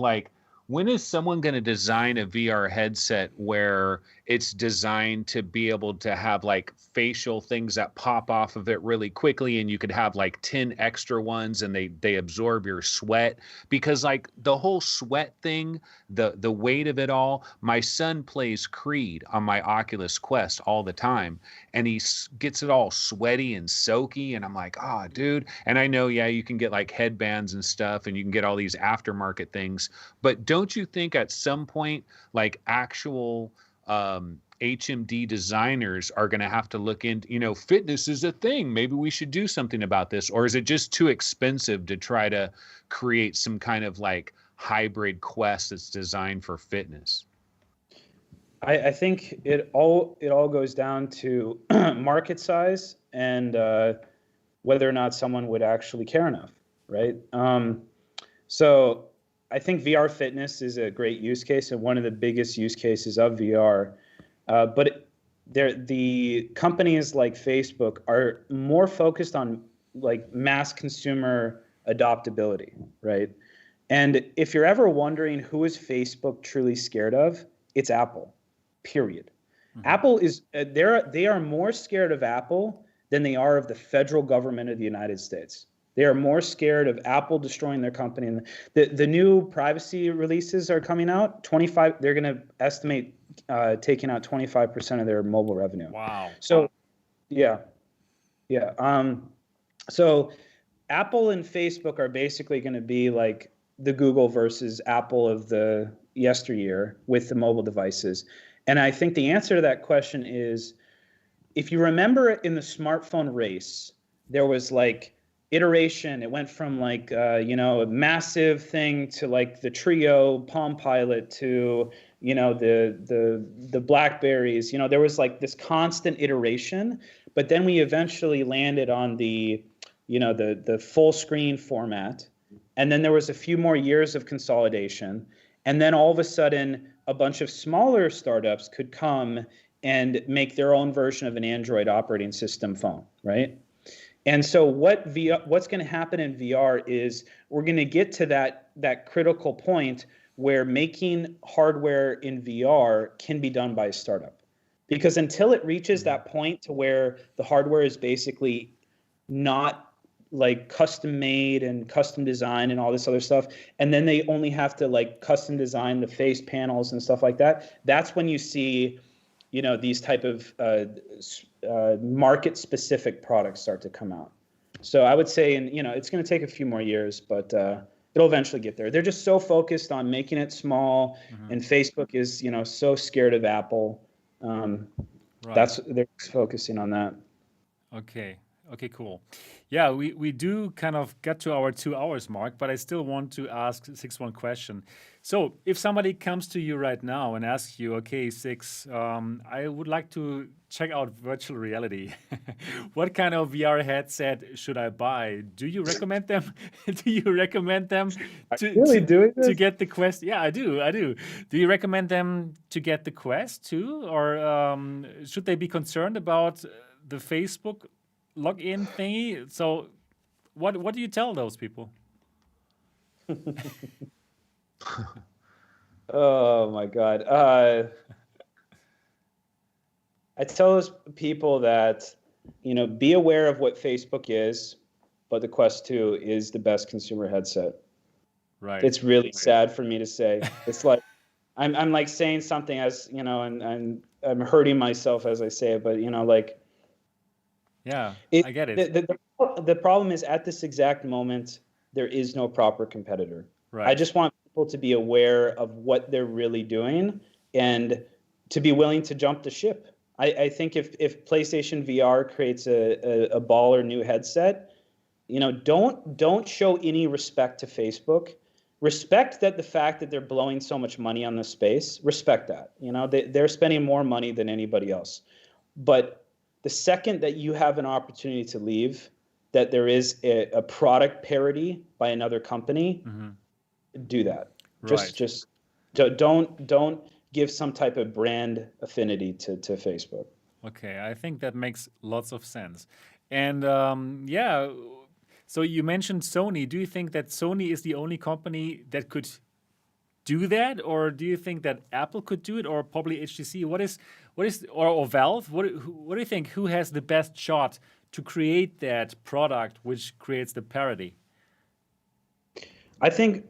when is someone going to design a VR headset where it's designed to be able to have facial things that pop off of it really quickly, and you could have 10 extra ones and they absorb your sweat? Because the whole sweat thing, the weight of it all, my son plays Creed on my Oculus Quest all the time, and he gets it all sweaty and soaky, and I'm like, oh, dude. And I know, yeah, you can get headbands and stuff, and you can get all these aftermarket things, but don't you think at some point actual HMD designers are going to have to look into, fitness is a thing, maybe we should do something about this? Or is it just too expensive to try to create some kind of hybrid quest that's designed for fitness? I think it all goes down to market size and whether or not someone would actually care enough, right? So I think VR fitness is a great use case and one of the biggest use cases of VR. But the companies like Facebook are more focused on mass consumer adoptability, right? And if you're ever wondering who is Facebook truly scared of, it's Apple, period. Mm-hmm. Apple is, they are more scared of Apple than they are of the federal government of the United States. They are more scared of Apple destroying their company. And the new privacy releases are coming out. They're going to estimate taking out 25% of their mobile revenue. Wow. So, yeah. So Apple and Facebook are basically going to be the Google versus Apple of the yesteryear with the mobile devices. And I think the answer to that question is, if you remember in the smartphone race, there was iteration. It went from a massive thing to the Trio, Palm Pilot to the Blackberries. There was this constant iteration, but then we eventually landed on the full screen format, and then there was a few more years of consolidation, and then all of a sudden a bunch of smaller startups could come and make their own version of an Android operating system phone, right? And so what's going to happen in VR is we're going to get to that critical point where making hardware in VR can be done by a startup. Because until it reaches that point to where the hardware is basically not custom made and custom designed and all this other stuff, and then they only have to custom design the face panels and stuff like that, that's when you see these type of market-specific products start to come out. So I would say, it's going to take a few more years, but it'll eventually get there. They're just so focused on making it small, and Facebook is, so scared of Apple. Right. They're focusing on that. Okay. Okay, cool. Yeah, we do kind of get to our 2 hours mark, but I still want to ask Cix one question. So if somebody comes to you right now and asks you, okay, Cix, I would like to check out virtual reality. What kind of VR headset should I buy? Do you recommend them? Do you recommend them to get the Quest? Yeah, I do. Do you recommend them to get the Quest too? Or should they be concerned about the Facebook login thingy? So what do you tell those people? Oh my God. I tell those people that, be aware of what Facebook is, but the Quest 2 is the best consumer headset. Right. It's really sad for me to say. It's like I'm like saying something as, and I'm hurting myself as I say it, but yeah, I get it. The problem is at this exact moment, there is no proper competitor. Right. I just want people to be aware of what they're really doing and to be willing to jump the ship. I think if PlayStation VR creates a baller new headset, don't show any respect to Facebook. Respect that the fact that they're blowing so much money on this space. Respect that. They're spending more money than anybody else. But the second that you have an opportunity to leave, that there is a product parity by another company, do that. Right. Just don't give some type of brand affinity to Facebook. Okay, I think that makes lots of sense. And yeah, so you mentioned Sony. Do you think that Sony is the only company that could do that, or do you think that Apple could do it, or probably HTC? What is or Valve? What do you think? Who has the best shot to create that product which creates the parity? I think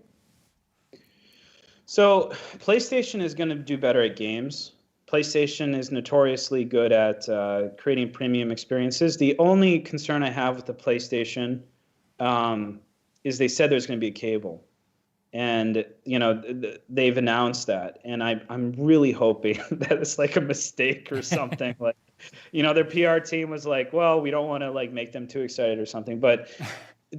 so. PlayStation is going to do better at games. PlayStation is notoriously good at creating premium experiences. The only concern I have with the PlayStation is they said there's going to be a cable. And, they've announced that. And I'm really hoping that it's like a mistake or something. Like, their PR team was like, well, we don't want to like make them too excited or something. But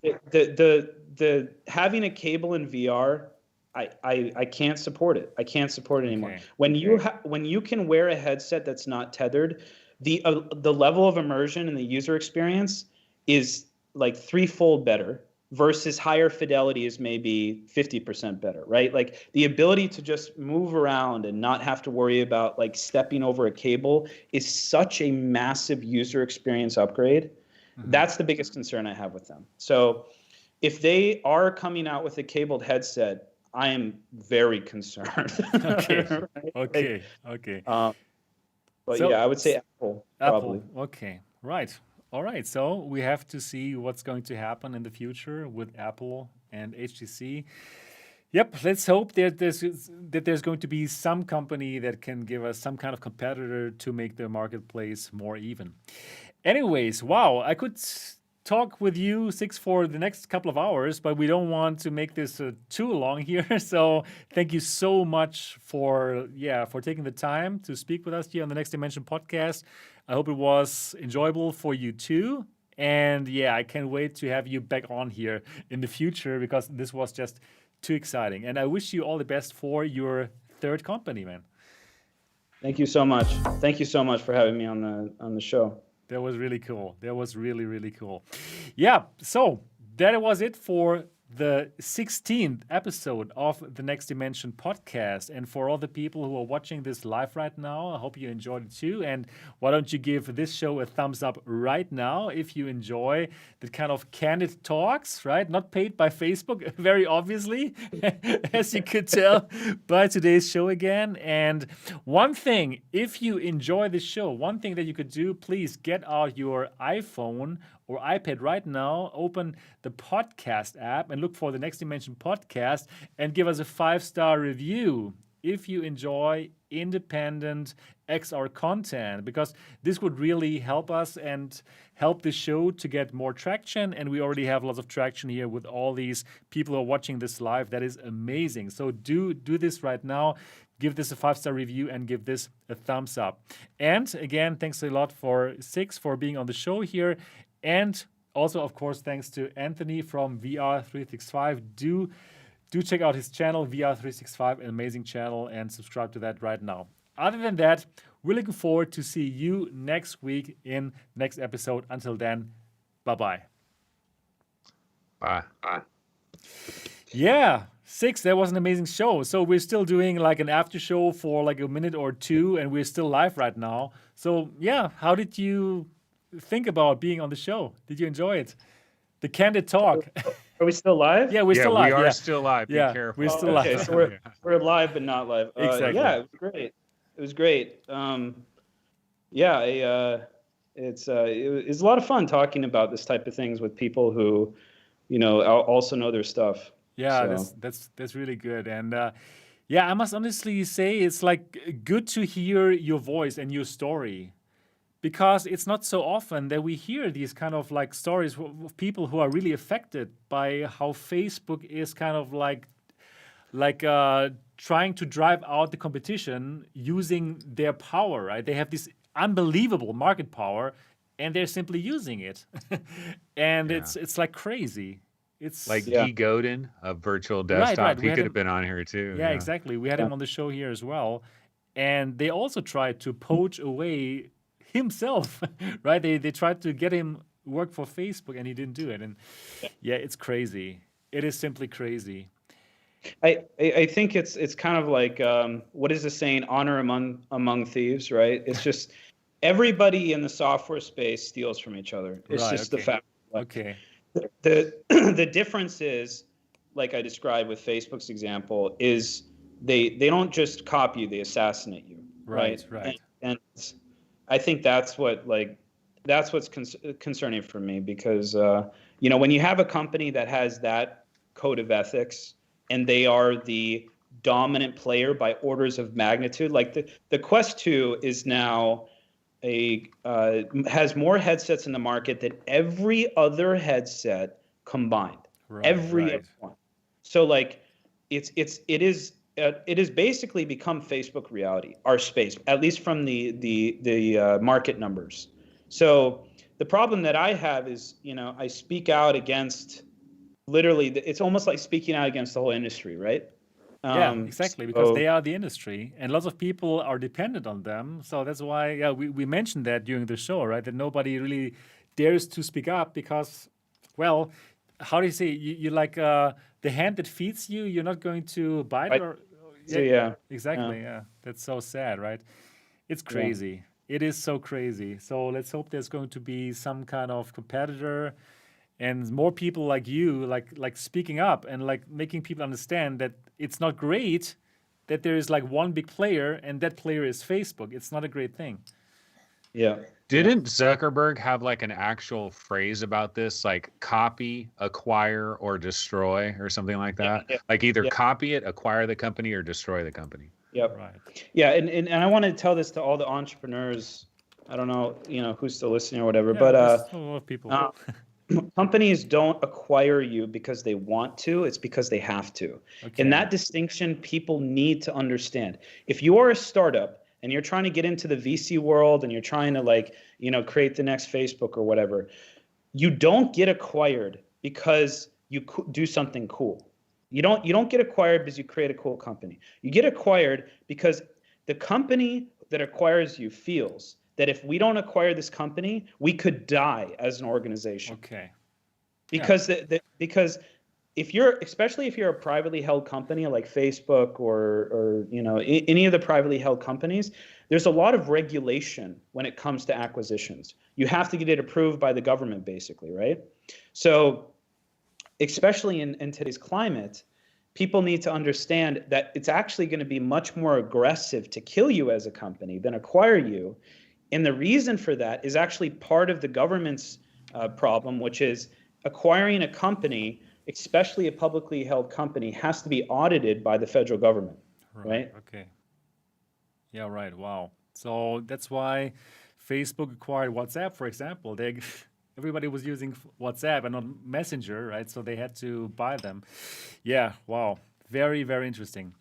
the having a cable in VR, I can't support it. I can't support it anymore. Okay. When you can wear a headset that's not tethered, the level of immersion and the user experience is like threefold better. Versus higher fidelity is maybe 50% better, right? Like the ability to just move around and not have to worry about like stepping over a cable is such a massive user experience upgrade. That's the biggest concern I have with them. So if they are coming out with a cabled headset, I am very concerned. Okay. Right? Okay. But So- yeah, I would say Apple, probably. Okay. Right. All right. So we have to see what's going to happen in the future with Apple and HTC. Yep. Let's hope that there's going to be some company that can give us some kind of competitor to make the marketplace more even. Anyways, wow, I could talk with you, Cix, for the next couple of hours, but we don't want to make this too long here. So thank you so much for taking the time to speak with us here on the Next Dimension podcast. I hope it was enjoyable for you too. And yeah, I can't wait to have you back on here in the future because this was just too exciting. And I wish you all the best for your third company, man. Thank you so much. Thank you so much for having me on the show. That was really cool. That was really, really cool. Yeah, so that was it for the 16th episode of the Next Dimension podcast. And for all the people who are watching this live right now, I hope you enjoyed it too. And why don't you give this show a thumbs up right now if you enjoy the kind of candid talks, right? Not paid by Facebook, very obviously, as you could tell by today's show again. And one thing, if you enjoy this show, one thing that you could do, please get out your iPhone or iPad right now, open the podcast app and look for the Next Dimension podcast and give us a 5-star review if you enjoy independent XR content, because this would really help us and help the show to get more traction. And we already have lots of traction here with all these people who are watching this live. That is amazing. So do this right now. Give this a 5-star review and give this a thumbs up. And again, thanks a lot for Cix for being on the show here. And also, of course, thanks to Anthony from VR365. Do check out his channel, VR365, an amazing channel, and subscribe to that right now. Other than that, we're looking forward to see you next week in next episode. Until then, bye-bye. Bye. Yeah, Cix, that was an amazing show. So we're still doing like an after show for like a minute or two, and we're still live right now. So yeah, how did you think about being on the show? Did you enjoy it? The candid talk. Are we still live? Yeah, we're still live. We are still live. Be careful. We're still Okay, live. so we're live but not live. Exactly. Yeah, it was great. It was great. It's a lot of fun talking about this type of things with people who, also know their stuff. Yeah, So. that's really good. And yeah, I must honestly say it's like good to hear your voice and your story, because it's not so often that we hear these kind of like stories of people who are really affected by how Facebook is kind of like trying to drive out the competition using their power, right? They have this unbelievable market power and they're simply using it. And it's like crazy. It's like Guy Godin of Virtual Desktop. Right. He could have been on here too. Yeah, exactly. We had him on the show here as well. And they also tried to poach away himself, right? They tried to get him work for Facebook and he didn't do it. And yeah, it's crazy. It is simply crazy. I think it's kind of like what is the saying? Honor among thieves, right? It's just everybody in the software space steals from each other. It's just the fact. Okay. The difference is, like I described with Facebook's example, is they don't just copy you, they assassinate you. Right. And I think that's what's concerning for me, because when you have a company that has that code of ethics and they are the dominant player by orders of magnitude, like the Quest 2 is now has more headsets in the market than every other headset combined. Every other one. So like it has basically become Facebook reality, our space, at least from the market numbers. So the problem that I have is, I speak out against literally, it's almost like speaking out against the whole industry, right? Yeah, exactly, because they are the industry and lots of people are dependent on them. So that's why, we mentioned that during the show, right? That nobody really dares to speak up because, well, how do you say, you like the hand that feeds you, you're not going to bite it? Or, exactly, yeah. That's so sad, right? It's crazy. Yeah. It is so crazy. So let's hope there's going to be some kind of competitor and more people like you, like speaking up and like making people understand that it's not great that there is like one big player and that player is Facebook. It's not a great thing. Yeah. Didn't Zuckerberg have like an actual phrase about this, like copy, acquire, or destroy, or something like that? Yeah. Like either copy it, acquire the company, or destroy the company. Yep. Right. Yeah, and I want to tell this to all the entrepreneurs. I don't know, who's still listening or whatever, but a lot of people. Companies don't acquire you because they want to, it's because they have to. Okay. And that distinction people need to understand. If you are a startup and you're trying to get into the VC world and you're trying to create the next Facebook or whatever, you don't get acquired because you do something cool. You don't get acquired because you create a cool company. You get acquired because the company that acquires you feels that if we don't acquire this company, we could die as an organization. Okay. Because because especially if you're a privately held company like Facebook or any of the privately held companies, there's a lot of regulation when it comes to acquisitions. You have to get it approved by the government, basically, right? So, especially in today's climate, people need to understand that it's actually going to be much more aggressive to kill you as a company than acquire you. And the reason for that is actually part of the government's problem, which is acquiring a company, especially a publicly held company, has to be audited by the federal government, right? Okay. Yeah, right. Wow. So that's why Facebook acquired WhatsApp, for example. Everybody was using WhatsApp and not Messenger, right? So they had to buy them. Yeah, wow. Very, very interesting.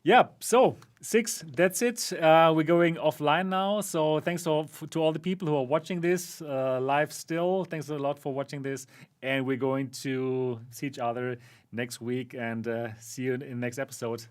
Yeah, so Cix, that's it. We're going offline now. So thanks to all the people who are watching this live still. Thanks a lot for watching this. And we're going to see each other next week and see you in the next episode.